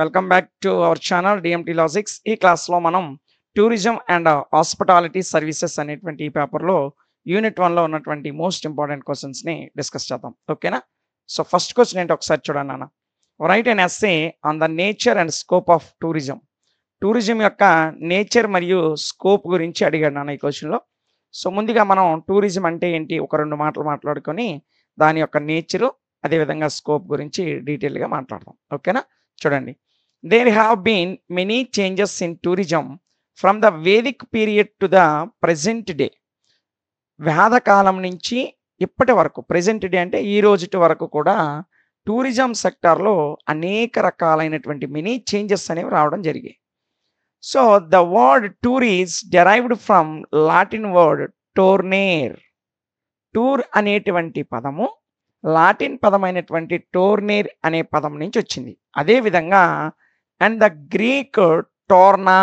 Welcome back to our channel DMT logics. ఈ క్లాస్లో మనం టూరిజం అండ్ హాస్పిటాలిటీ సర్వీసెస్ అనేటువంటి ఈ పేపర్లో యూనిట్ 1లో ఉన్నటువంటి మోస్ట్ ఇంపార్టెంట్ క్వశ్చన్స్ని డిస్కస్ చేద్దాం. ఓకేనా? సో ఫస్ట్ క్వశ్చన్ ఏంటి ఒకసారి చూడండి నాన్న. Right and essay on the nature and scope of tourism. Tourism యొక్క నేచర్ మరియు స్కోప్ గురించి అడిగాడు నాన్న ఈ క్వశ్చన్లో. సో ముందుగా మనం టూరిజం అంటే ఏంటి ఒక రెండు మాటలు మాట్లాడుకొని దాని యొక్క నేచరు అదేవిధంగా స్కోప్ గురించి డీటెయిల్గా మాట్లాడదాం. ఓకేనా? చూడండి. There have been many changes in tourism from the Vedic period to the present day. వేదకాలం నుంచి ఇప్పటి వరకు ప్రెజెంట్ డే అంటే ఈ రోజుటి వరకు కూడా టూరిజం సెక్టార్లో అనేక రకాలైనటువంటి మినీ చేంజెస్ అనేవి రావడం జరిగాయి. So the word tour is derived from Latin word tornare. Tour అనేటువంటి పదము లాటిన్ పదమైనటువంటి టోర్నేర్ అనే పదం నుంచి వచ్చింది. అదేవిధంగా and the Greek torna.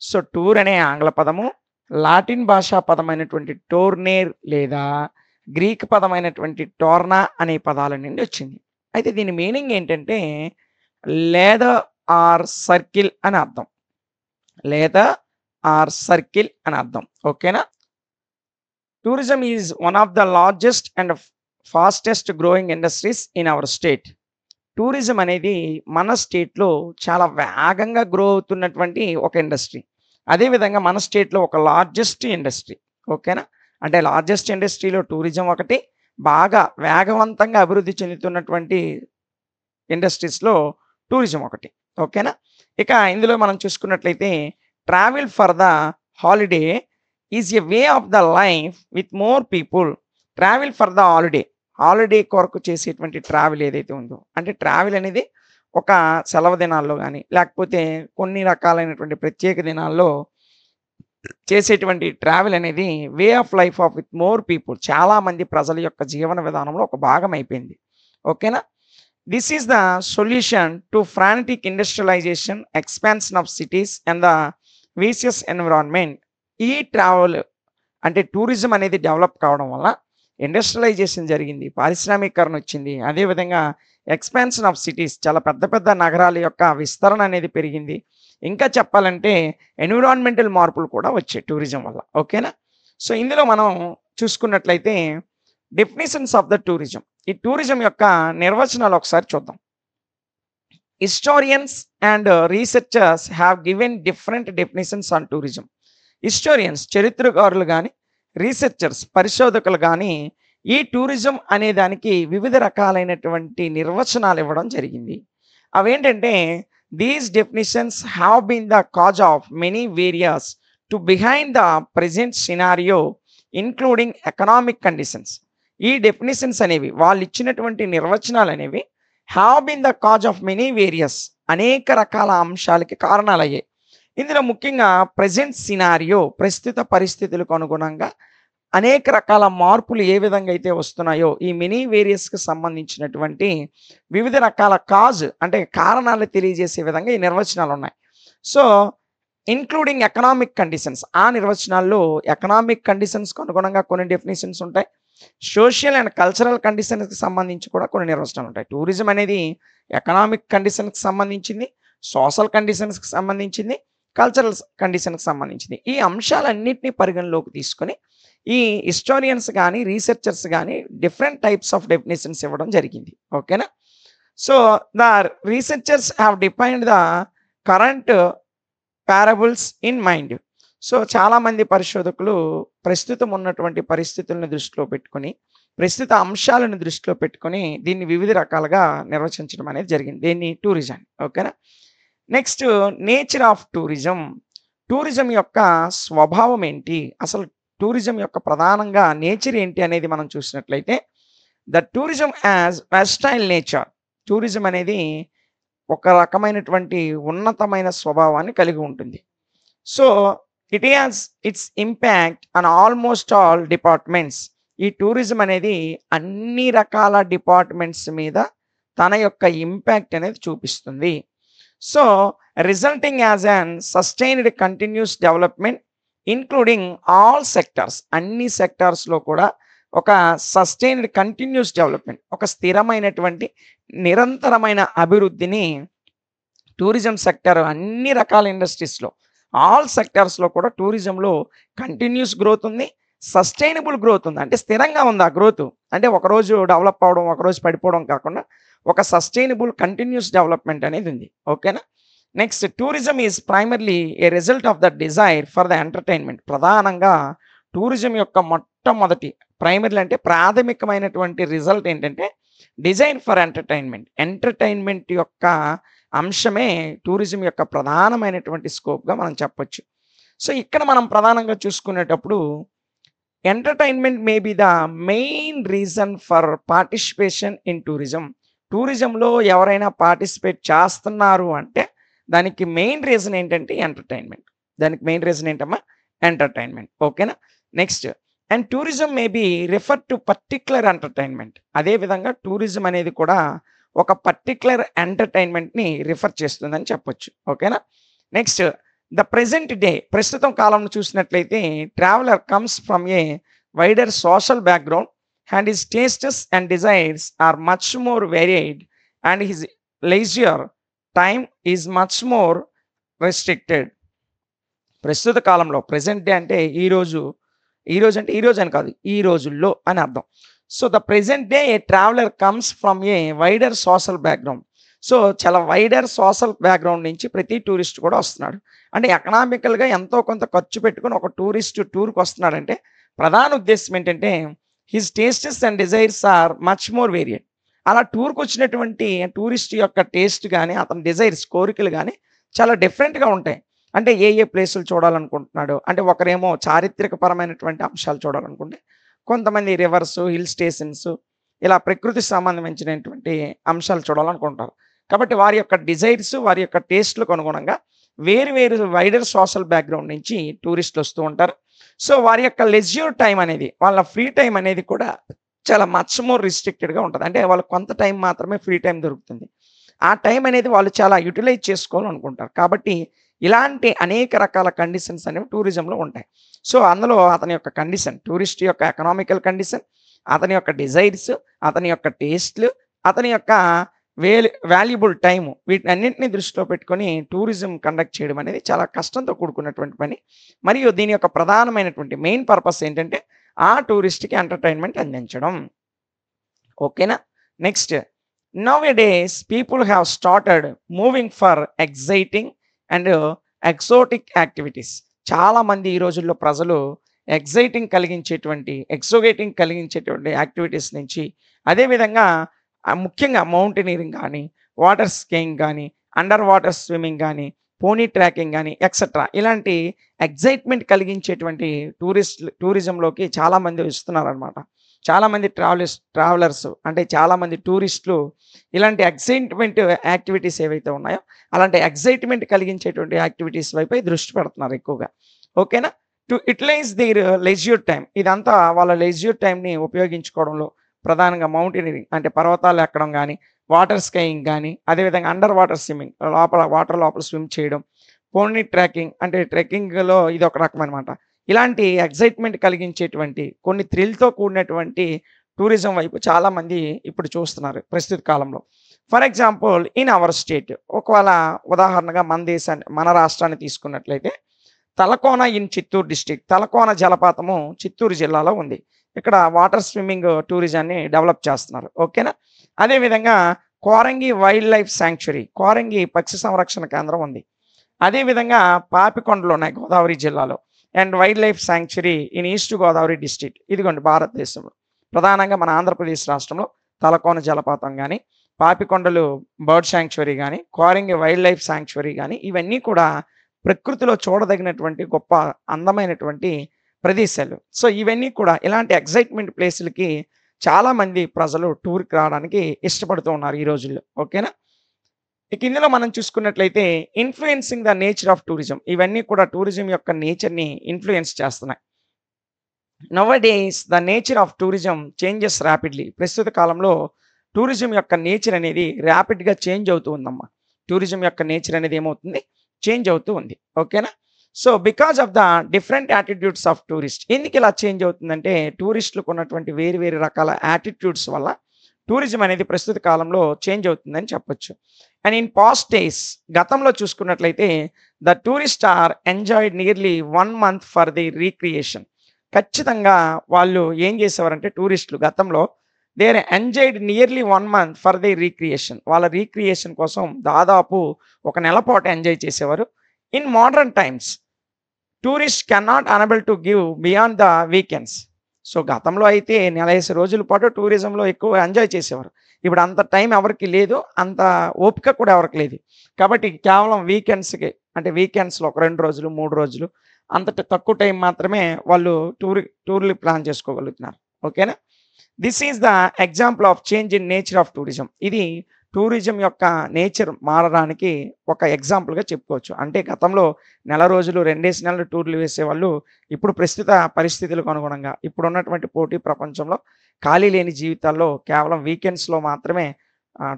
So tour అనే ఆంగ్ల పదము లాటిన్ భాషా పదమైనటువంటి టోర్నేర్ లేదా గ్రీక్ పదమైనటువంటి టోర్నా అనే పదాల నుండి వచ్చింది. అయితే దీని మీనింగ్ ఏంటంటే లేదా ఆర్ సర్కిల్ అని అర్థం. లేదా ఆర్ సర్కిల్ అని అర్థం. ఓకేనా? Tourism is one of the largest and fastest growing industries in our state. Tourism అనేది మన స్టేట్లో చాలా వేగంగా గ్రో అవుతున్నటువంటి ఒక ఇండస్ట్రీ. అదేవిధంగా మన స్టేట్లో ఒక లార్జెస్ట్ ఇండస్ట్రీ. ఓకేనా? అంటే లార్జెస్ట్ ఇండస్ట్రీలో టూరిజం ఒకటి, బాగా వేగవంతంగా అభివృద్ధి చెందుతున్నటువంటి ఇండస్ట్రీస్లో టూరిజం ఒకటి. ఓకేనా? ఇక ఇందులో మనం చూసుకున్నట్లయితే travel for the holiday is a way of the life with more people. Travel for the holiday కొరకు చేసేటువంటి ట్రావెల్ ఏదైతే ఉందో, అంటే ట్రావెల్ అనేది ఒక సెలవు దినాల్లో కానీ లేకపోతే కొన్ని రకాలైనటువంటి ప్రత్యేక దినాల్లో చేసేటువంటి ట్రావెల్ అనేది way of life of with more people, చాలామంది ప్రజల యొక్క జీవన విధానంలో ఒక భాగం అయిపోయింది. ఓకేనా? This is the solution to frantic industrialisation, expansion of cities and the vicious environment. ఈ ట్రావెల్ అంటే టూరిజం అనేది డెవలప్ కావడం వల్ల ఇండస్ట్రియలైజేషన్ జరిగింది, పారిశ్రామికీకరణ వచ్చింది, అదేవిధంగా ఎక్స్పాన్షన్ ఆఫ్ సిటీస్, చాలా పెద్ద పెద్ద నగరాల యొక్క విస్తరణ అనేది పెరిగింది. ఇంకా చెప్పాలంటే ఎన్విరాన్మెంటల్ మార్పులు కూడా వచ్చాయి టూరిజం వల్ల. ఓకేనా? సో ఇందులో మనం చూసుకున్నట్లయితే డెఫినేషన్స్ ఆఫ్ ద టూరిజం, ఈ టూరిజం యొక్క నిర్వచనాలు ఒకసారి చూద్దాం. Historians and researchers have given different definitions on tourism. Historians చరిత్రకారులు కానీ రీసెర్చర్స్ పరిశోధకులు కానీ ఈ టూరిజం అనే దానికి వివిధ రకాలైనటువంటి నిర్వచనాలు ఇవ్వడం జరిగింది. అవేంటంటే these definitions have been the cause of many various to behind the present scenario including economic conditions. ఈ డెఫినేషన్స్ అనేవి వాళ్ళు ఇచ్చినటువంటి నిర్వచనాలు అనేవి have been the cause of many various, అనేక రకాల అంశాలకి కారణాలయ్యాయి. ఇందులో ముఖ్యంగా ప్రెజెంట్ సినారియో, ప్రస్తుత పరిస్థితులకు అనుగుణంగా అనేక రకాల మార్పులు ఏ విధంగా అయితే వస్తున్నాయో ఈ మినీ వేరియస్కి సంబంధించినటువంటి వివిధ రకాల కాజ్ అంటే కారణాలు తెలియజేసే విధంగా ఈ నిర్వచనాలు ఉన్నాయి. సో ఇన్క్లూడింగ్ ఎకనామిక్ కండిషన్స్, ఆ నిర్వచనాల్లో ఎకనామిక్ కండిషన్స్కి అనుగుణంగా కొన్ని డెఫినేషన్స్ ఉంటాయి, సోషల్ అండ్ కల్చరల్ కండిషన్స్కి సంబంధించి కూడా కొన్ని నిర్వచనాలు ఉంటాయి. టూరిజం అనేది ఎకనామిక్ కండిషన్స్కి సంబంధించింది, సోషల్ కండిషన్స్కి సంబంధించింది, కల్చరల్ కండిషన్కి సంబంధించింది. ఈ అంశాలన్నింటినీ పరిగణలోకి తీసుకొని ఈ హిస్టోరియన్స్ కానీ రీసెర్చర్స్ కానీ డిఫరెంట్ టైప్స్ ఆఫ్ డెఫినేషన్స్ ఇవ్వడం జరిగింది. ఓకేనా? So the researchers have defined the current parables in mind. So చాలామంది పరిశోధకులు ప్రస్తుతం ఉన్నటువంటి పరిస్థితులను దృష్టిలో పెట్టుకొని, ప్రస్తుత అంశాలను దృష్టిలో పెట్టుకొని దీన్ని వివిధ రకాలుగా నిర్వచించడం అనేది జరిగింది, దీన్ని టూరిజం. ఓకేనా? Next nature of tourism. Tourism యొక్క స్వభావం ఏంటి, అసలు టూరిజం యొక్క ప్రధానంగా నేచర్ ఏంటి అనేది మనం చూసినట్లయితే the tourism as versatile nature. Tourism అనేది ఒక రకమైనటువంటి ఉన్నతమైన స్వభావాన్ని కలిగి ఉంటుంది. So it has its impact on almost all departments. ఈ టూరిజం అనేది అన్ని రకాల డిపార్ట్మెంట్స్ మీద తన యొక్క ఇంపాక్ట్ అనేది చూపిస్తుంది. So resulting as an sustained continuous development including all sectors, అన్ని సెక్టార్స్లో కూడా ఒక సస్టైన్డ్ కంటిన్యూస్ డెవలప్మెంట్, ఒక స్థిరమైనటువంటి నిరంతరమైన అభివృద్ధిని టూరిజం సెక్టర్ అన్ని రకాల ఇండస్ట్రీస్‌లో, ఆల్ సెక్టార్స్‌లో కూడా టూరిజంలో కంటిన్యూయస్ గ్రోత్ ఉంది. సస్టైనబుల్ గ్రోత్ ఉంది. అంటే స్థిరంగా ఉంది ఆ గ్రోత్. అంటే ఒకరోజు డెవలప్ అవ్వడం, ఒకరోజు పడిపోవడం కాకుండా ఒక సస్టైనబుల్ కంటిన్యూయస్ డెవలప్‌మెంట్ అనేది ఉంది. ఓకేనా? Next tourism is primarily A result of the desire for the entertainment. ప్రధానంగా టూరిజం యొక్క మొట్టమొదటి ప్రైమరీలు అంటే ప్రాథమికమైనటువంటి రిజల్ట్ ఏంటంటే డిజైన్ ఫర్ ఎంటర్‌టైన్‌మెంట్. ఎంటర్‌టైన్‌మెంట్ యొక్క అంశమే టూరిజం యొక్క ప్రధానమైనటువంటి స్కోప్‌గా మనం చెప్పొచ్చు. సో, ఇక్కడ మనం ప్రధానంగా చూసుకునేటప్పుడు entertainment may be the main reason for participation in tourism. టూరిజంలో ఎవరైనా పార్టిసిపేట్ చేస్తున్నారు అంటే దానికి మెయిన్ రీజన్ ఏంటంటే ఎంటర్‌టైన్‌మెంట్. దానికి మెయిన్ రీజన్ ఏంటమ్మా? ఎంటర్‌టైన్‌మెంట్. ఓకేనా? Next and tourism may be refer to particular entertainment. అదే విధంగా టూరిజం అనేది కూడా ఒక పర్టిక్యులర్ ఎంటర్‌టైన్‌మెంట్‌ని రిఫర్ చేస్తుందని చెప్పొచ్చు. ఓకేనా? నెక్స్ట్ ద ప్రెజెంట్ డే ప్రస్తుతం కాలంలో చూసినట్లయితే traveller comes from a wider social background and his tastes and desires are much more varied and his leisure time is much more restricted. ప్రస్తుత కాలంలో ప్రెజెంట్ డే అంటే ఈరోజు, ఈరోజు అంటే ఈరోజు అని కాదు. ఈ రోజుల్లో అని అర్థం. So, the present day A traveller comes from a wider social background. So, చాలా వైడర్ సోషల్ బ్యాక్‌గ్రౌండ్ నుంచి ప్రతి టూరిస్ట్ కూడా వస్తున్నాడు. అంటే ఎకనామికల్‌గా ఎంతో కొంత ఖర్చు పెట్టుకొని ఒక టూరిస్ట్ టూర్‌కి వస్తున్నాడంటే ప్రధాన ఉద్దేశ్యం ఏంటంటే his tastes and desires are much more varied. అలా టూర్‌కొచ్చినటువంటి టూరిస్ట్ యొక్క టేస్ట్ గాని, అతని డిజైర్స్ కోరికలు గాని చాలా డిఫరెంట్‌గా ఉంటాయి. అంటే ఏ ఏ ప్లేసులు చూడాలనుకుంటున్నాడో, అంటే ఒకరేమో చారిత్రకపరమైనటువంటి అంశాలు చూడాలనుకుంటే, కొంతమంది రివర్సు, హిల్ స్టేషన్స్ ఇలా ప్రకృతికి సంబంధించినటువంటి అంశాలు చూడాలనుకుంటారు. కాబట్టి వారి యొక్క డిజైర్స్, వారి యొక్క టేస్ట్‌లకు అనుగుణంగా వేరు వేరు వైడర్ సోషల్ బ్యాక్‌గ్రౌండ్ నుంచి టూరిస్టులు వస్తూ ఉంటారు. సో, వారి యొక్క లెజ్యూర్ టైమ్ అనేది, వాళ్ళ ఫ్రీ టైమ్ అనేది కూడా చాలా మచ్ మోర్ రిస్ట్రిక్టెడ్‌గా ఉంటది. అంటే వాళ్ళకి కొంత టైం మాత్రమే ఫ్రీ టైమ్ దొరుకుతుంది. ఆ టైం అనేది వాళ్ళు చాలా యుటిలైజ్ చేసుకోవాలనుకుంటారు. కాబట్టి ఇలాంటి అనేక రకాల కండిషన్స్ అనేవి టూరిజంలో ఉంటాయి. సో, అందులో అతని యొక్క కండిషన్, టూరిస్ట్ యొక్క ఎకనామికల్ కండిషన్, అతని యొక్క డిజైర్స్, అతని యొక్క టేస్ట్‌లు, అతని యొక్క వాల్యుబుల్ టైము వీటన్నిటిని దృష్టిలో పెట్టుకొని టూరిజం కండక్ట్ చేయడం అనేది చాలా కష్టంతో కూడుకున్నటువంటి పని. మరియు దీని యొక్క ప్రధానమైనటువంటి మెయిన్ పర్పస్ ఏంటంటే ఆ టూరిస్ట్‌కి ఎంటర్‌టైన్‌మెంట్ అందించడం. ఓకేనా? Next now a days people have started moving for exciting and exotic activities. చాలామంది ఈ రోజుల్లో ప్రజలు ఎక్సోగేటింగ్ కలిగించేటువంటి యాక్టివిటీస్ నుంచి అదేవిధంగా ముఖ్యంగా మౌంటైనీరింగ్ గానీ, వాటర్ స్కీయింగ్ గానీ, అండర్ వాటర్ స్విమ్మింగ్ గానీ, పోనీ ట్రాకింగ్ గానీ ఎక్సెట్రా ఇలాంటి ఎక్సైట్‌మెంట్ కలిగించేటువంటి టూరిజంలోకి చాలామంది వస్తున్నారనమాట. చాలామంది ట్రావెలర్స్ అంటే చాలామంది టూరిస్టులు ఇలాంటి ఎక్సైట్‌మెంట్ యాక్టివిటీస్ ఏవైతే ఉన్నాయో, అలాంటి ఎక్సైట్‌మెంట్ కలిగించేటువంటి యాక్టివిటీస్ వైపే దృష్టి పెడుతున్నారు ఎక్కువగా. ఓకేనా? To utilise their leisure time. ఇదంతా వాళ్ళ లెజ్యూర్ టైమ్‌ని ఉపయోగించుకోవడంలో ప్రధానంగా మౌంటైనీరింగ్ అంటే పర్వతాలు ఎక్కడం గానీ, వాటర్ స్కీయింగ్ గానీ, అదేవిధంగా అండర్ వాటర్ స్విమ్మింగ్ వాటర్ లోపల స్విమ్ చేయడం, పోనీ ట్రెక్కింగ్ అంటే ట్రెక్కింగ్‌లో ఇదొక రకమనమాట. ఇలాంటి ఎక్సైట్‌మెంట్ కలిగించేటువంటి కొన్ని థ్రిల్‌తో కూడినటువంటి టూరిజం వైపు చాలామంది ఇప్పుడు చూస్తున్నారు ప్రస్తుత కాలంలో. For example in our state ఒకవేళ ఉదాహరణగా మన రాష్ట్రాన్ని తీసుకున్నట్లయితే తలకోన ఇన్ చిత్తూరు డిస్ట్రిక్ట్. తలకోన జలపాతము చిత్తూరు జిల్లాలో ఉంది. ఇక్కడ వాటర్ స్విమ్మింగ్ టూరిజాన్ని డెవలప్ చేస్తున్నారు. ఓకేనా? అదేవిధంగా Coringa wild life sanctuary, Coringa పక్షి సంరక్షణ కేంద్రం ఉంది. అదేవిధంగా పాపికొండలు ఉన్నాయి గోదావరి జిల్లాలో. And wild life sanctuary in East Godavari district. ఇదిగోండి భారతదేశంలో. ప్రధానంగా మన ఆంధ్రప్రదేశ్ రాష్ట్రంలో తలకోన జలపాతం గానీ, పాపికొండలు బర్డ్ శాంక్చురీ గానీ, కోరంగి వైల్డ్ లైఫ్ శాంక్చురీ గానీ ఇవన్నీ కూడా ప్రకృతిలో చూడదగినటువంటి గొప్ప అందమైనటువంటి ప్రదేశాలు. సో, ఇవన్నీ కూడా ఇలాంటి ఎక్సైట్‌మెంట్ ప్లేసులకి చాలామంది ప్రజలు టూర్‌కి రావడానికి ఇష్టపడుతూ ఉన్నారు ఈ రోజుల్లో. ఓకేనా? ఇక ఇందులో మనం చూసుకున్నట్లయితే influencing the nature of tourism. ఇవన్నీ కూడా టూరిజం యొక్క నేచర్‌ని ఇన్‌ఫ్లుయెన్స్ చేస్తున్నాయి. Nowadays the nature of tourism changes rapidly. ప్రస్తుత కాలంలో టూరిజం యొక్క నేచర్ అనేది రాపిడ్‌గా చేంజ్ అవుతూ ఉందమ్మా. టూరిజం యొక్క నేచర్ అనేది ఏమవుతుంది? చేంజ్ అవుతూ ఉంది. ఓకేనా? So, because of the different attitudes of tourist. ఎందుకు ఇలా చేంజ్ అవుతుందంటే టూరిస్టులకు ఉన్నటువంటి వేరు వేరు రకాల యాటిట్యూడ్స్ వల్ల టూరిజం అనేది ప్రస్తుత కాలంలో చేంజ్ అవుతుందని చెప్పొచ్చు. అండ్ ఇన్ పాస్ట్ డేస్ గతంలో చూసుకున్నట్లయితే the tourist are enjoyed nearly 1 month for the recreation. ఖచ్చితంగా వాళ్ళు ఏం చేసేవారంటే టూరిస్టులు గతంలో they are enjoyed nearly 1 month for the recreation. వాళ్ళ రీక్రియేషన్ కోసం దాదాపు ఒక నెల పాటు ఎంజాయ్ చేసేవారు. In modern times tourist cannot unable to give beyond the weekends. So గతంలో అయితే నెలేసి రోజుల పాటు టూరిజంలో ఎక్కువ ఎంజాయ్ చేసేవారు. ఇప్పుడు అంత టైం ఎవరికి లేదు. అంత ఓపిక కూడా ఎవరికి లేదు. కాబట్టి కేవలం వీకెండ్స్‌కి అంటే వీకెండ్స్‌లో ఒక 2 రోజులు, 3 రోజులు అంత తక్కువ టైం మాత్రమే వాళ్ళు టూర్‌లు ప్లాన్ చేసుకోగలుగుతున్నారు. ఓకేనా? This is the example of change in nature of tourism. ఇది టూరిజం యొక్క నేచర్ మారడానికి ఒక ఎగ్జాంపుల్‌గా చెప్పుకోవచ్చు. అంటే గతంలో నెల రోజులు, 2 నెలలు టూర్‌లు వేసేవాళ్ళు ఇప్పుడు ప్రస్తుత పరిస్థితులకు అనుగుణంగా ఇప్పుడున్నటువంటి పోటీ ప్రపంచంలో ఖాళీ లేని జీవితాల్లో కేవలం వీకెండ్స్‌లో మాత్రమే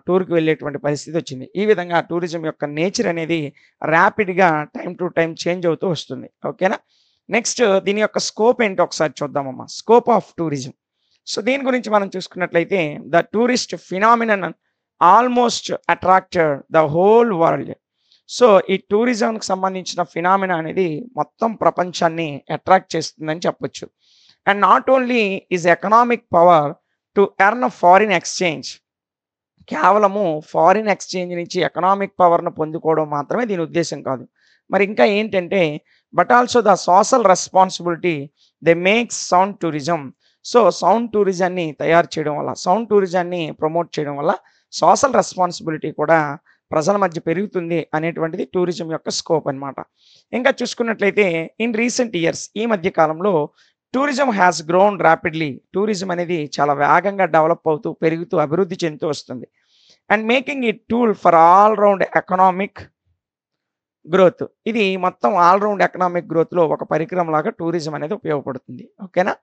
టూర్‌కి వెళ్ళేటువంటి పరిస్థితి వచ్చింది. ఈ విధంగా టూరిజం యొక్క నేచర్ అనేది ర్యాపిడ్‌గా టైమ్ టు టైమ్ చేంజ్ అవుతూ వస్తుంది. ఓకేనా? నెక్స్ట్ దీని యొక్క స్కోప్ ఏంటో ఒకసారి చూద్దామమ్మా. Scope of tourism. సో దీని గురించి మనం చూసుకున్నట్లయితే the tourist phenomenon almost attracted the whole world. So ఈ టూరిజంకి సంబంధించిన ఫినామినా అనేది మొత్తం ప్రపంచాన్ని అట్రాక్ట్ చేస్తుందని చెప్పొచ్చు. And not only is economic power to earn foreign exchange. కేవలము ఫారిన్ ఎక్స్చేంజ్ నుంచి ఎకనామిక్ పవర్‌ను పొందుకోవడం మాత్రమే దీని ఉద్దేశ్యం కాదు. మరి ఇంకా ఏంటంటే but also the social responsibility they makes sound tourism. So sound టూరిజాన్ని తయారు చేయడం వల్ల, సౌండ్ టూరిజాన్ని ప్రమోట్ చేయడం వల్ల సోషల్ రెస్పాన్సిబిలిటీ కూడా ప్రజల మధ్య పెరుగుతుంది అనేటువంటిది టూరిజం యొక్క స్కోప్ అన్నమాట. ఇంకా చూసుకున్నట్లయితే ఇన్ రీసెంట్ ఇయర్స్ ఈ మధ్య కాలంలో tourism has grown rapidly. Tourism అనేది చాలా వేగంగా డెవలప్ అవుతూ, పెరుగుతూ, అభివృద్ధి చెందుతూ వస్తుంది. And making it tool for all round economic growth. ఇది మొత్తం ఆల్ రౌండ్ ఎకనామిక్ గ్రోత్‌లో ఒక పరికరం లాగా టూరిజం అనేది ఉపయోగపడుతుంది. ఓకేనా?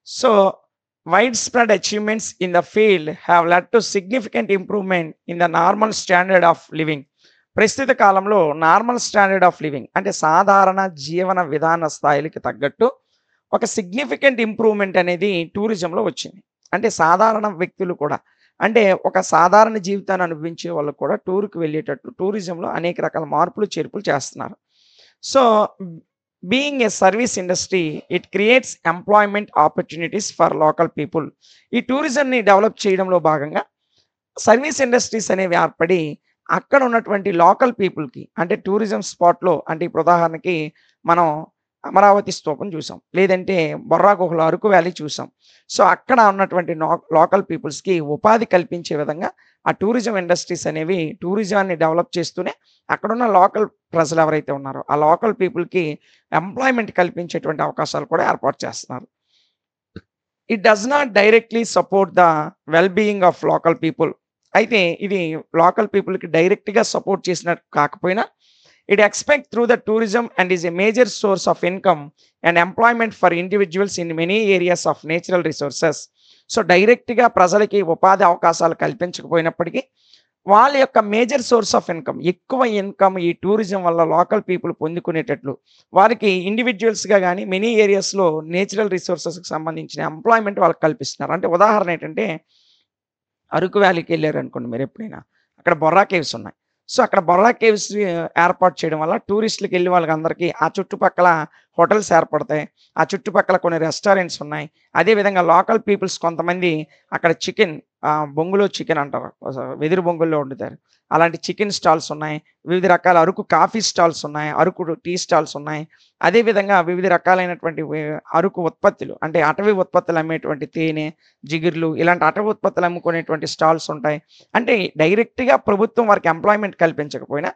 So wide spread achievements in the field have led to significant improvement in the normal standard of living. ప్రస్తుత కాలంలో నార్మల్ స్టాండర్డ్ ఆఫ్ లివింగ్ అంటే సాధారణ జీవన విధాన స్థాయిలకి తగ్గట్టు ఒక సిగ్నిఫికెంట్ ఇంప్రూవ్‌మెంట్ అనేది టూరిజంలో వచ్చింది. అంటే సాధారణ వ్యక్తులు కూడా అంటే ఒక సాధారణ జీవితాన్ని అనుభవించే వాళ్ళు కూడా టూర్‌కి వెళ్ళేటట్టు టూరిజంలో అనేక రకాల మార్పులు, చేర్పులు చేస్తున్నారు. So being a service industry it creates employment opportunities for local people. ఈ టూరిజంని డెవలప్ చేయడంలో భాగంగా సర్వీస్ ఇండస్ట్రీస్ అనేవి ఏర్పడి అక్కడ ఉన్నటువంటి లోకల్ పీపుల్‌కి అంటే టూరిజం స్పాట్‌లో అంటే ఇప్పుడు ఉదాహరణకి మనం అమరావతి స్తూపం చూసాం. లేదంటే బొర్రా గుహలు, అరకు వ్యాలీ చూసాం. సో అక్కడ ఉన్నటువంటి లోకల్ పీపుల్స్‌కి ఉపాధి కల్పించే విధంగా ఆ టూరిజం ఇండస్ట్రీస్ అనేవి టూరిజాన్ని డెవలప్ చేస్తూనే అక్కడున్న లోకల్ ప్రజలు ఎవరైతే ఉన్నారో ఆ లోకల్ పీపుల్‌కి ఎంప్లాయ్‌మెంట్ కల్పించేటువంటి అవకాశాలు కూడా ఏర్పాటు చేస్తున్నారు. It does not directly support the well being of local people. అయితే ఇది లోకల్ పీపుల్‌కి డైరెక్ట్‌గా సపోర్ట్ చేసినట్టు కాకపోయినా it expect through the tourism and is a major source of income and employment for individuals in many areas of natural resources. So డైరెక్ట్‌గా ప్రజలకి ఉపాధి అవకాశాలు కల్పించకపోయినప్పటికీ వాళ్ళ యొక్క మేజర్ సోర్స్ ఆఫ్ ఇన్‌కమ్ ఎక్కువ ఇన్‌కమ్ ఈ టూరిజం వల్ల లోకల్ పీపుల్ పొందుకునేటట్లు వారికి ఇండివిడ్యువల్స్‌గా గాని మెనీ ఏరియాస్‌లో నేచురల్ రిసోర్సెస్‌కి సంబంధించిన ఎంప్లాయ్‌మెంట్ వాళ్ళకి కల్పిస్తున్నారు. అంటే ఉదాహరణ ఏంటంటే అరకు వ్యాలీకి ఎళ్లారనుకోండి మీరెప్పుడైనా. అక్కడ బొర్రా కేవ్స్ ఉన్నాయి. సో అక్కడ బొర్రా కేవ్స్ ఏర్పాటు చేయడం వల్ల టూరిస్టులకి ఎళ్ళి వాళ్ళకందరికీ ఆ చుట్టుపక్కల హోటల్స్ ఏర్పడతాయి. ఆ చుట్టుపక్కల కొన్ని రెస్టారెంట్స్ ఉన్నాయి. అదే విధంగా లోకల్ పీపుల్స్ కొంతమంది అక్కడ చికెన్ బొంగులో చికెన్ అంటారు. వెదురు బొంగుల్లో వండుతారు. అలాంటి చికెన్ స్టాల్స్ ఉన్నాయి. వివిధ రకాల అరకు కాఫీ స్టాల్స్ ఉన్నాయి. అరకు టీ స్టాల్స్ ఉన్నాయి. అదే విధంగా వివిధ రకాలైనటువంటి అరకు ఉత్పత్తులు అంటే అటవీ ఉత్పత్తులు అమ్మేటువంటి తేనె, జిగుర్లు ఇలాంటి అటవీ ఉత్పత్తులు అమ్ముకునేటువంటి స్టాల్స్ ఉంటాయి. అంటే డైరెక్ట్‌గా ప్రభుత్వం వారికి ఎంప్లాయ్‌మెంట్ కల్పించకపోయినా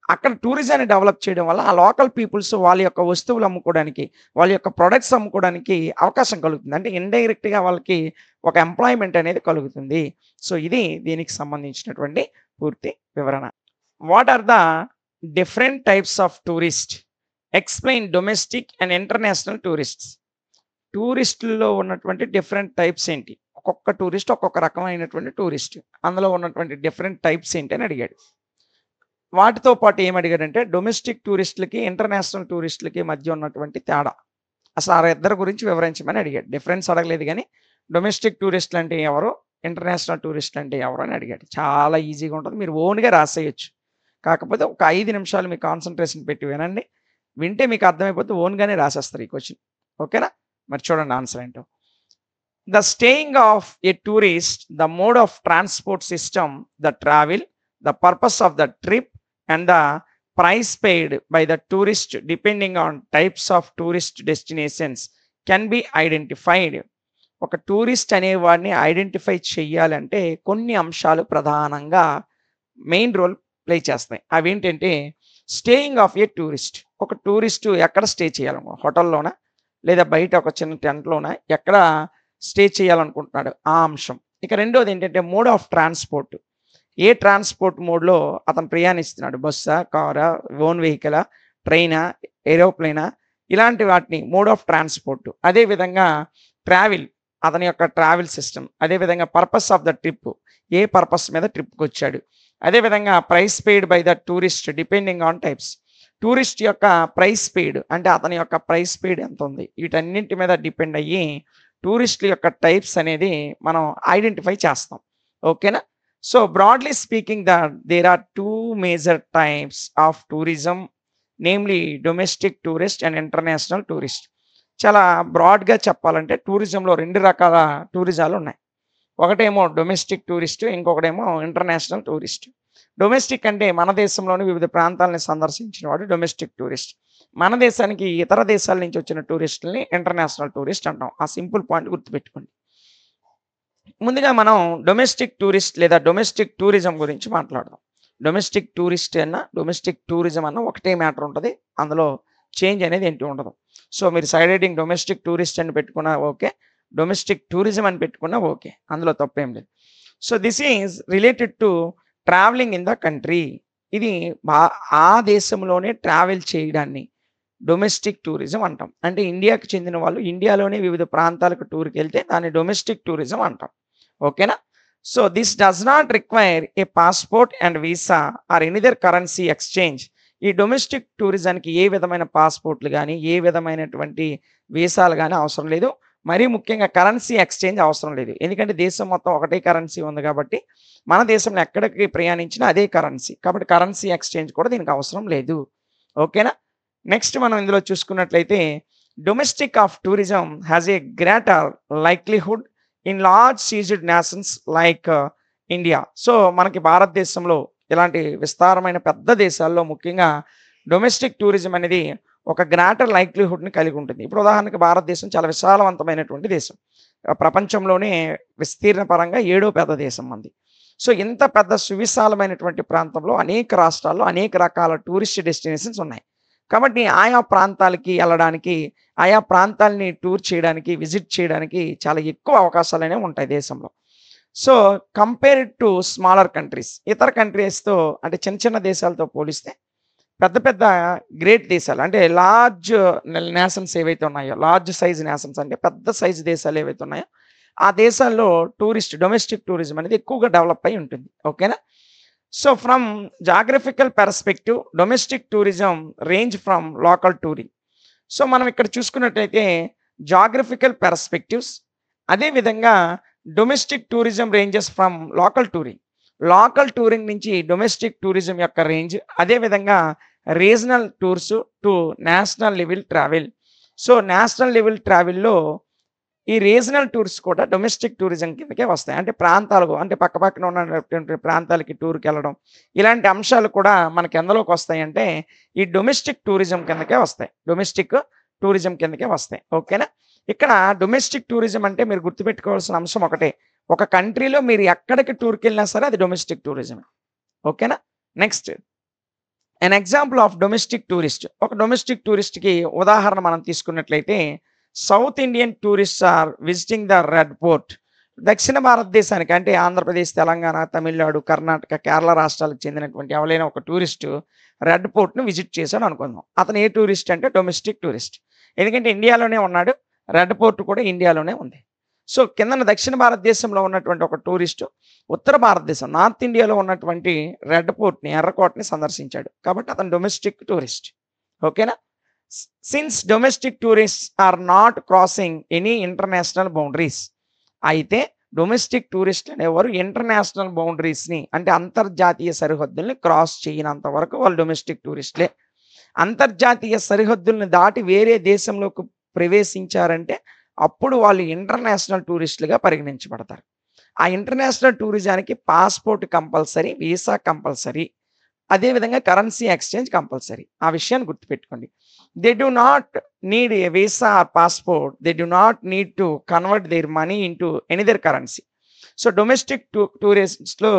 అక్కడ టూరిజాన్ని డెవలప్ చేయడం వల్ల ఆ లోకల్ పీపుల్స్ వాళ్ళ యొక్క వస్తువులు అమ్ముకోవడానికి, వాళ్ళ యొక్క ప్రొడక్ట్స్ అమ్ముకోవడానికి అవకాశం కలుగుతుంది. అంటే ఇండైరెక్ట్‌గా వాళ్ళకి ఒక ఎంప్లాయ్‌మెంట్ అనేది కలుగుతుంది. సో ఇది దీనికి సంబంధించినటువంటి పూర్తి వివరణ. What are the different types of tourist? Explain domestic and international tourists. టూరిస్టుల్లో ఉన్నటువంటి డిఫరెంట్ టైప్స్ ఏంటి? ఒక్కొక్క టూరిస్ట్ ఒక్కొక్క రకమైనటువంటి టూరిస్ట్. అందులో ఉన్నటువంటి డిఫరెంట్ టైప్స్ ఏంటి అని అడిగాడు. వాటితో పాటు ఏమడిగాడంటే డొమెస్టిక్ టూరిస్టులకి, ఇంటర్నేషనల్ టూరిస్టులకి మధ్య ఉన్నటువంటి తేడా. అసలు ఆ ఇద్దరి గురించి వివరించమని అడిగాడు. డిఫరెన్స్ అడగలేదు గానీ, డొమెస్టిక్ టూరిస్టులు అంటే ఎవరు? ఇంటర్నేషనల్ టూరిస్ట్ అంటే ఎవరు అని అడిగాడు. చాలా ఈజీగా ఉంటది. మీరు ఓన్‌గా రాసేయొచ్చు. కాకపోతే ఒక 5 నిమిషాలు మీ కాన్సంట్రేషన్ పెట్టి వినండి. వింటే మీకు అర్థమైపోద్ది. ఓన్‌గానే రాసేస్తారు ఈ క్వెషన్. ఓకేనా? మరి చూడండి ఆన్సర్ ఏంటో. The staying of a tourist, the mode of transport system, the travel, the purpose of the trip and the price paid by the tourist depending on types of tourist destinations can be identified. ఒక tourist అనేవాడిని identify చెయ్యాలంటే కొన్ని అంశాలు ప్రధానంగా main role play చేస్తాయి. అవేంటంటే staying of A tourist. ఒక tourist ఎక్కడ స్టే చేయాలనుకో హోటల్‌లోనా? లేదా బయట ఒక చిన్న టెంట్‌లోనా? ఎక్కడ స్టే చేయాలనుకుంటున్నాడు ఆ అంశం. ఇక రెండోదేంటంటే మోడ్ ఆఫ్ ట్రాన్స్‌పోర్ట్. ఏ ట్రాన్స్‌పోర్ట్ మోడ్‌లో అతను ప్రయాణిస్తున్నాడు. బస్సా? కారా? ఓన్ వెహికలా? ట్రైనా? ఏరోప్లేనా? ఇలాంటి వాటిని మోడ్ ఆఫ్ ట్రాన్స్‌పోర్ట్. అదేవిధంగా ట్రావెల్, అతని యొక్క ట్రావెల్ సిస్టమ్. అదేవిధంగా పర్పస్ ఆఫ్ ద ట్రిప్. ఏ పర్పస్ మీద ట్రిప్‌కొచ్చాడు. అదేవిధంగా price paid by the tourist depending on types. Tourist యొక్క ప్రైస్ పెయిడ్ అంటే అతని యొక్క ప్రైస్ పెయిడ్ ఎంతుంది. వీటన్నింటి మీద డిపెండ్ అయ్యి టూరిస్ట్‌ల యొక్క టైప్స్ అనేది మనం ఐడెంటిఫై చేస్తాం. ఓకేనా? So broadly speaking there are 2 major types of tourism, namely domestic tourist and international tourist. చాలా బ్రాడ్‌గా చెప్పాలంటే టూరిజంలో 2 రకాల టూరిజాలున్నాయి. ఒకటేమో డొమెస్టిక్ టూరిస్ట్, ఇంకొకటేమో ఇంటర్నేషనల్ టూరిస్ట్. డొమెస్టిక్ అంటే మన దేశంలోని వివిధ ప్రాంతాలను సందర్శించిన వాడు డొమెస్టిక్ టూరిస్ట్. మన దేశానికి ఇతర దేశాల నుంచి వచ్చిన టూరిస్టులని ఇంటర్నేషనల్ టూరిస్ట్ అంటాం. ఆ సింపుల్ పాయింట్ గుర్తుపెట్టుకోండి. ముందుగా మనం డొమెస్టిక్ టూరిస్ట్ లేదా డొమెస్టిక్ టూరిజం గురించి మాట్లాడదాం. డొమెస్టిక్ టూరిస్ట్ అన్నా, డొమెస్టిక్ టూరిజం అన్నా ఒకటే మ్యాటర్ ఉంటది. అందులో చేంజ్ అనేది ఏంటి ఉండదు. సో మీరు సైడ్ హెడ్డింగ్ డొమెస్టిక్ టూరిస్ట్ అని పెట్టుకున్నా ఓకే. డొమెస్టిక్ టూరిజం అని పెట్టుకున్నా ఓకే. అందులో తప్పేం లేదు. So this is related to travelling in the country. ఇది బా ఆ దేశంలోనే ట్రావెల్ చేయడాన్ని డొమెస్టిక్ టూరిజం అంటాం. అంటే ఇండియాకి చెందిన వాళ్ళు ఇండియాలోనే వివిధ ప్రాంతాలకు టూర్‌కెళ్తే దాన్ని డొమెస్టిక్ టూరిజం అంటాం. ఓకేనా? So this does not require a passport and visa or any other currency exchange. ఈ డొమెస్టిక్ టూరిజానికి ఏ విధమైన పాస్‌పోర్ట్‌లు గాని, ఏ విధమైనటువంటి వీసాలు గాని అవసరం లేదు. మరీ ముఖ్యంగా కరెన్సీ ఎక్స్‌చేంజ్ అవసరం లేదు. ఎందుకంటే దేశం మొత్తం ఒకటే కరెన్సీ ఉంది కాబట్టి, మన దేశంలో ఎక్కడికి ప్రయాణించినా అదే కరెన్సీ. కాబట్టి కరెన్సీ ఎక్స్‌చేంజ్ కూడా దీనికి అవసరం లేదు. ఓకేనా? నెక్స్ట్ మనం ఇందులో చూసుకున్నట్లయితే domestic of tourism has a greater likelihood in large seized nations like India. So మనకి భారతదేశంలో ఇలాంటి విస్తారమైన పెద్ద దేశాల్లో ముఖ్యంగా డొమెస్టిక్ టూరిజం అనేది ఒక గ్రేటర్ లైక్లీహుడ్‌ని కలిగి ఉంటుంది. ఇప్పుడు ఉదాహరణకి భారతదేశం చాలా విశాలవంతమైనటువంటి దేశం. ప్రపంచంలోనే విస్తీర్ణ పరంగా 7వ పెద్ద దేశం మనది. సో ఇంత పెద్ద సువిశాలమైనటువంటి ప్రాంతంలో అనేక రాష్ట్రాల్లో అనేక రకాల టూరిస్ట్ డెస్టినేషన్స్ ఉన్నాయి. కాబట్టి ఆయా ప్రాంతాలకి ఎళ్ళడానికి, ఆయా ప్రాంతాల్ని టూర్ చేయడానికి, విజిట్ చేయడానికి చాలా ఎక్కువ అవకాశాలనేవి ఉంటాయి దేశంలో. So compared to smaller countries. ఇతర కంట్రీస్‌తో అంటే చిన్న చిన్న దేశాలతో పోలిస్తే పెద్ద పెద్ద గ్రేట్ దేశాలు అంటే లార్జ్ నేషన్స్ ఏవైతే ఉన్నాయో, లార్జ్ సైజ్ నేషన్స్ అంటే పెద్ద సైజ్ దేశాలు ఏవైతే ఉన్నాయో, ఆ దేశాల్లో డొమెస్టిక్ టూరిజం అనేది ఎక్కువగా డెవలప్ అయ్యి ఉంటుంది. ఓకేనా? So from geographical perspective domestic tourism range from local touring. So మనం ఇక్కడ చూసుకున్నట్టయితే జాగ్రఫికల్ పర్స్పెక్టివ్స్, అదేవిధంగా domestic tourism ranges from local touring. Local touring నుంచి డొమెస్టిక్ టూరిజం యొక్క రేంజ్, అదేవిధంగా regional tours to national level travel. So national level ట్రావెల్‌లో ఈ regional tours కూడా డొమెస్టిక్ టూరిజం కిందకే వస్తాయి. అంటే ప్రాంతాలకు అంటే పక్కపక్కన ఉన్నటువంటి ప్రాంతాలకి టూర్‌కెళ్ళడం. ఇలాంటి అంశాలు కూడా మనకి ఎందులోకి వస్తాయంటే ఈ డొమెస్టిక్ టూరిజం కిందకే వస్తాయి. డొమెస్టిక్ టూరిజం కిందకే వస్తాయి. ఓకేనా? ఇక్కడ డొమెస్టిక్ టూరిజం అంటే మీరు గుర్తుపెట్టుకోవాల్సిన అంశం ఒకటే. ఒక కంట్రీలో మీరు ఎక్కడికి టూర్‌కెళ్ళినా సరే అది డొమెస్టిక్ టూరిజమే. ఓకేనా? Next an example of domestic tourist. ఒక డొమెస్టిక్ టూరిస్ట్‌కి ఉదాహరణ మనం తీసుకున్నట్లయితే south Indian tourists are visiting the Red Fort. దక్షిణ భారతదేశానికి అంటే ఆంధ్రప్రదేశ్, తెలంగాణ, తమిళనాడు, కర్ణాటక, కేరళ రాష్ట్రాలకు చెందినటువంటి ఎవరైనా ఒక టూరిస్టు రెడ్ ఫోర్ట్‌ని విజిట్ చేశాడు అనుకుందాం. అతను ఏ టూరిస్ట్ అంటే డొమెస్టిక్ టూరిస్ట్. ఎందుకంటే ఇండియాలోనే ఉన్నాడు. రెడ్ ఫోర్ట్ కూడా ఇండియాలోనే ఉంది. సో కిందన దక్షిణ భారతదేశంలో ఉన్నటువంటి ఒక టూరిస్టు ఉత్తర భారతదేశం నార్త్ ఇండియాలో ఉన్నటువంటి రెడ్ ఫోర్ట్‌ని, ఎర్రకోటని సందర్శించాడు. కాబట్టి అతను డొమెస్టిక్ టూరిస్ట్. ఓకేనా? Since domestic tourists are not crossing any international boundaries. అయితే డొమెస్టిక్ టూరిస్ట్ అనేవారు ఇంటర్నేషనల్ బౌండరీస్ని అంటే అంతర్జాతీయ సరిహద్దుల్ని క్రాస్ చేయనంత వరకు వాళ్ళు డొమెస్టిక్ టూరిస్టులే. అంతర్జాతీయ సరిహద్దుల్ని దాటి వేరే దేశంలోకి ప్రవేశించారంటే అప్పుడు వాళ్ళు ఇంటర్నేషనల్ టూరిస్టులుగా పరిగణించబడతారు. ఆ ఇంటర్నేషనల్ టూరిజానికి పాస్పోర్ట్ కంపల్సరీ, వీసా కంపల్సరీ. అదేవిధంగా కరెన్సీ ఎక్స్చేంజ్ కంపల్సరీ. ఆ విషయాన్ని గుర్తుపెట్టుకోండి. They do not need a visa or passport. They do not need to convert their money into any other currency. So domestic టూరిస్ట్స్‌లో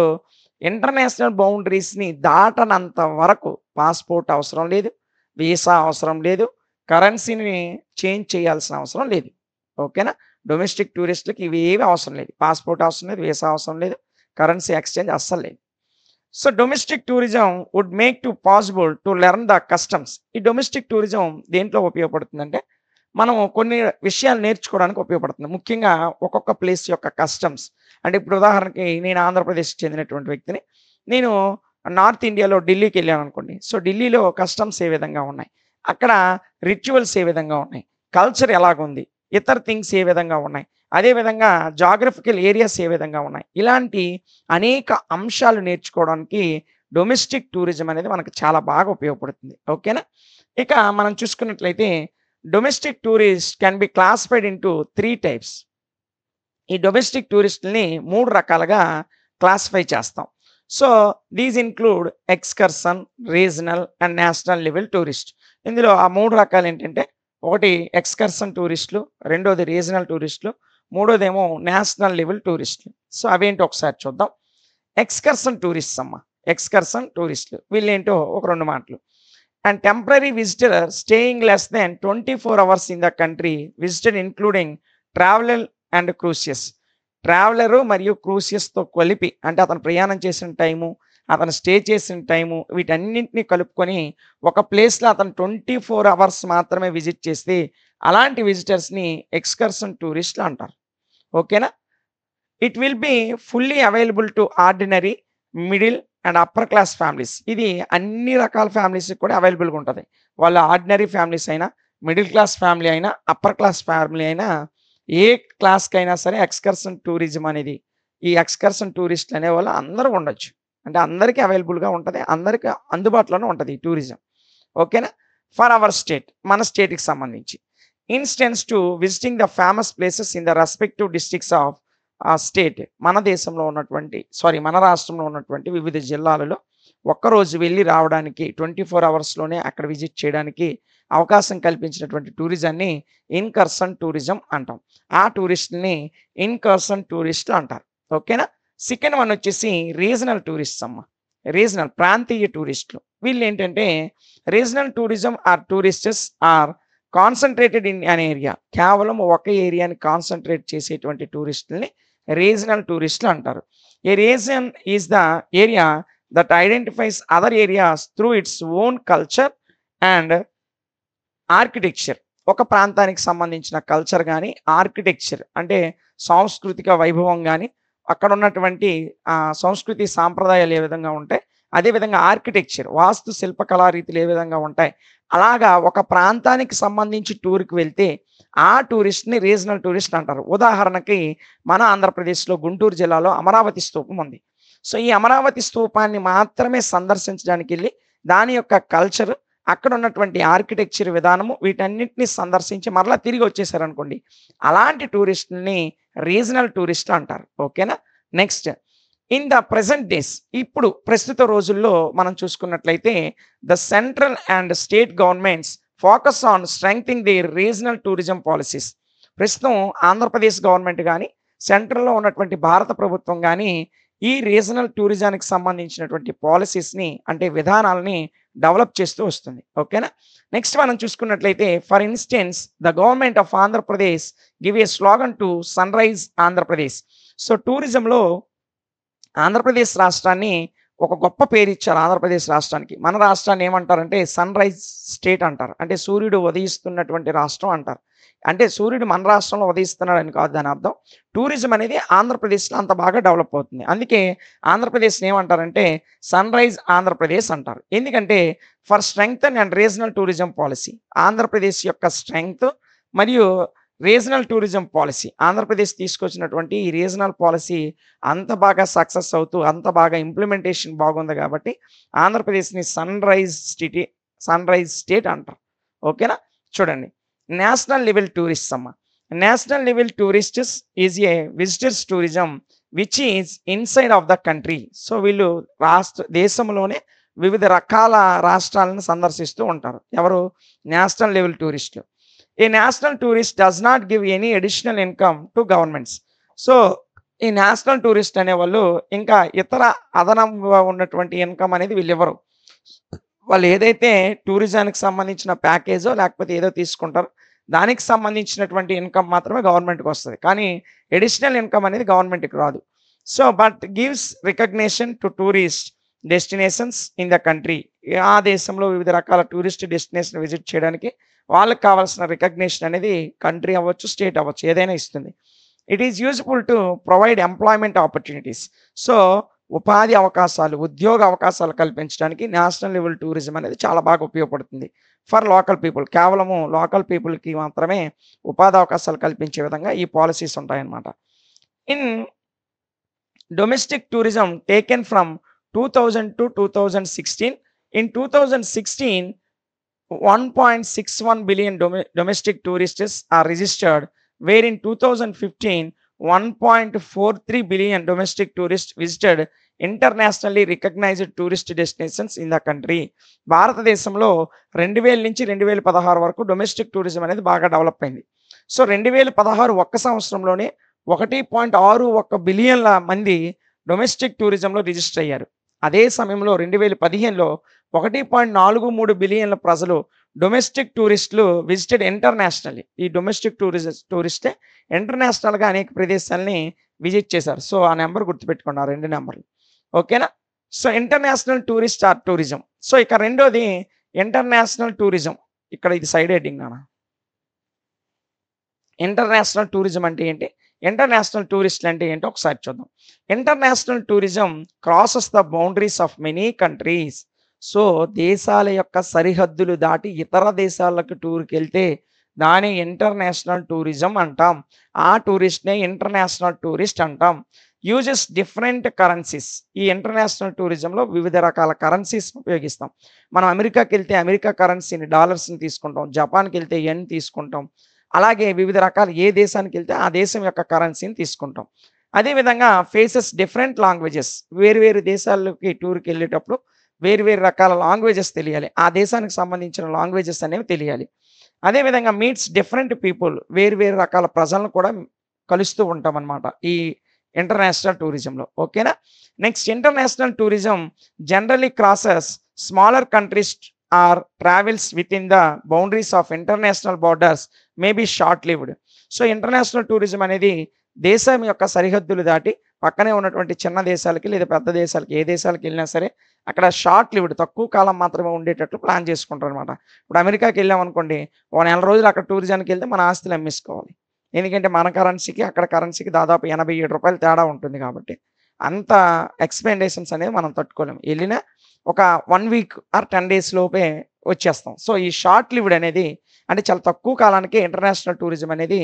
ఇంటర్నేషనల్ బౌండరీస్‌ని దాటనంత వరకు పాస్పోర్ట్ అవసరం లేదు. వీసా అవసరం లేదు. కరెన్సీని చేంజ్ చేయాల్సిన అవసరం లేదు. ఓకేనా? డొమెస్టిక్ టూరిస్ట్‌లకి ఇవేవి అవసరం లేదు. పాస్పోర్ట్ అవసరం లేదు. వీసా అవసరం లేదు. కరెన్సీ ఎక్స్చేంజ్ అస్సలు లేదు. So domestic tourism would make to possible to learn the customs. ఈ డొమెస్టిక్ టూరిజం దేంట్లో ఉపయోగపడుతుందంటే, మనం కొన్ని విషయాలు నేర్చుకోవడానికి ఉపయోగపడుతుంది. ముఖ్యంగా ఒక్కొక్క ప్లేస్ యొక్క కస్టమ్స్. అంటే ఇప్పుడు ఉదాహరణకి నేను ఆంధ్రప్రదేశ్‌కి చెందినటువంటి వ్యక్తిని. నేను నార్త్ ఇండియాలో ఢిల్లీకెళ్ళాననుకోండి. సో ఢిల్లీలో కస్టమ్స్ ఏ విధంగా ఉన్నాయి? అక్కడ రిచువల్స్ ఏ విధంగా ఉన్నాయి? కల్చర్ ఎలాగుంది? ఇతర థింగ్స్ ఏ విధంగా ఉన్నాయి? అదేవిధంగా జాగ్రఫికల్ ఏరియాస్ ఏ విధంగా ఉన్నాయి? ఇలాంటి అనేక అంశాలు నేర్చుకోవడానికి డొమెస్టిక్ టూరిజం అనేది మనకు చాలా బాగా ఉపయోగపడుతుంది. ఓకేనా? ఇక మనం చూసుకున్నట్లయితే domestic tourist can be classified into 3 types. ఈ డొమెస్టిక్ టూరిస్టుల్ని 3 రకాలుగా క్లాసిఫై చేస్తాం. So these include excursion, regional and national level tourist. ఇందులో ఆ 3 రకాలు ఏంటంటే, ఒకటి ఎక్స్కర్షన్ టూరిస్టులు, రెండోది రీజనల్ టూరిస్టులు, మూడోదేమో నేషనల్ లెవెల్ టూరిస్టులు. సో అవేంటో ఒకసారి చూద్దాం. ఎక్స్కర్షన్ టూరిస్ట్స్ అమ్మ. ఎక్స్కర్షన్ టూరిస్టులు వీళ్ళేంటో ఒక 2 మాటలు. And temporary visitor staying less than 24 hours in the country visited including traveller and cruises. Traveller మరియు క్రూసియస్‌తో కలిపి అంటే అతను ప్రయాణం చేసిన టైము, అతను స్టే చేసిన టైము వీటన్నింటిని కలుపుకొని ఒక ప్లేస్‌లో అతను 24 అవర్స్ మాత్రమే విజిట్ చేస్తే అలాంటి విజిటర్స్‌ని ఎక్స్కర్షన్ టూరిస్టులు అంటారు. ఓకేనా? It will be fully available to ordinary, middle and upper class families. ఇది అన్ని రకాల ఫ్యామిలీస్‌కి కూడా అవైలబుల్‌గా ఉంటది. వాళ్ళ ఆర్డినరీ ఫ్యామిలీస్ అయినా, మిడిల్ క్లాస్ ఫ్యామిలీ అయినా, అప్పర్ క్లాస్ ఫ్యామిలీ అయినా, ఏ క్లాస్‌కైనా సరే ఎక్స్కర్షన్ టూరిజం అనేది, ఈ ఎక్స్కర్షన్ టూరిస్టులు అనేవాళ్ళు అందరూ ఉండొచ్చు. అంటే అందరికీ అవైలబుల్‌గా ఉంటది. అందరికి అందుబాటులోనే ఉంటది ఈ టూరిజం. ఓకేనా? ఫర్ అవర్ స్టేట్ మన స్టేట్‌కి సంబంధించి. Instance to visiting the famous places in the respective districts of state. మన దేశంలో ఉన్నటువంటి మన రాష్ట్రంలో ఉన్నటువంటి వివిధ జిల్లాలలో ఒక్కరోజు వెళ్ళి రావడానికి 24 అవర్స్‌లోనే అక్కడ విజిట్ చేయడానికి అవకాశం కల్పించినటువంటి టూరిజాన్ని ఇన్‌కర్షన్ టూరిజం అంటాం. ఆ టూరిస్ట్‌ని ఇన్‌కర్షన్ టూరిస్టులు అంటారు. ఓకేనా? సెకండ్ వన్ వచ్చేసి రీజనల్ టూరిస్ట్స్ అమ్మ. రీజనల్ ప్రాంతీయ టూరిస్టులు. వీళ్ళేంటంటే regional tourism or tourists are concentrated in an area. కేవలం ఒక ఏరియాని కాన్సంట్రేట్ చేసేటువంటి టూరిస్టుల్ని రీజనల్ టూరిస్టులు అంటారు. A region is the area that identifies other areas through its own culture and architecture. ఒక ప్రాంతానికి సంబంధించిన కల్చర్ గాని, ఆర్కిటెక్చర్ అంటే సాంస్కృతిక వైభవం గాని, అక్కడ ఉన్నటువంటి సంస్కృతి సాంప్రదాయాలు ఏ విధంగా ఉంటాయి, అదేవిధంగా ఆర్కిటెక్చర్ వాస్తు శిల్పకళా రీతులు ఏ విధంగా ఉంటాయి. అలాగా ఒక ప్రాంతానికి సంబంధించి టూర్‌కి వెళ్తే ఆ టూరిస్ట్‌ని రీజనల్ టూరిస్ట్ అంటారు. ఉదాహరణకి మన ఆంధ్రప్రదేశ్‌లో గుంటూరు జిల్లాలో అమరావతి స్తూపం ఉంది. సో ఈ అమరావతి స్తూపాన్ని మాత్రమే సందర్శించడానికెళ్ళి దాని యొక్క కల్చర్, అక్కడ ఉన్నటువంటి ఆర్కిటెక్చర్ విధానము వీటన్నిటిని సందర్శించి మరలా తిరిగి వచ్చేసారనుకోండి. అలాంటి టూరిస్టుల్ని రీజనల్ టూరిస్ట్ అంటారు. ఓకేనా? Next in the present days ఇప్పుడు ప్రస్తుత రోజుల్లో మనం చూసుకున్నట్లయితే the central and state governments focus on strengthening there regional tourism policies. ప్రస్తుతం ఆంధ్రప్రదేశ్ గవర్నమెంట్ గాని, సెంట్రల్‌లో ఉన్నటువంటి భారత ప్రభుత్వం గాని ఈ రీజనల్ టూరిజానికి సంబంధించినటువంటి పాలిసీస్‌ని అంటే విధానాలని డెవలప్ చేస్తూ వస్తుంది. ఓకేనా? నెక్స్ట్ మనం చూసుకున్నట్లయితే for instance the government of Andhra Pradesh give a slogan to sunrise Andhra Pradesh. So టూరిజంలో ఆంధ్రప్రదేశ్ రాష్ట్రాన్ని ఒక గొప్ప పేరిచ్చారు ఆంధ్రప్రదేశ్ రాష్ట్రానికి. మన రాష్ట్రాన్ని ఏమంటారంటే సన్‌రైజ్ స్టేట్ అంటారు. అంటే సూర్యుడు ఉదయిస్తున్నటువంటి రాష్ట్రం అంటారు. అంటే సూర్యుడు మన రాష్ట్రంలో ఉదయిస్తున్నాడని కాదు దాని అర్థం. టూరిజం అనేది ఆంధ్రప్రదేశ్‌లో అంత బాగా డెవలప్ అవుతుంది. అందుకే ఆంధ్రప్రదేశ్‌ని ఏమంటారంటే సన్‌రైజ్ ఆంధ్రప్రదేశ్ అంటారు. ఎందుకంటే for strengthen and regional tourism policy. Andhra Pradesh యొక్క స్ట్రెంగ్త్ మరియు రీజనల్ టూరిజం పాలిసీ ఆంధ్రప్రదేశ్ తీసుకొచ్చినటువంటి ఈ రీజనల్ పాలిసీ అంత బాగా సక్సెస్ అవుతూ, అంత బాగా ఇంప్లిమెంటేషన్ బాగుంది కాబట్టి ఆంధ్రప్రదేశ్‌ని సన్‌రైజ్ స్టేట్ అంటారు. ఓకేనా? చూడండి. నేషనల్ లెవెల్ టూరిస్ట్స్ అమ్మ. National level tourists is a visitors tourism which is inside of the country. So, వీళ్ళు దేశంలోనే వివిధ రకాల రాష్ట్రాలను సందర్శిస్తూ ఉంటారు. ఎవరు? నేషనల్ లెవెల్ టూరిస్ట్‌లు. A national tourist does not give any additional income to governments. So, ఈ నేషనల్ టూరిస్ట్ అనేవాళ్ళు ఇంకా ఇతర అదనంగా ఉన్నటువంటి ఇన్‌కమ్ అనేది వీళ్ళివ్వరు. వాళ్ళు ఏదైతే టూరిజానికి సంబంధించిన ప్యాకేజో లేకపోతే ఏదో తీసుకుంటారో దానికి సంబంధించినటువంటి ఇన్‌కమ్ మాత్రమే గవర్నమెంట్‌కొస్తది. కానీ అడిషనల్ ఇన్‌కమ్ అనేది గవర్నమెంట్‌కి రాదు. So, but gives recognition to tourist destinations in the country. ఆ దేశంలో వివిధ రకాల టూరిస్ట్ డెస్టినేషన్ విజిట్ చేయడానికి వాళ్ళకి కావాల్సిన రికగ్నిషన్ అనేది కంట్రీ అవ్వచ్చు, స్టేట్ అవ్వచ్చు ఏదైనా ఇస్తుంది. It is useful to provide employment opportunities. So, ఉపాధి అవకాశాలు, ఉద్యోగ అవకాశాలు కల్పించడానికి నేషనల్ లెవెల్ టూరిజం అనేది చాలా బాగా ఉపయోగపడుతుంది. ఫర్ లోకల్ పీపుల్ కేవలము లోకల్ పీపుల్‌కి మాత్రమే ఉపాధి అవకాశాలు కల్పించే విధంగా ఈ పాలిసీస్ ఉంటాయన్నమాట. In domestic tourism taken from 2000 to 2016. In 2016, 1.61 billion domestic tourists are registered, where in 2015, 1.43 billion domestic tourists visited internationally recognized tourist destinations in the country. భారతదేశంలో 2000 నుంచి 2016 వరకు డొమెస్టిక్ టూరిజం అనేది బాగా డెవలప్ అయింది. సో, 2016 ఒక్క సంవత్సరంలోనే 1.61 బిలియన్ల మంది డొమెస్టిక్ టూరిజంలో రిజిస్టర్ అయ్యారు. అదే సమయంలో 2015లో 1.43 బిలియన్ల ప్రజలు డొమెస్టిక్ టూరిస్టులు విజిటెడ్ ఇంటర్నేషనల్లీ. ఈ డొమెస్టిక్ టూరిస్టే ఇంటర్నేషనల్‌గా అనేక ప్రదేశాలని విజిట్ చేశారు. సో, ఆ నంబర్ గుర్తుపెట్టుకోండి. ఆ 2 నంబర్లు. ఓకేనా? So, international tourist or tourism. So, ఇక రెండోది ఇంటర్నేషనల్ టూరిజం. ఇక్కడ ఇది సైడ్ హెడ్డింగ్ నాన్న. ఇంటర్నేషనల్ టూరిజం అంటే ఏంటి? ఇంటర్నేషనల్ టూరిస్టులు అంటే ఏంటో ఒకసారి చూద్దాం. International tourism crosses the boundaries of many countries. So, దేశాల యొక్క సరిహద్దులు దాటి ఇతర దేశాలకు టూర్‌కెళ్తే దాన్ని ఇంటర్నేషనల్ టూరిజం అంటాం. ఆ టూరిస్ట్‌నే ఇంటర్నేషనల్ టూరిస్ట్ అంటాం. Uses different currencies. ఈ ఇంటర్నేషనల్ టూరిజంలో వివిధ రకాల కరెన్సీస్‌ని ఉపయోగిస్తాం. మనం అమెరికాకెళ్తే అమెరికా కరెన్సీని డాలర్స్‌ని తీసుకుంటాం. జపాన్‌కెళ్తే యెన్ తీసుకుంటాం. అలాగే వివిధ రకాల ఏ దేశానికెళ్తే ఆ దేశం యొక్క కరెన్సీని తీసుకుంటాం. అదేవిధంగా ఫేసెస్ డిఫరెంట్ లాంగ్వేజెస్. వేరు వేరు దేశాలకి టూర్‌కెళ్ళేటప్పుడు వేరు వేరు రకాల లాంగ్వేజెస్ తెలియాలి. ఆ దేశానికి సంబంధించిన లాంగ్వేజెస్ అనేవి తెలియాలి. అదేవిధంగా మీట్స్ డిఫరెంట్ పీపుల్. వేరు వేరు రకాల ప్రజలను కూడా కలుస్తూ ఉంటామనమాట ఈ ఇంటర్నేషనల్ టూరిజంలో. ఓకేనా? Next international tourism generally crosses smaller countries or travels within the boundaries of international borders may be short lived. So, international tourism అనేది దేశం యొక్క సరిహద్దులు దాటి పక్కనే ఉన్నటువంటి చిన్న దేశాలకి లేదా పెద్ద దేశాలకి ఏ దేశాలకు వెళ్ళినా సరే అక్కడ షార్ట్ లివ్డ్ తక్కువ కాలం మాత్రమే ఉండేటట్లు ప్లాన్ చేసుకుంటారనమాట. ఇప్పుడు అమెరికాకి వెళ్ళామనుకోండి, ఓ నెల రోజులు అక్కడ టూరిజానికి వెళ్తే మన ఆస్తులు అమ్మేసుకోవాలి. ఎందుకంటే మన కరెన్సీకి అక్కడ కరెన్సీకి దాదాపు రూ. 87 తేడా ఉంటుంది కాబట్టి అంత ఎక్స్‌పెండేషన్స్ అనేవి మనం తట్టుకోలేము. వెళ్ళినా ఒక 1 వీక్ ఆర్ 10 డేస్ లోపే వచ్చేస్తాం. సో, ఈ షార్ట్ లివ్డ్ అనేది అంటే చాలా తక్కువ కాలానికే ఇంటర్నేషనల్ టూరిజం అనేది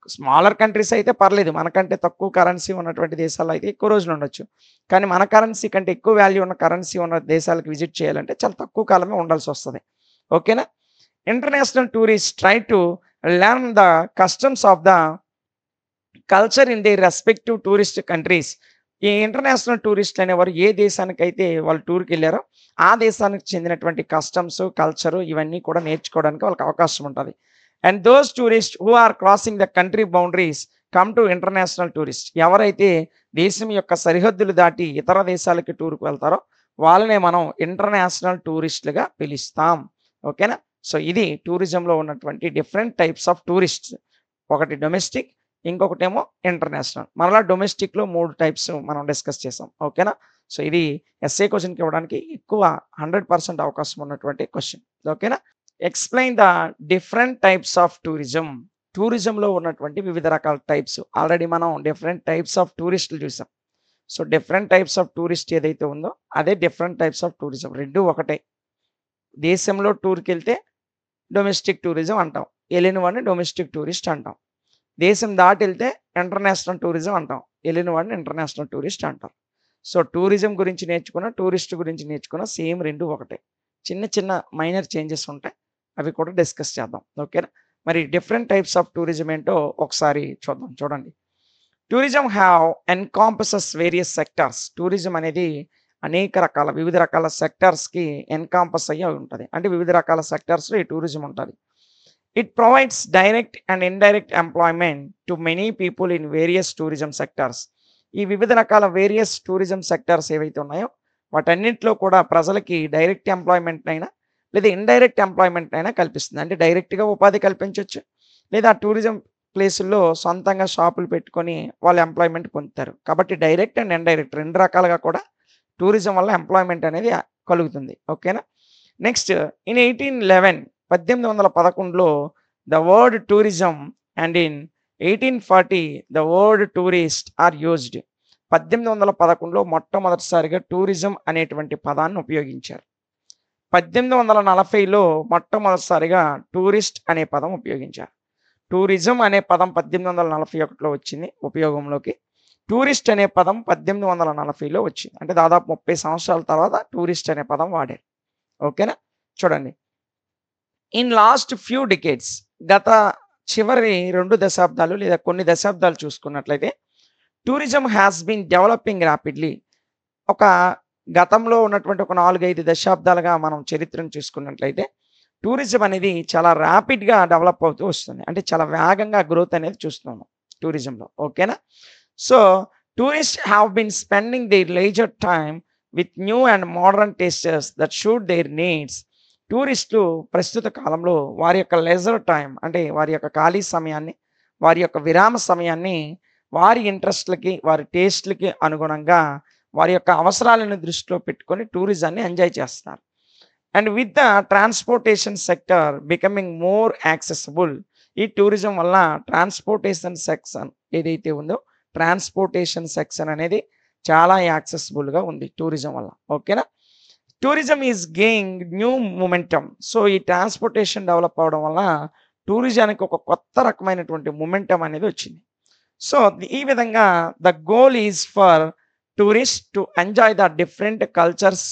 స్మాలర్ కంట్రీస్ అయితే పర్లేదు. మనకంటే తక్కువ కరెన్సీ ఉన్నటువంటి దేశాల్లో అయితే ఎక్కువ రోజులు ఉండొచ్చు. కానీ మన కరెన్సీ కంటే ఎక్కువ వాల్యూ ఉన్న కరెన్సీ ఉన్న దేశాలకు విజిట్ చేయాలంటే చాలా తక్కువ కాలమే ఉండాల్సొస్తది. ఓకేనా? International tourist try to learn the customs of the culture in their respective tourist countries. ఈ ఇంటర్నేషనల్ టూరిస్టులు అనేవారు ఏ దేశానికైతే వాళ్ళు టూర్‌కెళ్లారో ఆ దేశానికి చెందినటువంటి కస్టమ్స్, కల్చరు ఇవన్నీ కూడా నేర్చుకోవడానికి వాళ్ళకి అవకాశం ఉంటది. And those tourist who are crossing the country boundaries come to international tourist. ఎవరైతే దేశం యొక్క సరిహద్దులు దాటి ఇతర దేశాలకి టూర్‌కి వెళ్తారో వాళ్ళనే మనం ఇంటర్నేషనల్ టూరిస్టులుగా పిలుస్తాం. ఓకేనా? సో, ఇది టూరిజంలో ఉన్నటువంటి డిఫరెంట్ టైప్స్ ఆఫ్ టూరిస్ట్స్. ఒకటి డొమెస్టిక్, ఇంకొకటేమో ఇంటర్నేషనల్. మరలా డొమెస్టిక్‌లో 3 టైప్స్ మనం డిస్కస్ చేసాం. ఓకేనా? సో, ఇది ఎస్ఏ క్వెషన్‌కి ఇవ్వడానికి ఎక్కువ 100% అవకాశం ఉన్నటువంటి క్వెషన్. ఓకేనా? Explain the different types of tourism. టూరిజంలో ఉన్నటువంటి వివిధ రకాల టైప్స్. ఆల్రెడీ మనం డిఫరెంట్ టైప్స్ ఆఫ్ టూరిస్టులు చూసాం. So, different types of tourist ఏదైతే ఉందో అదే డిఫరెంట్ టైప్స్ ఆఫ్ టూరిజం. 2 ఒకటే. దేశంలో టూర్‌కెళ్తే డొమెస్టిక్ టూరిజం అంటాం. ఎళ్ళిన వాడిని డొమెస్టిక్ టూరిస్ట్ అంటాం. దేశం దాటి వెళ్తే ఇంటర్నేషనల్ టూరిజం అంటాం. వెళ్ళిన వాడిని ఇంటర్నేషనల్ టూరిస్ట్ అంటారు. సో, టూరిజం గురించి నేర్చుకున్న, టూరిస్ట్ గురించి నేర్చుకున్న సేమ్ 2 ఒకటే. చిన్న చిన్న మైనర్ చేంజెస్ ఉంటాయి. అవి కూడా డిస్కస్ చేద్దాం. ఓకేనా? మరి డిఫరెంట్ టైప్స్ ఆఫ్ టూరిజం ఏంటో ఒకసారి చూద్దాం. చూడండి. Tourism encompasses various sectors. Tourism అనేది అనేక రకాల వివిధ రకాల సెక్టార్స్‌కి ఎన్కాంపస్ అయ్యి ఉంటది. అంటే వివిధ రకాల సెక్టార్స్‌లో ఈ టూరిజం ఉంటది. It provides direct and indirect employment to many people in various tourism sectors. ఈ వివిధ రకాల వేరియస్ టూరిజం సెక్టార్స్ ఏవైతే ఉన్నాయో వాటన్నిటిలో కూడా ప్రజలకి డైరెక్ట్ ఎంప్లాయ్‌మెంట్ అయినా లేదా ఇండైరెక్ట్ ఎంప్లాయ్‌మెంట్ అయినా కల్పిస్తుంది. అంటే డైరెక్ట్‌గా ఉపాధి కల్పించొచ్చు. లేదా టూరిజం ప్లేసుల్లో సొంతంగా షాపులు పెట్టుకొని వాళ్ళు ఎంప్లాయ్‌మెంట్ పొందుతారు. కాబట్టి డైరెక్ట్ అండ్ ఇండైరెక్ట్ 2 రకాలుగా కూడా టూరిజం వల్ల ఎంప్లాయ్‌మెంట్ అనేది కలుగుతుంది. ఓకేనా? నెక్స్ట్ ఇన్ 1811లో the word tourism and in 1840 the word tourist are used. 1811లో మొట్టమొదటిసారిగా టూరిజం అనేటువంటి పదాన్ని ఉపయోగించారు. 1840లో మొట్టమొదటిసారిగా టూరిస్ట్ అనే పదం ఉపయోగించారు. టూరిజం అనే పదం 1841లో వచ్చింది ఉపయోగంలోకి. టూరిస్ట్ అనే పదం 1840లో వచ్చింది. అంటే దాదాపు 30 సంవత్సరాల తర్వాత టూరిస్ట్ అనే పదం వాడారు. ఓకేనా? చూడండి. ఇన్ లాస్ట్ ఫ్యూ డికేడ్స్, గత చివరి 2 దశాబ్దాలు లేదా కొన్ని దశాబ్దాలు చూసుకున్నట్లయితే tourism has been developing rapidly. ఒక గతంలో ఉన్నటువంటి ఒక 4, 5 దశాబ్దాలుగా మనం చరిత్రను చూసుకున్నట్లయితే టూరిజం అనేది చాలా ర్యాపిడ్‌గా డెవలప్ అవుతూ వస్తుంది. అంటే చాలా వేగంగా గ్రోత్ అనేది చూస్తున్నాము టూరిజంలో. ఓకేనా? So, tourist have been spending their leisure time with new and modern tasters that suit their needs. టూరిస్టులు ప్రస్తుత కాలంలో వారి యొక్క లెజర్ టైమ్ అంటే వారి యొక్క ఖాళీ సమయాన్ని, వారి యొక్క విరామ సమయాన్ని వారి ఇంట్రెస్ట్‌లకి, వారి టేస్ట్‌లకి అనుగుణంగా వారి యొక్క అవసరాలను దృష్టిలో పెట్టుకొని టూరిజాన్ని ఎంజాయ్ చేస్తున్నారు. And with the transportation sector becoming more accessible. ఈ టూరిజం వల్ల ట్రాన్స్‌పోర్టేషన్ సెక్షన్ ఏదైతే ఉందో ట్రాన్స్‌పోర్టేషన్ సెక్షన్ అనేది చాలా యాక్సెసిబుల్‌గా ఉంది టూరిజం వల్ల. ఓకేనా? Tourism is gaining new momentum. So, ఈ ట్రాన్స్‌పోర్టేషన్ డెవలప్ అవ్వడం వల్ల టూరిజానికి ఒక కొత్త రకమైనటువంటి మొమెంటమ్ అనేది వచ్చింది. సో, ఈ విధంగా the goal is for tourist to enjoy the different cultures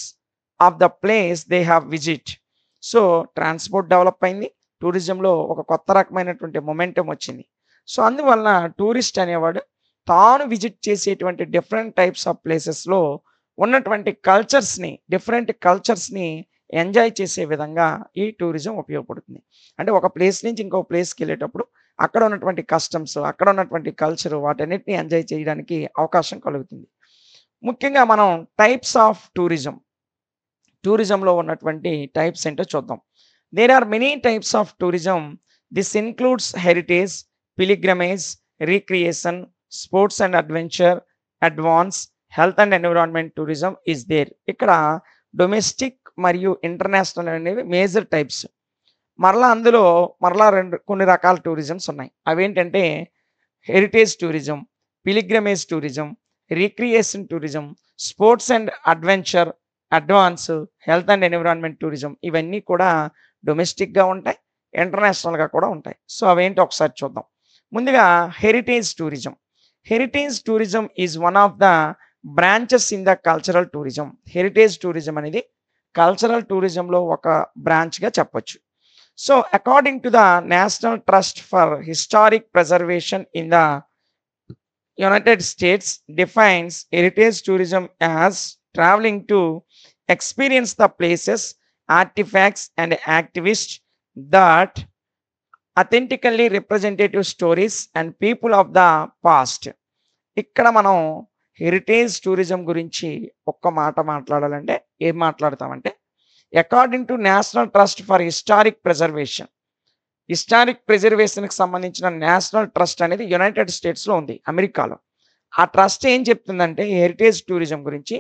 of the place they have visit. So, transport develop అయింది. టూరిజంలో ఒక కొత్త రకమైనటువంటి మొమెంటమ్ వచ్చింది. సో, అందువలన టూరిస్ట్ అనేవాడు తాను విజిట్ చేసేటువంటి డిఫరెంట్ టైప్స్ ఆఫ్ ప్లేసెస్‌లో ఉన్నటువంటి డిఫరెంట్ కల్చర్స్‌ని ఎంజాయ్ చేసే విధంగా ఈ టూరిజం ఉపయోగపడుతుంది. అంటే ఒక ప్లేస్ నుంచి ఇంకో ప్లేస్‌కెళ్ళేటప్పుడు అక్కడ ఉన్నటువంటి కస్టమ్స్, అక్కడ ఉన్నటువంటి కల్చర్ వాటన్నిటిని ఎంజాయ్ చేయడానికి అవకాశం కలుగుతుంది. ముఖ్యంగా మనం టైప్స్ ఆఫ్ టూరిజంలో ఉన్నటువంటి టైప్స్ ఏంటో చూద్దాం. There are many types of tourism. This includes heritage, pilgrimage, recreation, sports and adventure, advance, health and environment tourism is there. ఇక్కడ డొమెస్టిక్ మరియు ఇంటర్నేషనల్ అనేవి మేజర్ టైప్స్. అందులో కొన్ని రకాల టూరిజమ్స్ ఉన్నాయి. అవేంటంటే heritage tourism, pilgrimage tourism, recreation tourism, sports and adventure, advance, health and environment tourism. ఇవన్నీ కూడా డొమెస్టిక్‌గా ఉంటాయి. ఇంటర్నేషనల్‌గా కూడా ఉంటాయి. సో, అవేంటో ఒకసారి చూద్దాం. ముందుగా heritage tourism. Heritage tourism is one of the branches in the cultural tourism. Heritage tourism అనేది కల్చరల్ టూరిజంలో ఒక బ్రాంచ్‌గా చెప్పొచ్చు. So, according to the national trust for historic preservation in the United states defines heritage tourism as traveling to experience the places, artifacts and activists that authentically representative stories and people of the past. ఇక్కడ మనం heritage tourism గురించి ఒక్క మాట మాట్లాడాలంటే ఏం మాట్లాడతామంటే according to national trust for historic ప్రిజర్వేషన్కి సంబంధించిన నేషనల్ ట్రస్ట్ అనేది యునైటెడ్ స్టేట్స్లో ఉంది, అమెరికాలో. ఆ ట్రస్ట్ ఏం చెప్తుందంటే హెరిటేజ్ టూరిజం గురించి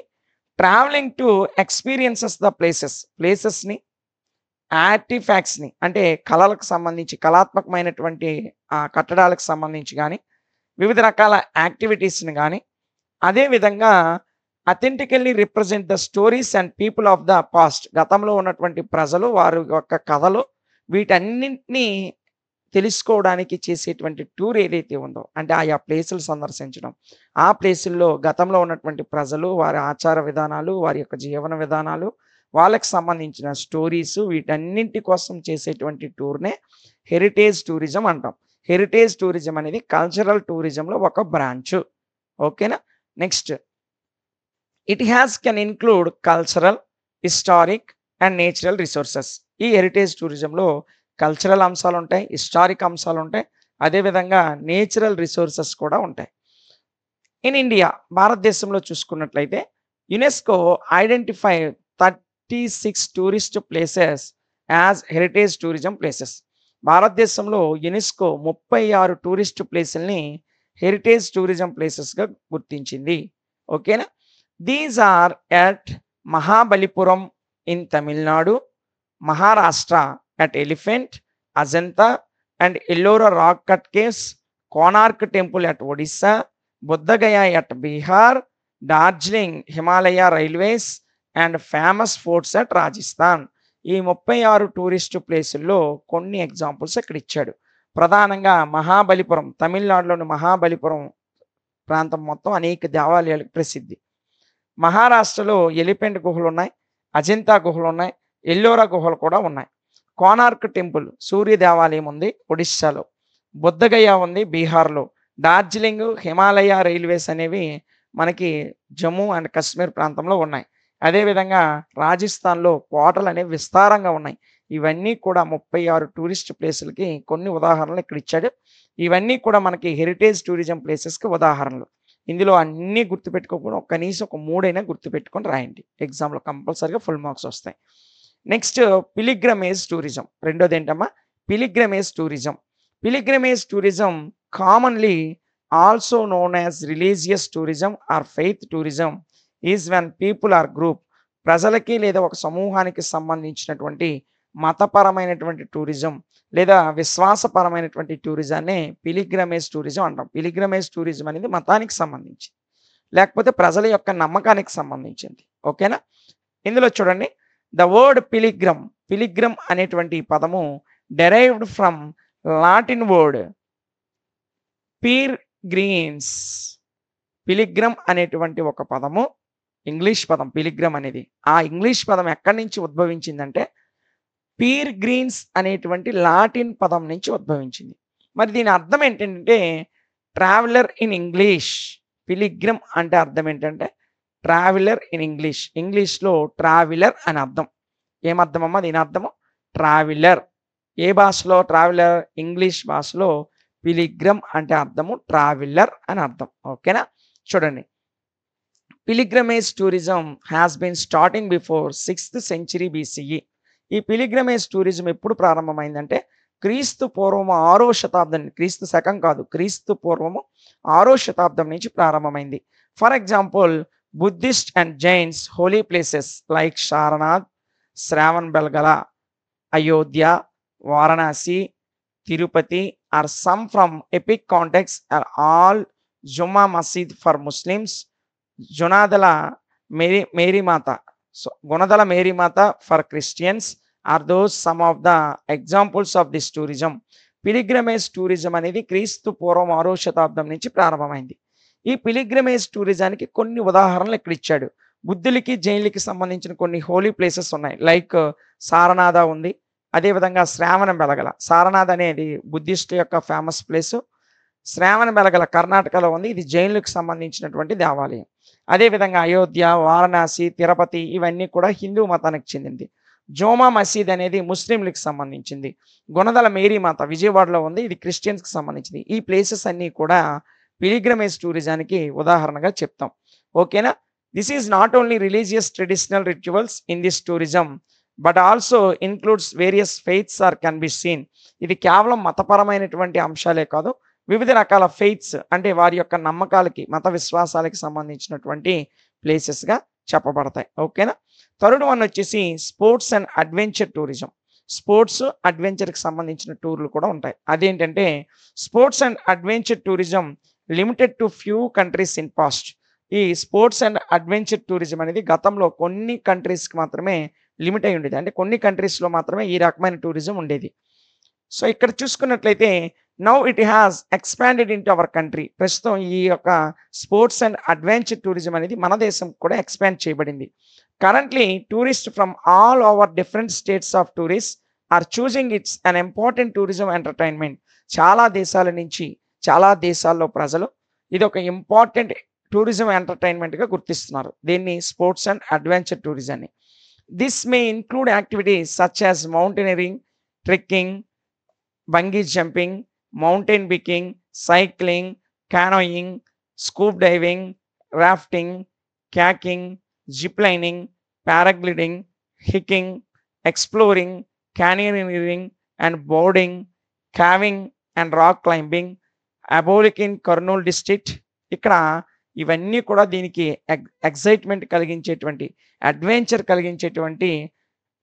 ట్రావెలింగ్ టు ఎక్స్పీరియన్సెస్ ద ప్లేసెస్ని, ఆర్టిఫాక్ట్స్ని అంటే కళలకు సంబంధించి కళాత్మకమైనటువంటి కట్టడాలకు సంబంధించి కానీ వివిధ రకాల యాక్టివిటీస్ని కానీ అదేవిధంగా అథెంటికల్లీ represent the stories and people of the past. గతంలో ఉన్నటువంటి ప్రజలు వారి యొక్క కథలు వీటన్నింటినీ తెలుసుకోవడానికి చేసేటువంటి టూర్ ఏదైతే ఉందో, అంటే ఆయా ప్లేసులు సందర్శించడం, ఆ ప్లేసుల్లో గతంలో ఉన్నటువంటి ప్రజలు, వారి ఆచార విధానాలు, వారి యొక్క జీవన విధానాలు, వాళ్ళకి సంబంధించిన స్టోరీస్, వీటన్నింటి కోసం చేసేటువంటి టూర్‌నే హెరిటేజ్ టూరిజం అంటాం. హెరిటేజ్ టూరిజం అనేది కల్చరల్ టూరిజంలో ఒక బ్రాంచు. ఓకేనా? Next, it can include cultural, historic and natural resources. ఈ హెరిటేజ్ టూరిజంలో కల్చరల్ అంశాలుంటాయి, హిస్టారిక్ అంశాలుంటాయి, అదేవిధంగా నేచురల్ రిసోర్సెస్ కూడా ఉంటాయి. ఇన్ ఇండియా, భారతదేశంలో చూసుకున్నట్లయితే UNESCO identify 36 tourist places as heritage tourism places. భారతదేశంలో యునెస్కో 36 టూరిస్ట్ ప్లేసుల్ని హెరిటేజ్ టూరిజం ప్లేసెస్‌గా గుర్తించింది. ఓకేనా? These are at Mahabalipuram in Tamil Nadu, Maharashtra at Elephant, Ajanta and Ellora rock cut caves, Konark temple at Odisha, Buddha Gaya at Bihar, Darjeeling Himalaya railways and famous forts at Rajasthan. ఈ 36 tourist ప్లేసుల్లో కొన్ని examples ఇక్కడ ఇచ్చాడు. ప్రధానంగా మహాబలిపురం, తమిళనాడులోని మహాబలిపురం ప్రాంతం మొత్తం అనేక దేవాలయాలకు ప్రసిద్ధి. మహారాష్ట్రలో ఎలిఫెంట్ గుహలు ఉన్నాయి, అజంతా గుహలు ఉన్నాయి, ఎల్లోరా గుహలు కూడా ఉన్నాయి. కోనార్క్ టెంపుల్, సూర్య దేవాలయం ఉంది ఒడిస్సాలో. బుద్ధగయ ఉంది బీహార్లో. డార్జిలింగ్, హిమాలయ రైల్వేస్ అనేవి మనకి జమ్మూ అండ్ కాశ్మీర్ ప్రాంతంలో ఉన్నాయి. అదేవిధంగా రాజస్థాన్లో కోటలు అనేవి విస్తారంగా ఉన్నాయి. ఇవన్నీ కూడా 36 టూరిస్ట్ ప్లేసులకి కొన్ని ఉదాహరణలు ఇక్కడ ఇచ్చాడు. ఇవన్నీ కూడా మనకి హెరిటేజ్ టూరిజం ప్లేసెస్కి ఉదాహరణలు. ఇందులో అన్నీ గుర్తుపెట్టుకోకుండా కనీసం ఒక 3 అయినా గుర్తుపెట్టుకొని రాయండి. ఎగ్జామ్లో కంపల్సరీగా ఫుల్ మార్క్స్ వస్తాయి. Next, pilgrimage tourism. రెండోది ఏంటమ్మా? Pilgrimage tourism. Pilgrimage tourism commonly also known as religious tourism or faith tourism is when people are group. ప్రజలకి లేదా ఒక సమూహానికి సంబంధించినటువంటి మతపరమైనటువంటి టూరిజం లేదా విశ్వాసపరమైనటువంటి టూరిజాన్ని పిలిగ్రమేజ్ టూరిజం అంటాం. పిలిగ్రమేజ్ టూరిజం అనేది మతానికి సంబంధించి లేకపోతే ప్రజల యొక్క నమ్మకానికి సంబంధించింది. ఓకేనా? ఇందులో చూడండి, ద వర్డ్ పిలిగ్రమ్, పిలిగ్రమ్ అనేటువంటి పదము derived from Latin word peer greens. Pilgrim అనేటువంటి ఒక పదము ఇంగ్లీష్ పదం పిలిగ్రమ్ అనేది. ఆ ఇంగ్లీష్ పదం ఎక్కడి నుంచి ఉద్భవించిందంటే పీర్ గ్రీన్స్ అనేటువంటి లాటిన్ పదం నుంచి ఉద్భవించింది. మరి దీని అర్థం ఏంటంటే ట్రావెలర్ ఇన్ ఇంగ్లీష్. పిలిగ్రమ్ అంటే అర్థం ఏంటంటే ట్రావెలర్ ఇన్ ఇంగ్లీష్. ఇంగ్లీష్లో ట్రావెలర్ అని అర్థం. ఏమర్థం అమ్మా దీని అర్థము? ట్రావెలర్. ఏ భాషలో ట్రావెలర్? ఇంగ్లీష్ భాషలో పిలిగ్రమ్ అంటే అర్థము ట్రావెలర్ అని అర్థం. ఓకేనా? చూడండి, pilgrimage tourism has been starting before 6th century BCE. ఈ పిలిగ్రమేజ్ టూరిజం ఎప్పుడు ప్రారంభమైందంటే క్రీస్తు పూర్వము 6వ శతాబ్దం, క్రీస్తు శకం కాదు, క్రీస్తు పూర్వము 6వ శతాబ్దం నుంచి ప్రారంభమైంది. For example, Buddhist and Jains holy places like Sarnath, Shravan Belgola, Ayodhya, Varanasi, Tirupati are some from epic context or all Jumma Masjid for Muslims, Gunadala Mary Mata, Gunadala Mary Mata for Christians are those some of the examples of this tourism. Pilgrimage tourism అనేది క్రీస్తు పూర్వం 6వ శతాబ్దం నుంచి ప్రారంభమైంది. ఈ పిలిగ్రమేజ్ టూరిజానికి కొన్ని ఉదాహరణలు ఇక్కడ ఇచ్చాడు. బుద్ధులకి, జైన్లకి సంబంధించిన కొన్ని హోలీ ప్లేసెస్ ఉన్నాయి. లైక్ సారనాథ ఉంది, అదేవిధంగా శ్రావణ బెలగల. సారనాథ్ అనేది బుద్ధిస్ట్ యొక్క ఫేమస్ ప్లేసు. శ్రావణ బెలగల కర్ణాటకలో ఉంది, ఇది జైన్లకు సంబంధించినటువంటి దేవాలయం. అదేవిధంగా అయోధ్య, వారణాసి, తిరుపతి ఇవన్నీ కూడా హిందూ మతానికి చెందింది. జోమా మసీద్ అనేది ముస్లింలకు సంబంధించింది. గుణదల మేరీమాత విజయవాడలో ఉంది, ఇది క్రిస్టియన్స్కి సంబంధించింది. ఈ ప్లేసెస్ అన్నీ కూడా పిలిగ్రమేజ్ టూరిజానికి ఉదాహరణగా చెప్తాం. ఓకేనా? This is not only religious traditional rituals in this tourism but also includes various faiths are can be seen. ఇది కేవలం మతపరమైనటువంటి అంశాలే కాదు, వివిధ రకాల ఫెయిత్స్ అంటే వారి యొక్క నమ్మకాలకి, మత విశ్వాసాలకి సంబంధించినటువంటి ప్లేసెస్గా చెప్పబడతాయి. ఓకేనా? థర్డ్ వన్ వచ్చేసి sports and adventure tourism. Sports, అడ్వెంచర్కి సంబంధించిన టూర్లు కూడా ఉంటాయి. అదేంటంటే sports and adventure tourism limited to few countries in past. ఈ స్పోర్ట్స్ అండ్ అడ్వెంచర్ టూరిజం అనేది గతంలో కొన్ని కంట్రీస్కి మాత్రమే లిమిట్ అయి ఉండేది. అంటే కొన్ని కంట్రీస్లో మాత్రమే ఈ రకమైన టూరిజం ఉండేది. సో ఇక్కడ చూసుకున్నట్లయితే now it has expanded into our country. ప్రస్తుతం ఈ యొక్క స్పోర్ట్స్ అండ్ అడ్వెంచర్ టూరిజం అనేది మన దేశం కూడా ఎక్స్పాండ్ చేయబడింది. Currently tourist from all over different states of tourist are choosing its an important tourism entertainment. చాలా దేశాల నుంచి, చాలా దేశాల్లో ప్రజలు ఇది ఒక ఇంపార్టెంట్ టూరిజం ఎంటర్టైన్మెంట్గా గుర్తిస్తున్నారు. దీన్ని sports and adventure tourism. This may include activities such as mountaineering, trekking, bungee jumping, mountain biking, cycling, canoeing, scuba diving, rafting, kayaking, zip lining, paragliding, hiking, exploring, canyoneering and boarding, caving and rock climbing, Ahobilam in Kurnool district. ఇక్కడ ఇవన్నీ కూడా దీనికి excitement కలిగించేటువంటి, adventure కలిగించేటువంటి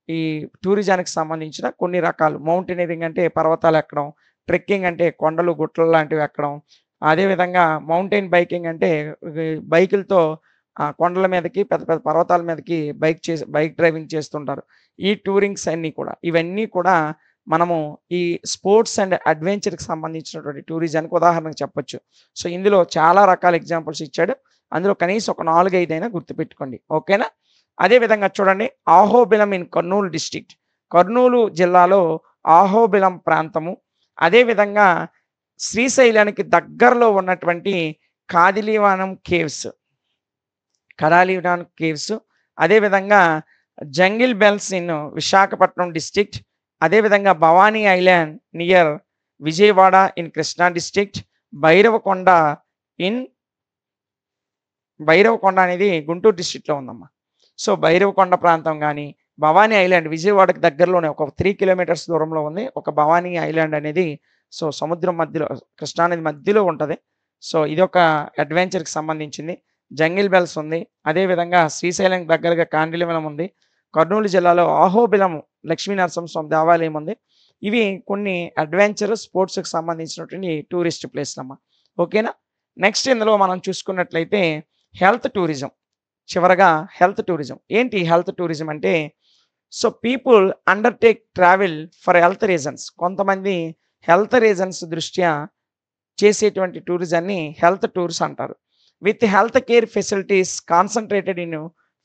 ఈ టూరిజానికి సంబంధించిన కొన్ని రకాలు. మౌంటైనరింగ్ అంటే పర్వతాలు ఎక్కడం, ట్రెక్కింగ్ అంటే కొండలు గుట్టలు లాంటివి ఎక్కడం, అదేవిధంగా మౌంటైన్ బైకింగ్ అంటే బైకులతో కొండల మీదకి పెద్ద పెద్ద పర్వతాల మీదకి బైక్ డ్రైవింగ్ చేస్తుంటారు. ఈ టూరింగ్స్ అన్నీ కూడా, ఇవన్నీ కూడా మనము ఈ స్పోర్ట్స్ అండ్ అడ్వెంచర్కి సంబంధించినటువంటి టూరిజానికి ఉదాహరణకు చెప్పొచ్చు. సో ఇందులో చాలా రకాల ఎగ్జాంపుల్స్ ఇచ్చాడు. అందులో కనీసం ఒక 4-5 అయినా గుర్తుపెట్టుకోండి. ఓకేనా? అదేవిధంగా చూడండి, ఆహోబిలం ఇన్ కర్నూలు డిస్ట్రిక్ట్. కర్నూలు జిల్లాలో ఆహోబిలం ప్రాంతము, అదేవిధంగా శ్రీశైలానికి దగ్గరలో ఉన్నటువంటి కాదిలివానం కేవ్స్, కరాలివానం కేవ్స్, అదేవిధంగా jungle bells in Visakhapatnam district, అదేవిధంగా Bhavani island near Vijayawada in Krishna district, Bhairavakonda అనేది గుంటూరు డిస్ట్రిక్ట్లో ఉందమ్మా. సో భైరవకొండ ప్రాంతం కానీ, భవానీ ఐలాండ్ విజయవాడకి దగ్గరలోనే ఒక 3 కిలోమీటర్స్ దూరంలో ఉంది ఒక భవానీ ఐలాండ్ అనేది. సో సముద్రం మధ్యలో, కృష్ణానది మధ్యలో ఉంటుంది. సో ఇది ఒక అడ్వెంచర్కి సంబంధించింది. జంగిల్ బెల్స్ ఉంది, అదేవిధంగా శ్రీశైలం దగ్గరగా కాండిలివనం ఉంది, కర్నూలు జిల్లాలో ఆహోబిలం లక్ష్మీనరసింహస్వామి దేవాలయం ఉంది. ఇవి కొన్ని అడ్వెంచర్ స్పోర్ట్స్కి సంబంధించినటువంటి టూరిస్ట్ ప్లేస్లమ్మా. ఓకేనా? నెక్స్ట్ ఇందులో మనం చూసుకున్నట్లయితే హెల్త్ టూరిజం. చివరగా హెల్త్ టూరిజం. ఏంటి హెల్త్ టూరిజం అంటే, so people undertake travel for health reasons. కొంతమంది హెల్త్ రీజన్స్ దృష్ట్యా చేసేటువంటి టూరిజాన్ని హెల్త్ టూర్స్ అంటారు. With health care facilities concentrated in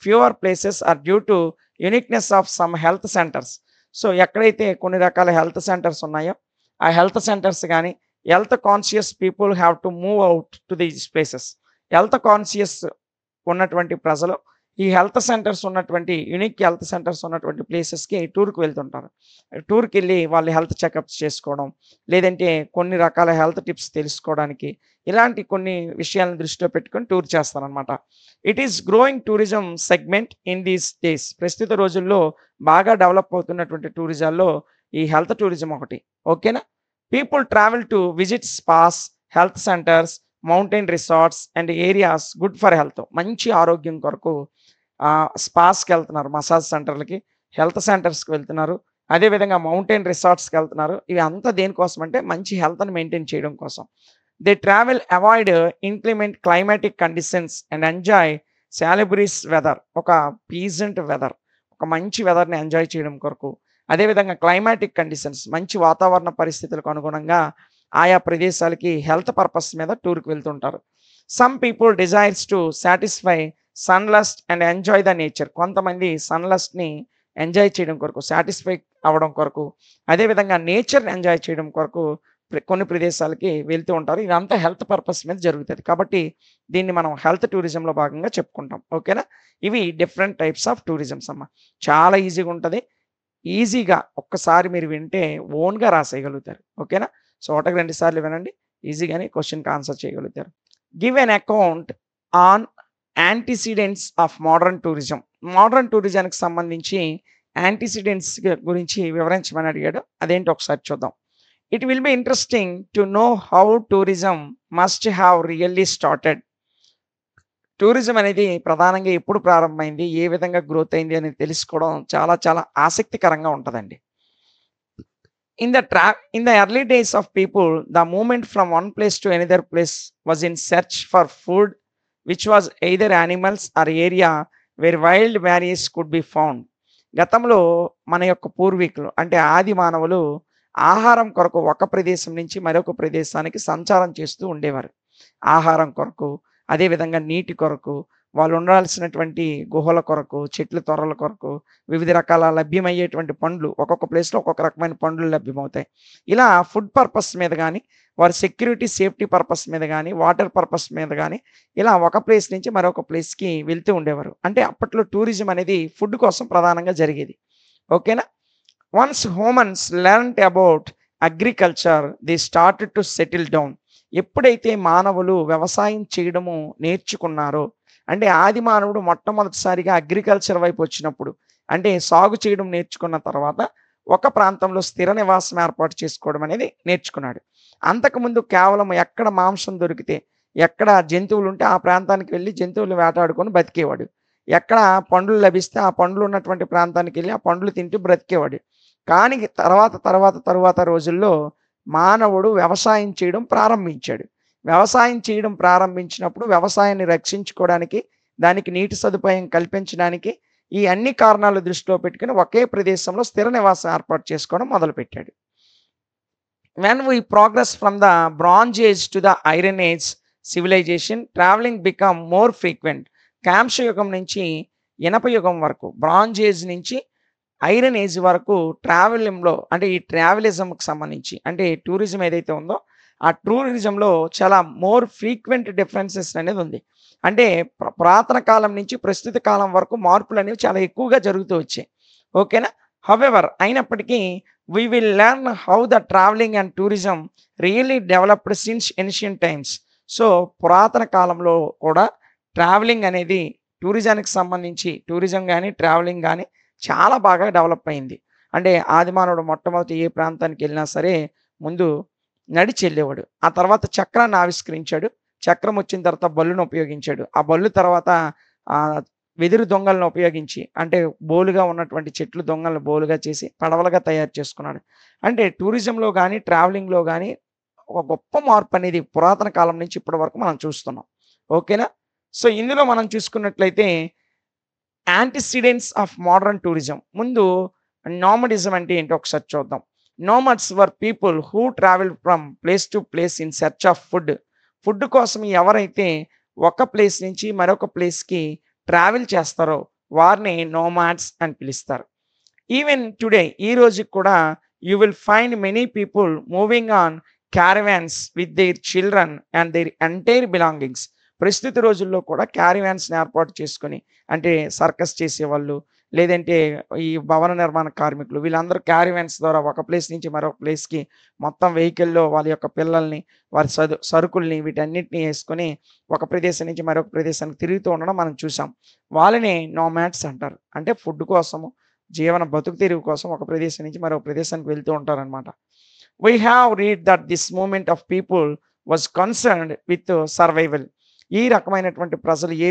fewer places or due to uniqueness of some health centres. So ఎక్కడైతే కొన్ని రకాల హెల్త్ సెంటర్స్ ఉన్నాయో ఆ హెల్త్ సెంటర్స్ కానీ, health conscious people have to move out to these places. Health conscious ఉన్నటువంటి ప్రజలు ఈ health centres ఉన్నటువంటి, యూనిక్ హెల్త్ సెంటర్స్ ఉన్నటువంటి ప్లేసెస్కి టూర్కి వెళ్తుంటారు. టూర్కి వెళ్ళి వాళ్ళు హెల్త్ చెకప్స్ చేసుకోవడం, లేదంటే కొన్ని రకాల హెల్త్ టిప్స్ తెలుసుకోవడానికి, ఇలాంటి కొన్ని విషయాలను దృష్టిలో పెట్టుకొని టూర్ చేస్తారనమాట. It is growing tourism segment in these days. ప్రస్తుత రోజుల్లో బాగా డెవలప్ అవుతున్నటువంటి టూరిజాల్లో ఈ హెల్త్ టూరిజం ఒకటి. ఓకేనా? People travel to visit spas, health centers, mountain resorts and areas good for health. మంచి ఆరోగ్యం కొరకు స్పాస్కి వెళ్తున్నారు, మసాజ్ సెంటర్లకి, హెల్త్ సెంటర్స్కి వెళ్తున్నారు, అదేవిధంగా మౌంటైన్ రిసార్ట్స్కి వెళ్తున్నారు. ఇవి అంతా దేనికోసం అంటే మంచి హెల్త్ని మెయింటైన్ చేయడం కోసం. They travel avoid inclement climatic conditions and enjoy salubrious weather. ఒక పీజెంట్ వెదర్, ఒక మంచి వెదర్ని ఎంజాయ్ చేయడం కొరకు, అదేవిధంగా క్లైమాటిక్ కండిషన్స్ మంచి వాతావరణ పరిస్థితులకు అనుగుణంగా ఆయా ప్రదేశాలకి హెల్త్ పర్పస్ మీద టూర్కి వెళ్తుంటారు. Some people desires to satisfy sunlust and enjoy the nature. కొంతమంది సన్లస్ట్ని ఎంజాయ్ చేయడం కొరకు, సాటిస్ఫై అవ్వడం కొరకు, అదేవిధంగా నేచర్ని ఎంజాయ్ చేయడం కొరకు కొన్ని ప్రదేశాలకి వెళ్తూ ఉంటారు. ఇదంతా హెల్త్ పర్పస్ మీద జరుగుతుంది. కాబట్టి దీన్ని మనం హెల్త్ టూరిజంలో భాగంగా చెప్పుకుంటాం. ఓకేనా? ఇవి డిఫరెంట్ టైప్స్ ఆఫ్ టూరిజమ్స్ అమ్మ. చాలా ఈజీగా ఉంటుంది. ఈజీగా ఒక్కసారి మీరు వింటే ఓన్గా రాసేయగలుగుతారు. ఓకేనా? సో ఒకటికి 2 సార్లు వినండి, ఈజీగానే క్వశ్చన్కి ఆన్సర్ చేయగలుగుతారు. Give an account on antecedents of modern tourism. Modern టూరిజానికి సంబంధించి యాంటీసిడెంట్స్ గురించి వివరించమని అడిగాడు. అదేంటి ఒకసారి చూద్దాం. It will be interesting to know how tourism must have really started. టూరిజం అనేది ప్రధానంగా ఎప్పుడు ప్రారంభమైంది, ఏ విధంగా గ్రోత్ అయింది అనేది తెలుసుకోవడం చాలా చాలా ఆసక్తికరంగా ఉంటుందండి. In the early days of people, the movement from one place to another place was in search for food, which was either animals or area where wild berries could be found. గతంలో మన యొక్క పూర్వీకులు అంటే ఆది మానవులు ఆహారం కొరకు ఒక ప్రదేశం నుంచి మరొక ప్రదేశానికి సంచారం చేస్తూ ఉండేవారు. ఆహారం కొరకు, అదేవిధంగా నీటి కొరకు, వాళ్ళు ఉండాల్సినటువంటి గుహల కొరకు, చెట్ల తొర్రల కొరకు, వివిధ రకాల లభ్యమయ్యేటువంటి పండ్లు ఒక్కొక్క ప్లేస్‌లో ఒక్కొక్క రకమైన పండ్లు లభ్యమవుతాయి. ఇలా ఫుడ్ పర్పస్ మీద గాని, వారి సెక్యూరిటీ, సేఫ్టీ పర్పస్ మీద గాని, వాటర్ పర్పస్ మీద గాని, ఇలా ఒక ప్లేస్ నుంచి మరొక ప్లేస్‌కి వెళ్తూ ఉండేవారు. అంటే అప్పట్లో టూరిజం అనేది ఫుడ్ కోసం ప్రధానంగా జరిగేది. ఓకేనా? Once humans learned about agriculture they started to settle down. ఎప్పుడైతే మానవులు వ్యవసాయం చేయడము నేర్చుకున్నారో, అంటే ఆది మానవుడు మొట్టమొదటిసారిగా అగ్రికల్చర్ వైపు వచ్చినప్పుడు, అంటే సాగు చేయడం నేర్చుకున్న తర్వాత ఒక ప్రాంతంలో స్థిర నివాసం ఏర్పాటు చేసుకోవడం అనేది నేర్చుకున్నాడు. అంతకుముందు కేవలం ఎక్కడ మాంసం దొరికితే, ఎక్కడ జంతువులుంటే ఆ ప్రాంతానికి వెళ్లి జంతువులు వేటాడుకొని బతికేవాడు. ఎక్కడ పండ్లు లభిస్తే ఆ పండ్లు ఉన్నటువంటి ప్రాంతానికెళ్ళి ఆ పండ్లు తింటూ బ్రతికేవాడు. కానీ తరువాత రోజుల్లో మానవుడు వ్యవసాయం చేయడం ప్రారంభించాడు. వ్యవసాయం చేయడం ప్రారంభించినప్పుడు వ్యవసాయాన్ని రక్షించుకోవడానికి, దానికి నీటి సదుపాయం కల్పించడానికి, ఈ అన్ని కారణాలు దృష్టిలో పెట్టుకొని ఒకే ప్రదేశంలో స్థిర నివాసం ఏర్పాటు చేసుకోవడం మొదలుపెట్టాడు. When we progress from the bronze age to the iron age civilisation, travelling become more frequent. కాంస్య యుగం నుంచి ఇనప యుగం వరకు, బ్రాంజ్ ఏజ్ నుంచి ఐరన్ ఏజ్ వరకు ట్రావెలింగ్‌లో, అంటే ఈ ట్రావెలిజంకి సంబంధించి, అంటే టూరిజం ఏదైతే ఉందో ఆ టూరిజంలో చాలా మోర్ ఫ్రీక్వెంట్ డిఫరెన్సెస్ అనేది ఉంది. అంటే పురాతన కాలం నుంచి ప్రస్తుత కాలం వరకు మార్పులనేవి చాలా ఎక్కువగా జరుగుతూ వచ్చాయి. ఓకేనా? హౌవెవర్ అయినప్పటికీ we will learn how the travelling and tourism really developed since ancient times. So పురాతన కాలంలో కూడా ట్రావెలింగ్ అనేది టూరిజానికి సంబంధించి, టూరిజం గాని, ట్రావెలింగ్ గాని చాలా బాగా డెవలప్ అయింది. అంటే ఆదిమానవుడు మొట్టమొదటి ఏ ప్రాంతానికి వెళ్ళినా సరే ముందు నడిచి వెళ్ళేవాడు. ఆ తర్వాత చక్రాన్ని ఆవిష్కరించాడు. చక్రం వచ్చిన తర్వాత బల్లును ఉపయోగించాడు. ఆ బల్లు తర్వాత వెదురు దొంగలను ఉపయోగించి, అంటే బోలుగా ఉన్నటువంటి చెట్లు దొంగలను బోలుగా చేసి పడవలుగా తయారు చేసుకున్నాడు. అంటే టూరిజంలో గాని, ట్రావెలింగ్‌లో గాని ఒక గొప్ప మార్పు అనేది పురాతన కాలం నుంచి ఇప్పటి వరకు మనం చూస్తున్నాం. ఓకేనా? సో, ఇందులో మనం చూసుకున్నట్లయితే యాంటిసిడెంట్స్ ఆఫ్ మోడర్న్ టూరిజం. ముందు నోమడిజం అంటే ఏంటో ఒకసారి చూద్దాం. Nomads were people who travelled from place to place in search of food. Food కోసం ఎవరైతే ఒక ప్లేస్ నుంచి మరొక ప్లేస్‌కి ట్రావెల్ చేస్తారో వారిని నోమాడ్స్ అని పిలుస్తారు. ఈవెన్ టుడే, ఈ రోజుకి కూడా you will find many people moving on caravans with their children and their entire belongings. ప్రస్తుత రోజుల్లో కూడా క్యారవాన్స్‌ని ఏర్పాటు చేసుకొని, అంటే సర్కస్ చేసేవాళ్ళు, లేదంటే ఈ భవన నిర్మాణ కార్మికులు, వీళ్ళందరూ క్యారవాన్స్ ద్వారా ఒక ప్లేస్ నుంచి మరొక ప్లేస్‌కి మొత్తం వెహికల్‌లో వాళ్ళ యొక్క పిల్లల్ని, వారి సరుకుల్ని వీటన్నిటిని యేసుకొని ఒక ప్రదేశం నుంచి మరొక ప్రదేశానికి తిరుగుతూ ఉండడం మనం చూసాం. వాళ్ళని నోమాడ్స్ అంటారు. అంటే ఫుడ్ కోసము, జీవన బతుకు తెరువు కోసం ఒక ప్రదేశం నుంచి మరొక ప్రదేశానికి వెళ్తూ ఉంటారనమాట. We have read that this movement of people was concerned with survival. ఈ రకమైనటువంటి ప్రజలు ఏ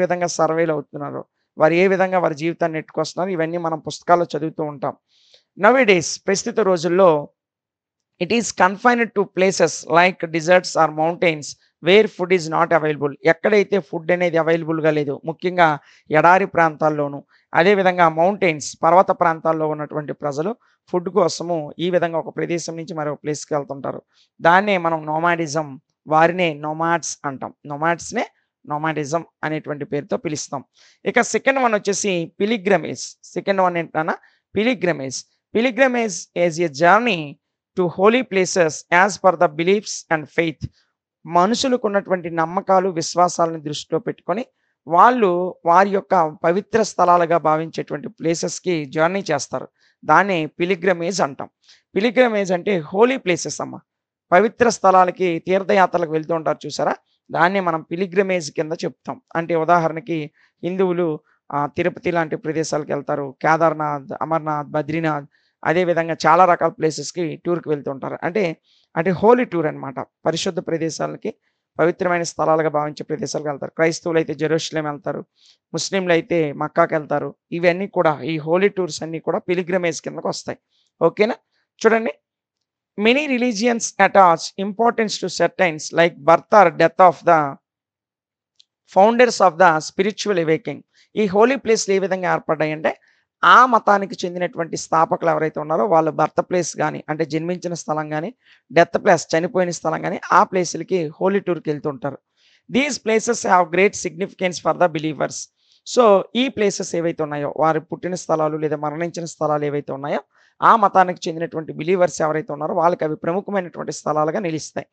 విధంగా సర్వైవ్ అవుతున్నారో, వారు ఏ విధంగా వారి జీవితాన్ని నెట్టుకొస్తున్నారు, ఇవన్నీ మనం పుస్తకాల్లో చదువుతూ ఉంటాం. నౌ ఏ డేస్, ప్రస్తుత రోజుల్లో it is confined to places like deserts or mountains where food is not available. ఎక్కడైతే ఫుడ్ అనేది అవైలబుల్‌గా లేదు, ముఖ్యంగా ఎడారి ప్రాంతాల్లోను, అదేవిధంగా మౌంటైన్స్, పర్వత ప్రాంతాల్లో ఉన్నటువంటి ప్రజలు ఫుడ్ కోసము ఈ విధంగా ఒక ప్రదేశం నుంచి మరొక ప్లేస్‌కి వెళ్తుంటారు. దాన్నే మనం నోమాడిజం, వారినే నోమాడ్స్ అంటాం. నోమాడిజం అనేటువంటి పేరుతో పిలుస్తాం. ఇక సెకండ్ వన్ వచ్చేసి పిలిగ్రమేజ్. సెకండ్ వన్ ఏంటన్నా pilgrimage. Pilgrimage is a journey to holy places as per the beliefs and faith. మనుషులకు ఉన్నటువంటి నమ్మకాలు, విశ్వాసాలను దృష్టిలో పెట్టుకొని వాళ్ళు వారి యొక్క పవిత్ర స్థలాలుగా భావించేటువంటి ప్లేసెస్‌కి జర్నీ చేస్తారు. దాన్నే పిలిగ్రమేజ్ అంటాం. పిలిగ్రమేజ్ అంటే హోలీ ప్లేసెస్ అమ్మ. పవిత్ర స్థలాలకి, తీర్థయాత్రలకు వెళ్తూ ఉంటారు చూసారా? దాన్నే మనం పిలిగ్రమేజ్ కింద చెప్తాం. అంటే ఉదాహరణకి హిందువులు తిరుపతి లాంటి ప్రదేశాలకెళ్తారు. కేదార్‌నాథ్, అమర్‌నాథ్, బద్రీనాథ్, అదేవిధంగా చాలా రకాల ప్లేసెస్‌కి టూర్‌కి వెళ్తూ ఉంటారు. అంటే హోలీ టూర్ అనమాట. పరిశుద్ధ ప్రదేశాలకి, పవిత్రమైన స్థలాలుగా భావించే ప్రదేశాలకెళ్తారు. క్రైస్తవులైతే జెరూసలేం వెళ్తారు. ముస్లింలైతే మక్కాకెళ్తారు. ఇవన్నీ కూడా, ఈ హోలీ టూర్స్ అన్నీ కూడా పిలిగ్రమేజ్ కిందకొస్తాయి. ఓకేనా? చూడండి, many religions attach importance to certains like birth or death of the founders of the spiritual awakening. ఈ హోలీ ప్లేస్‌లు ఏ విధంగా ఏర్పడ్డాయంటే ఆ మతానికి చెందినటువంటి స్థాపకులు ఎవరైతే ఉన్నారో వాళ్ళ బర్త్ ప్లేస్ గాని, అంటే జన్మించిన స్థలం గాని, డెత్ ప్లేస్ చనిపోయిన స్థలం గాని, ఆ ప్లేసులకి హోలీ టూర్‌కి వెళ్తుంటారు. These places have great significance for the believers. So, ఈ ప్లేసెస్ ఏవైతే ఉన్నాయో, వారు పుట్టిన స్థలాలు లేదా మరణించిన స్థలాలు ఏవైతే ఉన్నాయో, ఆ మతానికి చెందినటువంటి బిలీవర్స్ ఎవరైతే ఉన్నారో వాళ్ళకి అవి ప్రముఖమైనటువంటి స్థలాలుగా నిలుస్తాయి.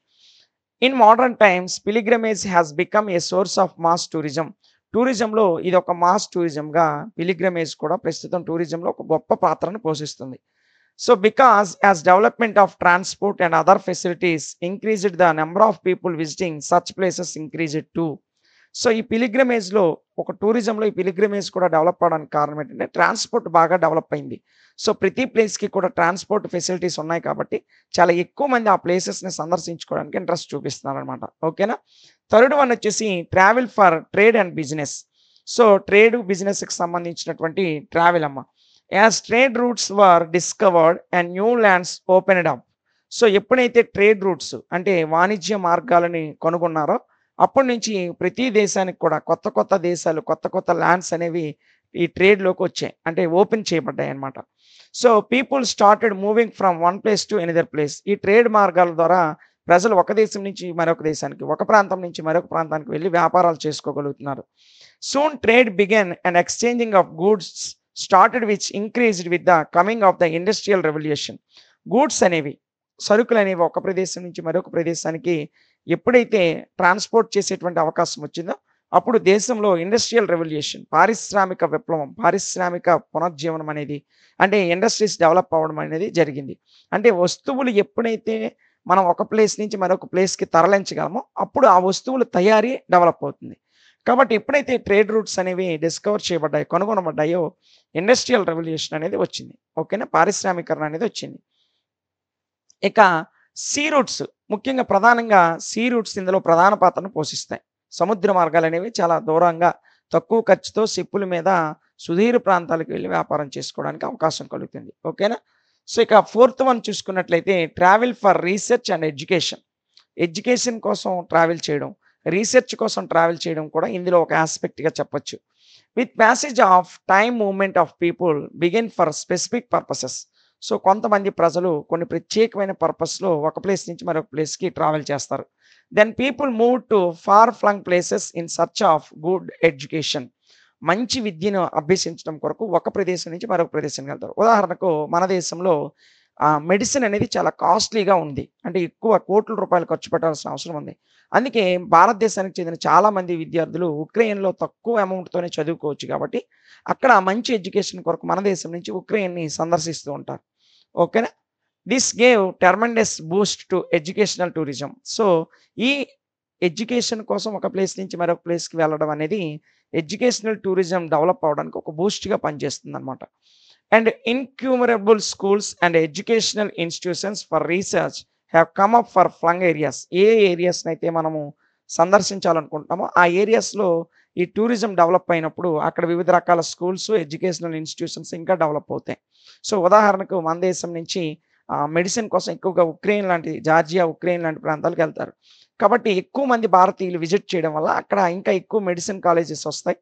In modern times pilgrimage has become a source of mass tourism. టూరిజంలో ఇదొక మాస్ టూరిజంగా పిలిగ్రిమేజ్ కూడా ప్రస్తుతం టూరిజంలో ఒక గొప్ప పాత్రను పోషిస్తుంది. So, because as development of transport and other facilities increased the number of people visiting such places increased too. So, ఈ పిలిగ్రిమేజ్‌లో ఒక టూరిజంలో ఈ పిలిగ్రిమేజ్ కూడా డెవలప్ అవ్వడానికి కారణం ఏంటంటే ట్రాన్స్‌పోర్ట్ బాగా డెవలప్ అయింది. సో, ప్రతి ప్లేస్‌కి కూడా ట్రాన్స్‌పోర్ట్ ఫెసిలిటీస్ ఉన్నాయి కాబట్టి చాలా ఎక్కువ మంది ఆ ప్లేసెస్‌ని సందర్శించుకోవడానికి ఇంట్రెస్ట్ చూపిస్తున్నారనమాట. ఓకేనా? థర్డ్ వన్ వచ్చేసి travel for trade and business. So, trade, బిజినెస్‌కి సంబంధించినటువంటి ట్రావెల్ అమ్మ. As trade routes were discovered and new lands opened up. So, ఎప్పుడైతే ట్రేడ్ రూట్స్ అంటే వాణిజ్య మార్గాలని కనుగొన్నారో అప్పటి నుంచి ప్రతి దేశానికి కూడా కొత్త కొత్త దేశాలు, కొత్త కొత్త ల్యాండ్స్ అనేవి ఈ ట్రేడ్‌లోకి వచ్చాయి. అంటే ఓపెన్ చేయబడ్డాయన్నమాట. So, people started moving from one place to another place. ఈ ట్రేడ్ మార్గాల ద్వారా ప్రజలు ఒక దేశం నుంచి మరొక దేశానికి, ఒక ప్రాంతం నుంచి మరొక ప్రాంతానికి వెళ్లి వ్యాపారాలు చేసుకోగలుగుతున్నారు. Soon trade began and exchanging of goods started which increased with the coming of the industrial revolution. Goods అనేవి, సరుకులనేవి ఒక ప్రదేశం నుంచి మరొక ప్రదేశానికి ఎప్పుడైతే ట్రాన్స్‌పోర్ట్ చేసేటువంటి అవకాశం వచ్చిందో, అప్పుడు దేశంలో ఇండస్ట్రియల్ రెవల్యూషన్, పారిశ్రామిక విప్లవం, పారిశ్రామిక పునర్జీవనం అనేది, అంటే ఇండస్ట్రీస్ డెవలప్ అవ్వడం అనేది జరిగింది. అంటే వస్తువులు ఎప్పుడైతే మనం ఒక ప్లేస్ నుంచి మరొక ప్లేస్‌కి తరలించగలమో, అప్పుడు ఆ వస్తువుల తయారీ డెవలప్ అవుతుంది. కాబట్టి ఎప్పుడైతే ట్రేడ్ రూట్స్ అనేవి డిస్కవర్ చేయబడ్డాయో, కనుగొనబడ్డాయో, ఇండస్ట్రియల్ రెవల్యూషన్ అనేది వచ్చింది. ఓకేనా? పారిశ్రామీకరణ అనేది వచ్చింది. ఇక సీ రూట్స్, ముఖ్యంగా ప్రధానంగా సీ రూట్స్ ఇందులో ప్రధాన పాత్రను పోషిస్తాయి. సముద్ర మార్గాలనేవి చాలా దూరంగా తక్కువ ఖర్చుతో షిప్పుల మీద సుదూర ప్రాంతాలకు వెళ్లి వ్యాపారం చేసుకోవడానికి అవకాశం కలుగుతుంది. ఓకేనా? సో, ఇక ఫోర్త్ వన్ చూసుకున్నట్లయితే travel for research and education. Education కోసం ట్రావెల్ చేయడం, రీసెర్చ్ కోసం ట్రావెల్ చేయడం కూడా ఇందులో ఒక యాస్పెక్ట్‌గా చెప్పొచ్చు. With passage of time movement of people begin for specific purposes. So, కొంతమంది ప్రజలు కొన్ని ప్రత్యేకమైన పర్పస్‌లో ఒక ప్లేస్ నుంచి మరొక ప్లేస్‌కి ట్రావెల్ చేస్తారు. Then people move to far flung places in search of good education. మంచి విద్యను అభ్యసించడం కొరకు ఒక ప్రదేశం నుంచి మరొక ప్రదేశానికి వెళ్తారు. ఉదాహరణకు మన దేశంలో మెడిసిన్ అనేది చాలా కాస్ట్‌లీగా ఉంది. అంటే ఎక్కువ కోట్ల రూపాయలు ఖర్చు పెట్టాల్సిన అవసరం ఉంది. అందుకే భారతదేశానికి చెందిన చాలామంది విద్యార్థులు ఉక్రెయిన్‌లో తక్కువ అమౌంట్‌తోనే చదువుకోవచ్చు కాబట్టి, అక్కడ మంచి ఎడ్యుకేషన్ కొరకు మన దేశం నుంచి ఉక్రెయిన్‌ని సందర్శిస్తూ ఉంటారు. ఓకేనా? This gave tremendous Boost to educational tourism. So, ఈ ఎడ్యుకేషన్ కోసం ఒక ప్లేస్ నుంచి మరొక ప్లేస్‌కి వెళ్ళడం అనేది ఎడ్యుకేషనల్ టూరిజం డెవలప్ అవ్వడానికి ఒక బూస్ట్‌గా పనిచేస్తుందన్నమాట. And innumerable schools and educational institutions for research have come up for flung areas. ఏ ఏరియాస్‌నైతే మనము సందర్శించాలనుకుంటున్నామో, ఆ ఏరియాస్‌లో ఈ టూరిజం డెవలప్ అయినప్పుడు అక్కడ వివిధ రకాల స్కూల్స్, ఎడ్యుకేషనల్ ఇన్‌స్టిట్యూషన్స్ ఇంకా డెవలప్ అవుతాయి. సో, ఉదాహరణకు మన దేశం నుంచి మెడిసిన్ కోసం ఎక్కువగా ఉక్రెయిన్ లాంటి, జార్జియా, ఉక్రెయిన్ లాంటి ప్రాంతాలకెళ్తారు. కాబట్టి ఎక్కువ మంది భారతీయులు విజిట్ చేయడం వల్ల అక్కడ ఇంకా ఎక్కువ మెడిసిన్ కాలేజెస్ వస్తాయి.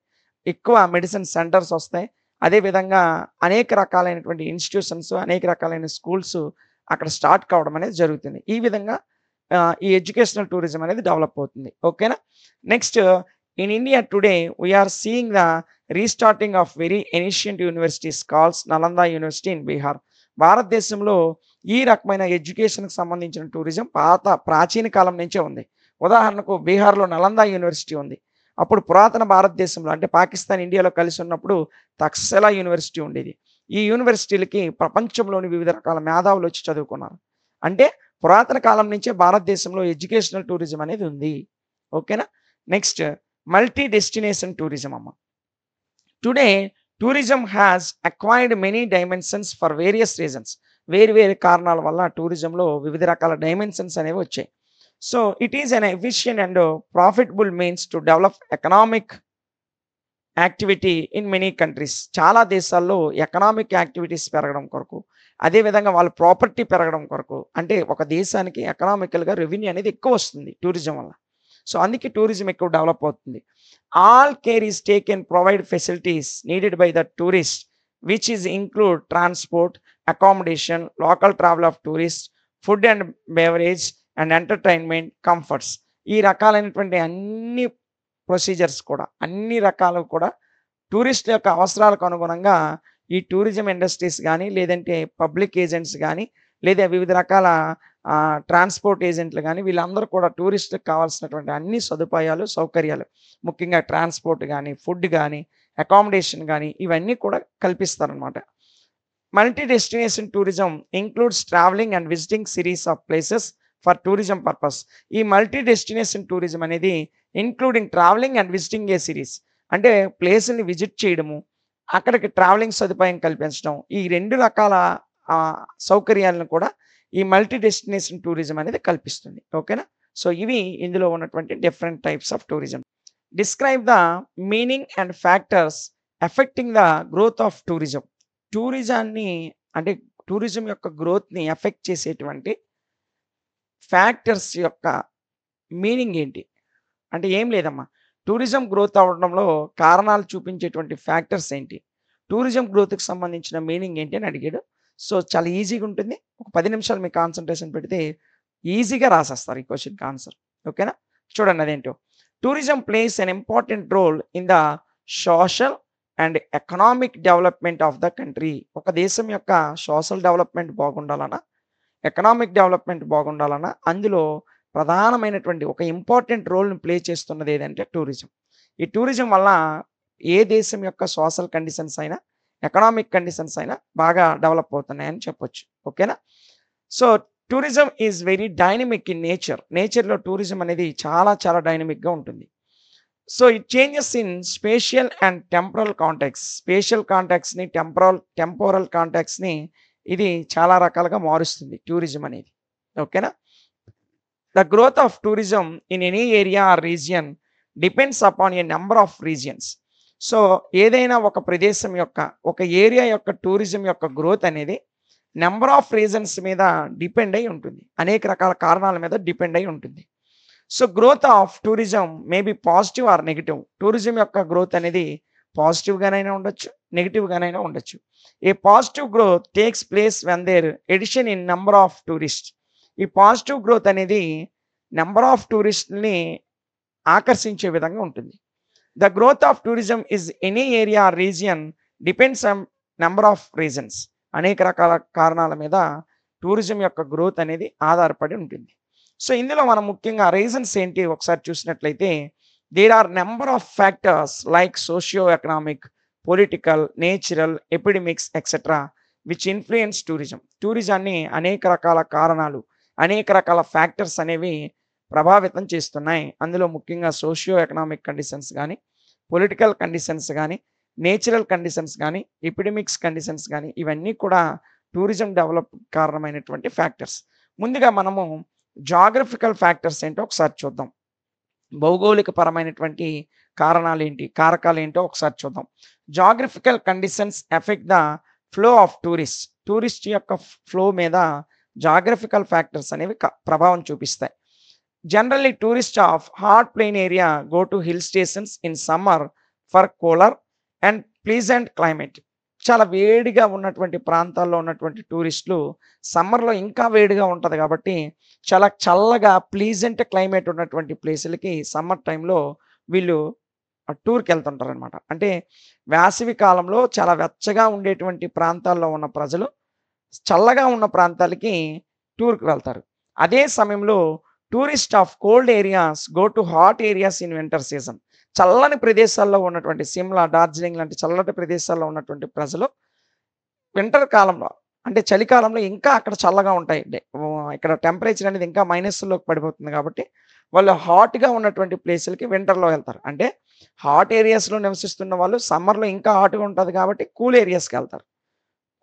ఎక్కువ మెడిసిన్ సెంటర్స్ వస్తాయి. అదే విధంగా అనేక రకాలైనటువంటి ఇన్‌స్టిట్యూషన్స్, అనేక రకాలైన స్కూల్స్ అక్కడ స్టార్ట్ కావడం అనేది జరుగుతుంది. ఈ విధంగా ఈ ఎడ్యుకేషనల్ టూరిజం అనేది డెవలప్ అవుతుంది. ఓకేనా? Next, in India today we are seeing the restarting of very ancient universities calls Nalanda university in Bihar. భారతదేశంలో ఈ రకమైన ఎడ్యుకేషన్‌కి సంబంధించిన టూరిజం ప్రాచీన కాలం నుంచే ఉంది. ఉదాహరణకు బీహార్‌లో నలంద యూనివర్సిటీ ఉంది. అప్పుడు పురాతన భారతదేశంలో అంటే పాకిస్తాన్, ఇండియాలో కలిసి ఉన్నప్పుడు తక్షశిల యూనివర్సిటీ ఉండేది. ఈ యూనివర్సిటీలకి ప్రపంచంలోని వివిధ రకాల మేధావులు వచ్చి చదువుకున్నారు. అంటే పురాతన కాలం నుంచే భారతదేశంలో ఎడ్యుకేషనల్ టూరిజం అనేది ఉంది. ఓకేనా? నెక్స్ట్, మల్టీ డెస్టినేషన్ టూరిజం అమ్మ. Today tourism has acquired many dimensions for various reasons. వేరు వేరు కారణాల వల్ల టూరిజంలో వివిధ రకాల డైమెన్షన్స్ అనేవి వచ్చాయి. So, it is an efficient and profitable means to develop economic activity in many countries. చాలా దేశాల్లో ఎకనామిక్ యాక్టివిటీస్ పెరగడం కొరకు, అదే విధంగా వాళ్ళ ప్రాపర్టీ పెరగడం కొరకు, అంటే ఒక దేశానికి ఎకనామికల్‌గా రెవెన్యూ అనేది ఎక్కువ వస్తుంది టూరిజం వల్ల. సో, అందుకే టూరిజం ఎక్కువ డెవలప్ అవుతుంది. All care is taken provide facilities needed by the tourist which is include transport, accommodation, local travel of tourist, food and beverage and entertainment, comforts. ఈ రకాలైనటువంటి అన్ని ప్రొసీజర్స్ కూడా, అన్ని రకాలు కూడా టూరిస్ట్ యొక్క అవసరాలకు అనుగుణంగా ఈ టూరిజం ఇండస్ట్రీస్ గానీ, లేదంటే పబ్లిక్ ఏజెంట్స్ గానీ, లేదా వివిధ రకాల ట్రాన్స్‌పోర్ట్ ఏజెంట్లు గానీ, వీళ్ళందరూ కూడా టూరిస్ట్‌కి కావాల్సినటువంటి అన్ని సదుపాయాలు, సౌకర్యాలు, ముఖ్యంగా ట్రాన్స్‌పోర్ట్ గానీ, ఫుడ్ గానీ, అకామిడేషన్ గానీ, ఇవన్నీ కూడా కల్పిస్తారనమాట. Multi destination tourism includes travelling and visiting series of places for tourism purpose. ఈ మల్టీ డెస్టినేషన్ టూరిజం అనేది including travelling and visiting a series. అంటే ప్లేసుల్ని విజిట్ చేయడము, అక్కడికి ట్రావెలింగ్ సదుపాయం కల్పించడం, ఈ 2 రకాల సౌకర్యాలను కూడా ఈ మల్టీ డెస్టినేషన్ టూరిజం అనేది కల్పిస్తుంది. ఓకేనా? సో, ఇవి ఇందులో ఉన్నటువంటి different types of tourism. Describe the meaning and factors affecting the growth of tourism. టూరిజాన్ని అంటే టూరిజం యొక్క గ్రోత్‌ని ఎఫెక్ట్ చేసేటువంటి ఫ్యాక్టర్స్ యొక్క మీనింగ్ ఏంటి? అంటే ఏం లేదమ్మా. టూరిజం గ్రోత్ అవ్వడంలో కారణాలు చూపించేటువంటి ఫ్యాక్టర్స్ ఏంటి? టూరిజం గ్రోత్‌కి సంబంధించిన మీనింగ్ ఏంటి అని అడిగాడు. సో, చాలా ఈజీగా ఉంటుంది. ఒక 10 నిమిషాలు మీకు కాన్సంట్రేషన్ పెడితే ఈజీగా రాసేస్తారు ఈ క్వెషన్‌కి ఆన్సర్. ఓకేనా? చూడండి అదేంటో. Tourism plays an important role in the social and economic development of the country. ఒక దేశం యొక్క సోషల్ డెవలప్‌మెంట్ బాగుండాలన్నా, ఎకనామిక్ డెవలప్‌మెంట్ బాగుండాలన్నా అందులో ప్రధానమైనటువంటి ఒక ఇంపార్టెంట్ రోల్‌ని ప్లే చేస్తున్నది ఏదంటే టూరిజం. ఈ టూరిజం వల్ల ఏ దేశం యొక్క సోషల్ కండిషన్స్ అయినా, ఎకనామిక్ కండిషన్స్ అయినా బాగా డెవలప్ అవుతున్నాయని చెప్పొచ్చు. ఓకేనా? So, tourism is very dynamic in nature. నేచర్‌లో టూరిజం అనేది చాలా చాలా డైనమిక్‌గా ఉంటుంది. So, it changes in spatial and temporal contacts. Spatial కాంటాక్ట్స్‌ని, టెంపోరల్ కాంటాక్ట్స్‌ని ఇది చాలా రకాలుగా మారుస్తుంది టూరిజం అనేది. ఓకేనా? The growth of tourism in any area or region depends upon a number of regions. సో, ఏదైనా ఒక ప్రదేశం యొక్క, ఒక ఏరియా యొక్క టూరిజం యొక్క గ్రోత్ అనేది నంబర్ ఆఫ్ రీజన్స్ మీద డిపెండ్ అయ్యి ఉంటుంది. అనేక రకాల కారణాల మీద డిపెండ్ అయ్యి ఉంటుంది. So, growth of tourism may be positive or negative. Tourism యొక్క గ్రోత్ అనేది పాజిటివ్‌గానైనా ఉండొచ్చు, నెగెటివ్‌గానైనా ఉండొచ్చు. A positive growth takes place when there edition in number of tourist. ఈ పాజిటివ్ గ్రోత్ అనేది నంబర్ ఆఫ్ టూరిస్ట్‌ని ఆకర్షించే విధంగా ఉంటుంది. The growth of tourism is any area or region depends on number of reasons. అనేక రకాల కారణాల మీద టూరిజం యొక్క గ్రోత్ అనేది ఆధారపడి ఉంటుంది. సో, ఇందులో మనం ముఖ్యంగా రీజన్స్ ఏంటి ఒకసారి చూసినట్లయితే, there are number of factors like socio economic, political, natural, epidemics etcetera which influence tourism. టూరిజాన్ని అనేక రకాల కారణాలు, అనేక రకాల ఫ్యాక్టర్స్ అనేవి ప్రభావితం చేస్తున్నాయి. అందులో ముఖ్యంగా సోషియో ఎకనామిక్ కండిషన్స్ గానీ, పొలిటికల్ కండిషన్స్ గానీ, నేచురల్ కండిషన్స్ గానీ, ఎపిడమిక్స్ కండిషన్స్ గానీ, ఇవన్నీ కూడా టూరిజం డెవలప్ కారణమైనటువంటి ఫ్యాక్టర్స్. ముందుగా మనము జాగ్రఫికల్ ఫ్యాక్టర్స్ ఏంటో ఒకసారి చూద్దాం. భౌగోళిక పరమైనటువంటి కారణాలేంటి, కారకాలేంటో ఒకసారి చూద్దాం. Geographical conditions effect the flow of tourist. Tourist యొక్క ఫ్లో మీద జాగ్రఫికల్ ఫ్యాక్టర్స్ అనేవి ప్రభావం చూపిస్తాయి. Generally tourist of hot plain area go to hill stations in summer for cooler and pleasant climate. చాలా వేడిగా ఉన్నటువంటి ప్రాంతాల్లో ఉన్నటువంటి టూరిస్టులు సమ్మర్‌లో ఇంకా వేడిగా ఉంటది కాబట్టి, చాలా చల్లగా ప్లీజెంట్ క్లైమేట్ ఉన్నటువంటి ప్లేసులకి సమ్మర్ టైంలో వీళ్ళు టూర్‌కెళ్తుంటారనమాట. అంటే వేసవి కాలంలో చాలా వెచ్చగా ఉండేటువంటి ప్రాంతాల్లో ఉన్న ప్రజలు చల్లగా ఉన్న ప్రాంతాలకి టూర్‌కి వెళ్తారు. అదే సమయంలో tourist of cold areas go to hot areas in winter season. చల్లని ప్రదేశాల్లో ఉన్నటువంటి సిమ్లా, డార్జిలింగ్ లాంటి చల్లటి ప్రదేశాల్లో ఉన్నటువంటి ప్రజలు వింటర్ కాలంలో అంటే చలికాలంలో ఇంకా అక్కడ చల్లగా ఉంటాయి. ఇక్కడ టెంపరేచర్ అనేది ఇంకా మైనస్‌లోకి పడిపోతుంది కాబట్టి, వాళ్ళు హాట్‌గా ఉన్నటువంటి ప్లేసులకి వింటర్‌లో వెళ్తారు. అంటే హాట్ ఏరియాస్‌లో నివసిస్తున్న వాళ్ళు సమ్మర్‌లో ఇంకా హాట్‌గా ఉంటది కాబట్టి కూల్ ఏరియాస్‌కెళ్తారు.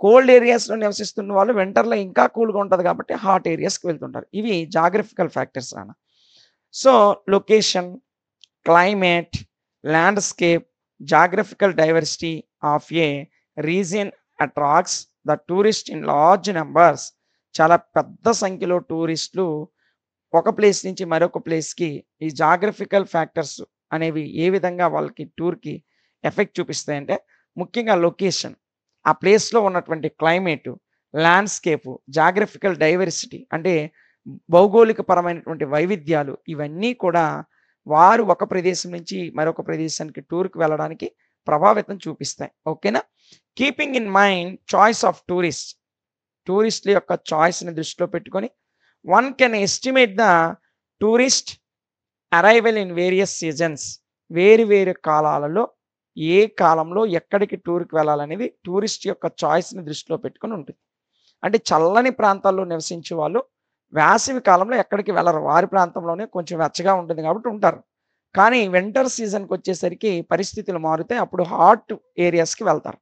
కోల్డ్ ఏరియాస్‌లో నివసిస్తున్న వాళ్ళు వింటర్‌లో ఇంకా కూల్‌గా ఉంటది కాబట్టి హాట్ ఏరియాస్‌కి వెళ్తుంటారు. ఇవి జాగ్రఫికల్ ఫ్యాక్టర్స్ నాన్న. So, location, climate, landscape, geographical diversity of A region attracts the tourist in large numbers. చాలా పెద్ద సంఖ్యలో టూరిస్టులు ఒక ప్లేస్ నుంచి మరొక ప్లేస్‌కి ఈ జాగ్రఫికల్ ఫ్యాక్టర్స్ అనేవి ఏ విధంగా వాళ్ళకి టూర్‌కి ఎఫెక్ట్ చూపిస్తాయంటే, ముఖ్యంగా లొకేషన్. ఆ ప్లేస్‌లో ఉన్నటువంటి క్లైమేటు, ల్యాండ్‌స్కేపు, జాగ్రఫికల్ డైవర్సిటీ అంటే భౌగోళికపరమైనటువంటి వైవిధ్యాలు ఇవన్నీ కూడా వారు ఒక ప్రదేశం నుంచి మరొక ప్రదేశానికి టూర్‌కి వెళ్ళడానికి ప్రభావితం చూపిస్తాయి. ఓకేనా? Keeping in mind choice of tourist. టూరిస్ట్‌ల యొక్క చాయిస్‌ని దృష్టిలో పెట్టుకొని one can estimate the tourist arrival in various seasons. వేరు వేరు కాలాలలో ఏ కాలంలో ఎక్కడికి టూర్‌కి వెళ్ళాలనేది టూరిస్ట్ యొక్క చాయిస్‌ని దృష్టిలో పెట్టుకొని ఉంటుంది. అంటే చల్లని ప్రాంతాల్లో నివసించే వాళ్ళు వేసవి కాలంలో ఎక్కడికి వెళ్ళరు. వారి ప్రాంతంలోనే కొంచెం వెచ్చగా ఉంటుంది కాబట్టి ఉంటారు. కానీ వింటర్ సీజన్‌కొచ్చేసరికి పరిస్థితులు మారుతాయి. అప్పుడు హాట్ ఏరియాస్‌కి వెళ్తారు.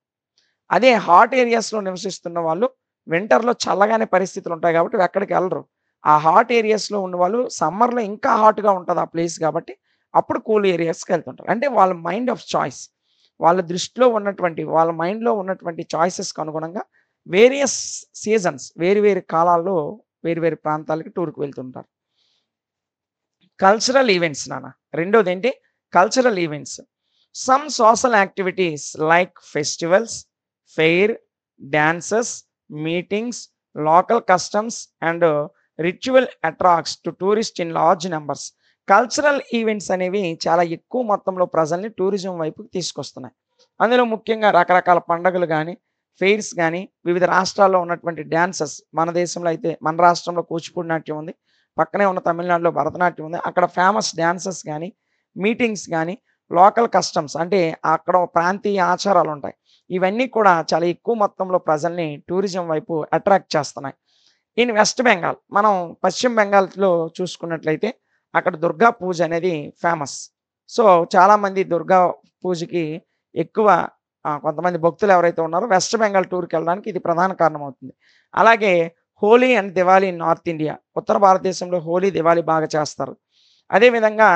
అదే హాట్ ఏరియాస్‌లో నివసిస్తున్న వాళ్ళు వింటర్‌లో చల్లగానే పరిస్థితులు ఉంటాయి కాబట్టి ఎక్కడికి వెళ్ళరు. ఆ హాట్ ఏరియాస్‌లో ఉన్నవాళ్ళు సమ్మర్‌లో ఇంకా హాట్‌గా ఉంటది ఆ ప్లేస్ కాబట్టి అప్పుడు కూల్ ఏరియాస్‌కి వెళ్తుంటారు. అంటే వాళ్ళ మైండ్ ఆఫ్ చాయిస్. వాళ్ళ దృష్టిలో ఉన్నటువంటి వాళ్ళ మైండ్‌లో ఉన్నటువంటి చాయిసెస్‌కి అనుగుణంగా వేరియస్ సీజన్స్ వేరు వేరు కాలాల్లో వేరు వేరు ప్రాంతాలకి టూర్‌కి వెళ్తుంటారు. కల్చరల్ ఈవెంట్స్ నాన్న. రెండోదేంటి cultural events. Some social activities like festivals, fair, dances, meetings, local customs and ritual attracts to tourist in large numbers. Cultural events అనేవి చాలా ఎక్కువ మొత్తంలో ప్రజల్ని టూరిజం వైపుకి తీసుకొస్తున్నాయి. అందులో ముఖ్యంగా రకరకాల పండుగలు గానీ, ఫెయిర్స్ గానీ, వివిధ రాష్ట్రాల్లో ఉన్నటువంటి డాన్సెస్ మన దేశంలో అయితే మన రాష్ట్రంలో కూచిపూడి నాట్యం ఉంది. పక్కనే ఉన్న తమిళనాడులో భరతనాట్యం ఉంది. అక్కడ ఫేమస్ డాన్సెస్ గానీ, మీటింగ్స్ గానీ, లోకల్ కస్టమ్స్ అంటే అక్కడ ప్రాంతీయ ఆచారాలుంటాయి. ఇవన్నీ కూడా చాలా ఎక్కువ మొత్తంలో ప్రజల్ని టూరిజం వైపు అట్రాక్ట్ చేస్తున్నాయి. ఇన్ వెస్ట్ బెంగాల్ మనం పశ్చిమ బెంగాల్‌లో చూసుకున్నట్లయితే అక్కడ దుర్గా పూజ అనేది ఫేమస్. సో, చాలామంది దుర్గా పూజకి ఎక్కువ కొంతమంది భక్తులు ఎవరైతే ఉన్నారో వెస్ట్ బెంగాల్ టూర్‌కెళ్ళడానికి ఇది ప్రధాన కారణమవుతుంది. అలాగే Holi and Diwali in north India. ఉత్తర భారతదేశంలో హోలీ, దివాళీ బాగా చేస్తారు. అదే విధంగా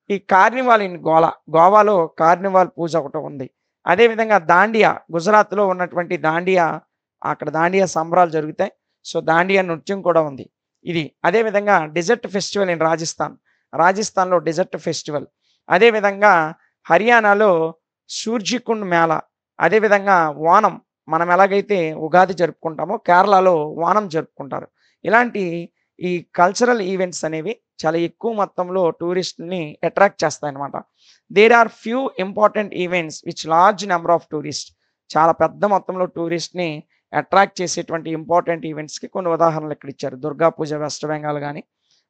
ఈ కార్నివాల్ ఇన్ గోవాలో కార్నివాల్ పూజ ఒకటి ఉంది. అదే విధంగా దాండియా గుజరాత్‌లో ఉన్నటువంటి దాండియా అక్కడ దాండియా సంబరాలు జరుగుతాయి. సో, దాండియా నృత్యం కూడా ఉంది. ఇది. అదే విధంగా డెజర్ట్ ఫెస్టివల్ ఇన్ రాజస్థాన్. రాజస్థాన్‌లో డెజర్ట్ ఫెస్టివల్. అదే విధంగా హర్యానాలో సూర్జికుండ్ మేళా. అదే విధంగా ఓనం మనం ఎలాగైతే ఉగాది జరుపుకుంటామో కేరళలో ఓనం జరుపుకుంటారు. ఇలాంటి ఈ కల్చరల్ ఈవెంట్స్ అనేవి చాలా ఎక్కువ మొత్తంలో టూరిస్ట్‌ని అట్రాక్ట్ చేస్తాయన్నమాట. There are few important events which large number of tourist. చాలా పెద్ద మొత్తంలో టూరిస్ట్‌ని అట్రాక్ట్ చేసేటువంటి ఇంపార్టెంట్ ఈవెంట్స్‌కి కొన్ని ఉదాహరణలు ఇక్కడ ఇచ్చారు. దుర్గా పూజ వెస్ట్ బెంగాల్ గాని,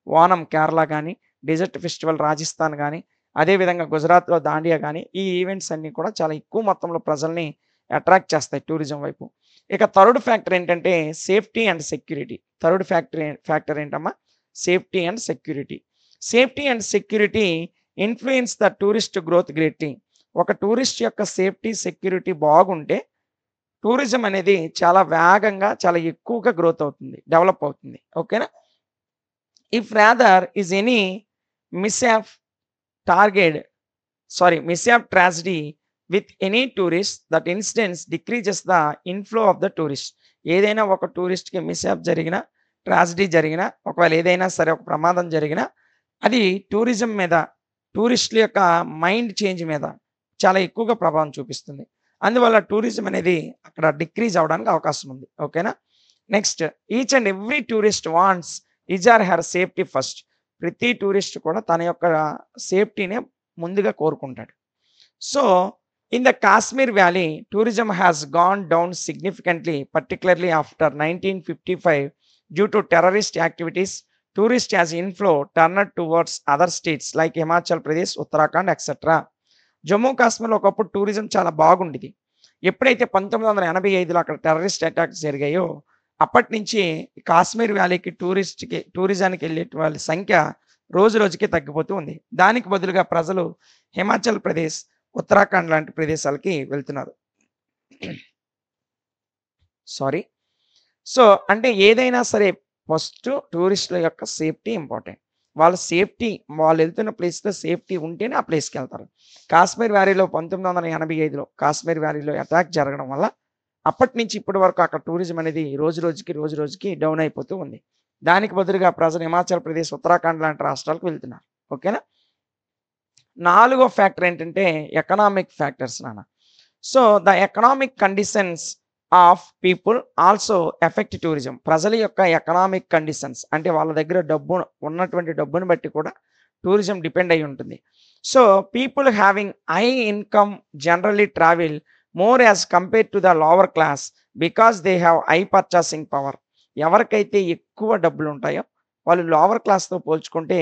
ఓనం కేరళ గాని, డెజర్ట్ ఫెస్టివల్ రాజస్థాన్ గాని, అదే విధంగా గుజరాత్‌లో దాండియా గాని, ఈ ఈవెంట్స్ అన్నీ కూడా చాలా ఎక్కువ మొత్తంలో ప్రజల్ని అట్రాక్ట్ చేస్తాయి టూరిజం వైపు. ఇక థర్డ్ ఫ్యాక్టర్ ఏంటంటే safety and security. Third factor ఏంటమ్మా? Safety and security. Safety and security influence the tourist growth greatly. ఒక టూరిస్ట్ యొక్క సేఫ్టీ, సెక్యూరిటీ బాగుంటే టూరిజం అనేది చాలా వేగంగా, చాలా ఎక్కువగా గ్రోత్ అవుతుంది. డెవలప్ అవుతుంది. ఓకేనా? If rather is any mishap target mishap tragedy with any tourist that incidents decreases the inflow of the tourist. ఏదైనా ఒక టూరిస్ట్‌కి మిస్‌హ్యాప్ జరిగినా, ట్రాజడీ జరిగినా, ఒకవేళ ఏదైనా సరే ఒక ప్రమాదం జరిగినా, అది టూరిజం మీద, టూరిస్ట్‌ల యొక్క మైండ్ చేంజ్ మీద చాలా ఎక్కువగా ప్రభావం చూపిస్తుంది. అందువల్ల టూరిజం అనేది అక్కడ డిక్రీజ్ అవ్వడానికి అవకాశం ఉంది. ఓకేనా? Next each and every tourist wants his or her safety first. ప్రతి టూరిస్ట్ కూడా తన యొక్క సేఫ్టీనే ముందుగా కోరుకుంటాడు. So, in the Kashmir valley tourism has gone down significantly particularly after 1955 due to terrorist activities. Tourist as inflow turned towards other states like Himachal Pradesh, Uttarakhand etcetera. Jammu కాశ్మీర్‌లో ఒకప్పుడు tourism చాలా బాగుండేది. ఎప్పుడైతే 1985లో అక్కడ టెర్రరిస్ట్ అటాక్స్ జరిగాయో, అప్పటినుంచి కాశ్మీర్ వ్యాలీకి టూరిజానికి వెళ్ళే వాళ్ళ సంఖ్య రోజు రోజుకి తగ్గిపోతూ ఉంది. దానికి బదులుగా ప్రజలు హిమాచల్ ప్రదేశ్, ఉత్తరాఖండ్ లాంటి ప్రదేశాలకి వెళ్తున్నారు. సారీ. సో, అంటే ఏదైనా సరే ఫస్ట్ టూరిస్ట్‌ల యొక్క సేఫ్టీ ఇంపార్టెంట్. వాళ్ళ సేఫ్టీ వాళ్ళెళ్తున్న ప్లేస్‌లో సేఫ్టీ ఉంటేనే ఆ ప్లేస్‌కెళ్తారు. కాశ్మీర్ వ్యాలీలో 1985లో కాశ్మీర్ వ్యాలీలో అటాక్ జరగడం వల్ల అప్పటినుంచి ఇప్పటి వరకు అక్కడ టూరిజం అనేది రోజు రోజుకి డౌన్ అయిపోతూ ఉంది. దానికి బదులుగా ప్రజలు హిమాచల్ ప్రదేశ్, ఉత్తరాఖండ్ లాంటి రాష్ట్రాలకు వెళ్తున్నారు. ఓకేనా? నాలుగో ఫ్యాక్టర్ ఏంటంటే ఎకనామిక్ ఫ్యాక్టర్స్ నాన్న. So the economic conditions of people also effect tourism. ప్రజల యొక్క ఎకనామిక్ కండిషన్స్ అంటే వాళ్ళ దగ్గర డబ్బు ఉన్నటువంటి డబ్బుని బట్టి కూడా టూరిజం డిపెండ్ అయి ఉంటుంది. So people having high income generally travel more as compare to the lower class because they have high purchasing power. ఎవరికైతే ఎక్కువ డబ్బులు ఉంటాయో వాళ్ళు లోవర్ క్లాస్తో పోల్చుకుంటే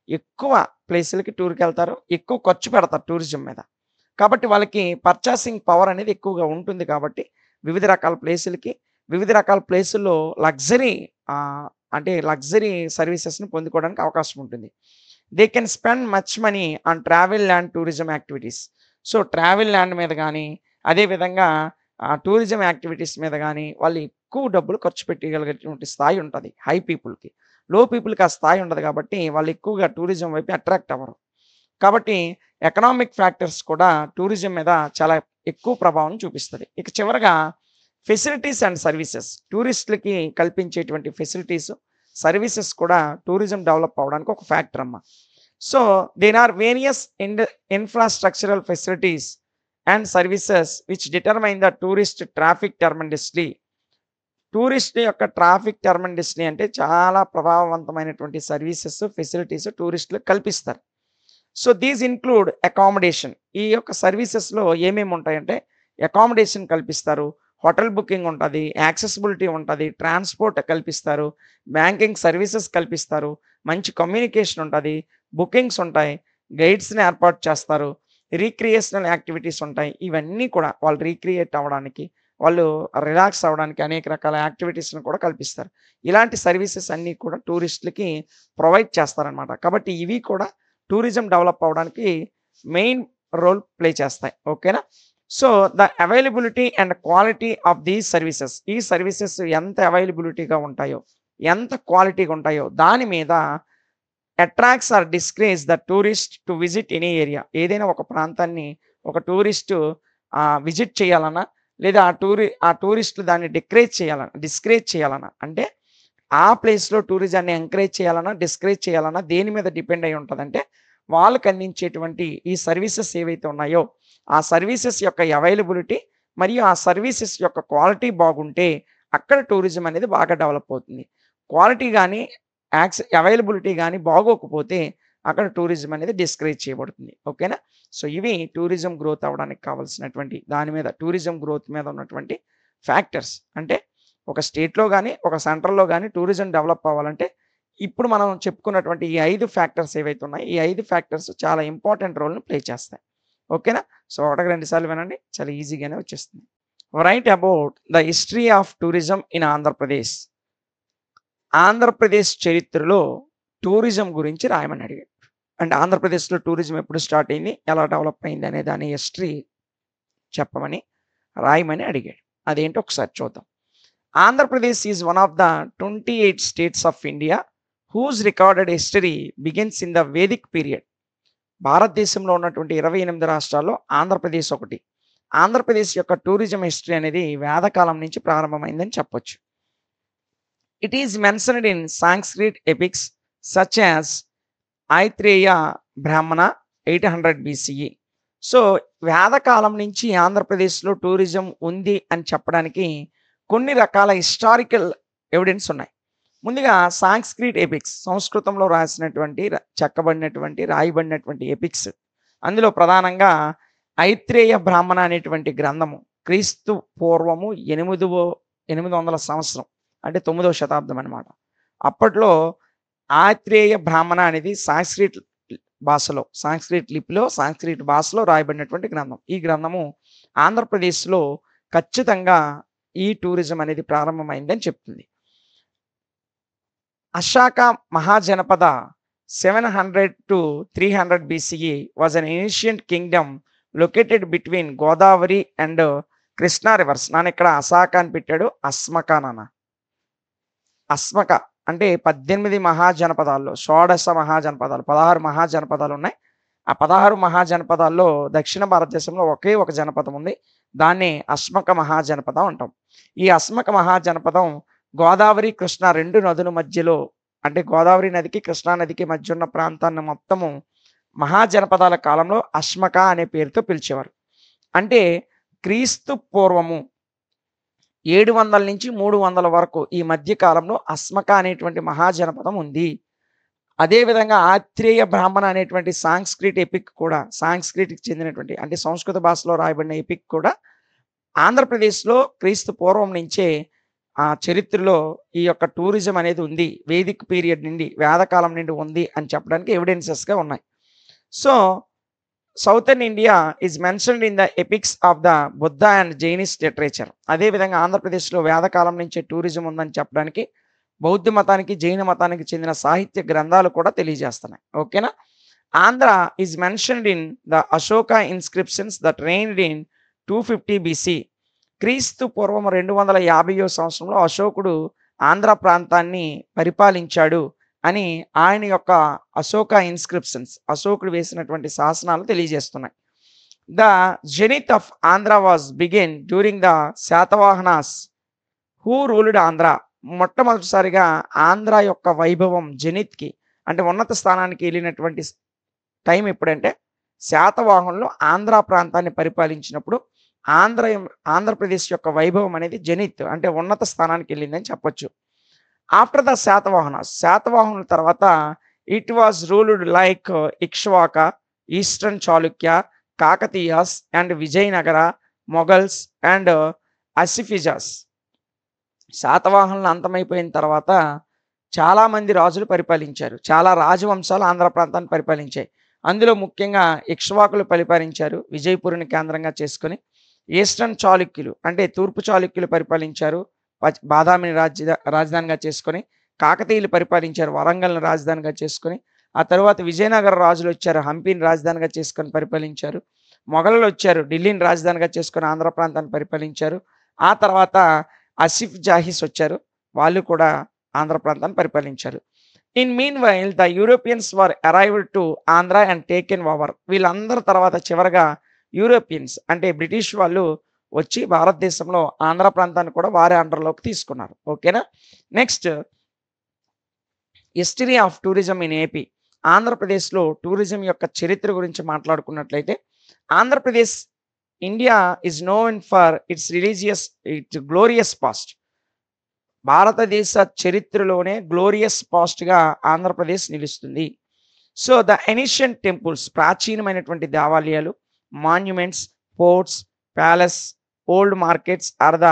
ఎక్కువ ప్లేసులకి టూర్కి వెళ్తారు, ఎక్కువ ఖర్చు పెడతారు టూరిజం మీద. కాబట్టి వాళ్ళకి పర్చేసింగ్ పవర్ అనేది ఎక్కువగా ఉంటుంది కాబట్టి వివిధ రకాల ప్లేసులకి, వివిధ రకాల ప్లేసుల్లో లగ్జరీ అంటే లగ్జరీ సర్వీసెస్‌ని పొందుకోవడానికి అవకాశం ఉంటుంది. They can spend much money on travel land tourism activities. So travel land మీద గానీ, అదేవిధంగా టూరిజం యాక్టివిటీస్ మీద గానీ వాళ్ళు ఎక్కువ డబ్బులు ఖర్చు పెట్టగలిగేటువంటి స్థాయి ఉంటది హై పీపుల్‌కి. లో పీపుల్‌కి ఆ స్థాయి ఉండదు కాబట్టి వాళ్ళు ఎక్కువగా టూరిజం వైపు అట్రాక్ట్ అవ్వరు. కాబట్టి ఎకనామిక్ ఫ్యాక్టర్స్ కూడా టూరిజం మీద చాలా ఎక్కువ ప్రభావం చూపిస్తది. ఇక చివరగా ఫెసిలిటీస్ అండ్ సర్వీసెస్. టూరిస్టులకి కల్పించేటువంటి ఫెసిలిటీస్, సర్వీసెస్ కూడా టూరిజం డెవలప్ అవ్వడానికి ఒక ఫ్యాక్టర్ అమ్మ. So there are various infrastructural facilities and services which determine the tourist traffic tremendously. Tourist యొక్క ట్రాఫిక్ ట్రెమెండస్లీ అంటే చాలా ప్రభావవంతమైనటువంటి సర్వీసెస్, ఫెసిలిటీస్ టూరిస్టులకు కల్పిస్తారు. So these include accommodation. ఈ యొక్క సర్వీసెస్‌లో ఏమేమి ఉంటాయంటే అకామిడేషన్ కల్పిస్తారు, హోటల్ బుకింగ్ ఉంటది, యాక్సెసిబిలిటీ ఉంటది, ట్రాన్స్‌పోర్ట్ కల్పిస్తారు, బ్యాంకింగ్ సర్వీసెస్ కల్పిస్తారు, మంచి కమ్యూనికేషన్ ఉంటది, బుకింగ్స్ ఉంటాయి, గైడ్స్‌ని ఏర్పాటు చేస్తారు, రిక్రియేషనల్ యాక్టివిటీస్ ఉంటాయి. ఇవన్నీ కూడా వాళ్ళు రీక్రియేట్ అవ్వడానికి, వాళ్ళు రిలాక్స్ అవ్వడానికి అనేక రకాల యాక్టివిటీస్‌ని కూడా కల్పిస్తారు. ఇలాంటి సర్వీసెస్ అన్నీ కూడా టూరిస్టులకి ప్రొవైడ్ చేస్తారనమాట. కాబట్టి ఇవి కూడా టూరిజం డెవలప్ అవ్వడానికి మెయిన్ రోల్ ప్లే చేస్తాయి. ఓకేనా? So the availability and quality of these services. ఈ సర్వీసెస్ ఎంత అవైలబిలిటీగా ఉంటాయో, ఎంత క్వాలిటీగా ఉంటాయో దాని మీద attracts or discourage the tourist to visit any area. ఏదైనా ఒక ప్రాంతాన్ని ఒక టూరిస్టు విజిట్ చేయాలన్నా, లేదా ఆ టూరిస్టులు దాన్ని డిస్కరేజ్ చేయాలన్నా అంటే ఆ ప్లేస్‌లో టూరిజాన్ని ఎంకరేజ్ చేయాలన్నా, డిస్కరేజ్ చేయాలన్నా దేని మీద డిపెండ్ అయ్యి ఉంటదంటే, వాళ్ళకి అందించేటువంటి ఈ సర్వీసెస్ ఏవైతే ఉన్నాయో, ఆ సర్వీసెస్ యొక్క అవైలబిలిటీ మరియు ఆ సర్వీసెస్ యొక్క క్వాలిటీ బాగుంటే, అక్కడ టూరిజం అనేది బాగా డెవలప్ అవుతుంది. క్వాలిటీ గాని, అవైలబిలిటీ గాని బాగోకపోతే, అక్కడ టూరిజం అనేది డిస్కరేజ్ చేయబడుతుంది. ఓకేనా? సో ఇవి టూరిజం గ్రోత్ అవ్వడానికి కావాల్సినటువంటి దాని మీద టూరిజం గ్రోత్ మీద ఉన్నటువంటి ఫ్యాక్టర్స్. అంటే ఒక స్టేట్‌లో గాని, ఒక సెంట్రల్‌లో గాని టూరిజం డెవలప్ అవ్వాలంటే, ఇప్పుడు మనం చెప్పుకున్నటువంటి ఈ 5 ఫ్యాక్టర్స్ ఏవైతే ఉన్నాయో, ఈ 5 ఫ్యాక్టర్స్ చాలా ఇంపార్టెంట్ రోల్‌ని ప్లే చేస్తాయి. ఓకేనా? సో ఒకటికి 2 సార్లు వినండి. చాలా ఈజీగానే వచ్చేస్తుంది. Write about the history of tourism in Andhra Pradesh. Andhra Pradesh చరిత్రలో టూరిజం గురించి రాయమని అడిగాడు. అంటే ఆంధ్రప్రదేశ్‌లో టూరిజం ఎప్పుడు స్టార్ట్ అయింది? ఎలా డెవలప్ అయింది? అనే దాని హిస్టరీ చెప్పమని, రాయమని అడిగాడు. అదేంటో ఒకసారి చూద్దాం. Andhra Pradesh is one of the 28 states of India whose recorded history begins in the Vedic period. భారతదేశంలో ఉన్నటువంటి 28 రాష్ట్రాల్లో ఆంధ్రప్రదేశ్ ఒకటి. ఆంధ్రప్రదేశ్ యొక్క టూరిజం హిస్టరీ అనేది వేదకాలం నుంచి ప్రారంభమైందని చెప్పొచ్చు. It is mentioned in Sanskrit epics such as Aitareya Brahmana 800 BCE. So వేదకాలం నుంచి ఆంధ్రప్రదేశ్‌లో టూరిజం ఉంది అని చెప్పడానికి కొన్ని రకాల హిస్టారికల్ ఎవిడెన్స్ ఉన్నాయి. ముందుగా సాంస్క్రిట్ ఎపిక్స్ సంస్కృతంలో రాసినటువంటి రాయబడినటువంటి ఎపిక్స్. అందులో ప్రధానంగా ఐత్రేయ బ్రాహ్మణ అనేటువంటి గ్రంథము క్రీస్తు పూర్వము 800 సంవత్సరం అంటే 9వ శతాబ్దం అనమాట. అప్పట్లో ఐత్రేయ బ్రాహ్మణ అనేది సాంస్క్రిట్ లిపిలో సాంస్క్రిట్ భాషలో రాయబడినటువంటి గ్రంథం. ఈ గ్రంథము ఆంధ్రప్రదేశ్‌లో ఖచ్చితంగా ఈ టూరిజం అనేది ప్రారంభమైందని చెప్తుంది. అశాక Mahajanapada 700 to 300 BCE was an ancient kingdom located between Godavari and Krishna reverse. ఇక్కడ అశాక అని పెట్టాడు, అస్మక నాన్న. అస్మక అంటే 18 మహాజనపదాల్లో షోడశ మహాజనపదాలు 16 మహాజనపదాలు ఉన్నాయి. ఆ 16 మహాజనపదాల్లో దక్షిణ భారతదేశంలో ఒకే ఒక జనపదం ఉంది. దాన్ని అస్మక మహాజనపదం అంటాం. ఈ అస్మక మహాజనపదం గోదావరి, కృష్ణా 2 నదుల మధ్యలో అంటే గోదావరి నదికి, కృష్ణా నదికి మధ్య ఉన్న ప్రాంతాన్ని మొత్తము మహాజనపదాల కాలంలో అస్మక అనే పేరుతో పిలిచేవారు. అంటే క్రీస్తు పూర్వము 700 నుంచి 300 వరకు ఈ మధ్య కాలంలో అస్మక అనేటువంటి మహాజనపదం ఉంది. అదేవిధంగా ఆత్రేయ బ్రాహ్మణ అనేటువంటి సాంస్క్రిట్ ఎపిక్ కూడా సాంస్క్రిట్‌కి చెందినటువంటి అంటే సంస్కృత భాషలో రాయబడిన ఎపిక్ కూడా ఆంధ్రప్రదేశ్‌లో క్రీస్తు పూర్వం నుంచే చరిత్రలో ఈ యొక్క టూరిజం అనేది ఉంది. వేదిక్ పీరియడ్ నుండి వేదకాలం నుండి ఉంది అని చెప్పడానికి ఎవిడెన్సెస్‌గా ఉన్నాయి. So, southern India is mentioned in the epics of the Buddha and Jainist literature. అదేవిధంగా ఆంధ్రప్రదేశ్‌లో వేదకాలం నుంచే టూరిజం ఉందని చెప్పడానికి బౌద్ధ మతానికి, జైన మతానికి చెందిన సాహిత్య గ్రంథాలు కూడా తెలియజేస్తున్నాయి. ఓకేనా? Andhra is mentioned in the Ashoka inscriptions that reigned in 250 BC. క్రీస్తు పూర్వం 250వ సంవత్సరంలో అశోకుడు ఆంధ్ర ప్రాంతాన్ని పరిపాలించాడు అని ఆయన యొక్క అశోక ఇన్స్క్రిప్షన్స్ అశోకుడు వేసినటువంటి శాసనాలు తెలియజేస్తున్నాయి. The zenith of Andhra was begin during the Satavahanas who ruled Andhra. మొట్టమొదటిసారిగా ఆంధ్ర యొక్క వైభవం జెనిత్‌కి అంటే ఉన్నత స్థానానికి వెళ్ళినటువంటి టైం ఎప్పుడంటే శాతవాహనులు ఆంధ్ర ప్రాంతాన్ని పరిపాలించినప్పుడు ఆంధ్రప్రదేశ్ యొక్క వైభవం అనేది జెనిత్ అంటే ఉన్నత స్థానానికి వెళ్ళిందని చెప్పొచ్చు. ఆఫ్టర్ ద శాతవాహనుల తర్వాత it was ruled like Ikshvaka, eastern Chalukya, Kakatiyas and Vijayanagara, Mughals and Asaf Jahs. శాతవాహనులు అంతమైపోయిన తర్వాత చాలామంది రాజులు పరిపాలించారు. చాలా రాజవంశాలు ఆంధ్ర ప్రాంతాన్ని పరిపాలించాయి. అందులో ముఖ్యంగా ఇక్ష్వాకులు పరిపాలించారు విజయపురిని కేంద్రంగా చేసుకొని. ఈస్టర్న్ చాళుక్యులు అంటే తూర్పు చాళుక్యులు పరిపాలించారు బాదామిని రాజధానిగా చేసుకొని. కాకతీయులు పరిపాలించారు వరంగల్ని రాజధానిగా చేసుకొని. ఆ తర్వాత విజయనగర రాజులు వచ్చారు హంపీని రాజధానిగా చేసుకొని పరిపాలించారు. మొఘలులు వచ్చారు ఢిల్లీని రాజధానిగా చేసుకొని ఆంధ్ర ప్రాంతాన్ని పరిపాలించారు. ఆ తర్వాత ఆసిఫ్ జాహీస్ వచ్చారు, వాళ్ళు కూడా ఆంధ్ర ప్రాంతాన్ని పరిపాలించారు. In mean while the Europeans were arrived to Andhra and taken over. వీళ్ళందరి తర్వాత చివరగా యూరోపియన్స్ అంటే బ్రిటిష్ వాళ్ళు వచ్చి భారతదేశంలో ఆంధ్ర ప్రాంతాన్ని కూడా వారి అండర్లోకి తీసుకున్నారు. ఓకేనా? Next history of tourism in AP. ఆంధ్రప్రదేశ్లో టూరిజం యొక్క చరిత్ర గురించి మాట్లాడుకున్నట్లయితే Andhra Pradesh India is known for its glorious past. భారతదేశ చరిత్రలోనే గ్లోరియస్ పాస్ట్గా ఆంధ్రప్రదేశ్ నిలుస్తుంది. సో ద ఎనిషియంట్ టెంపుల్స్ ప్రాచీనమైనటువంటి దేవాలయాలు, monuments, forts, palace, old markets are the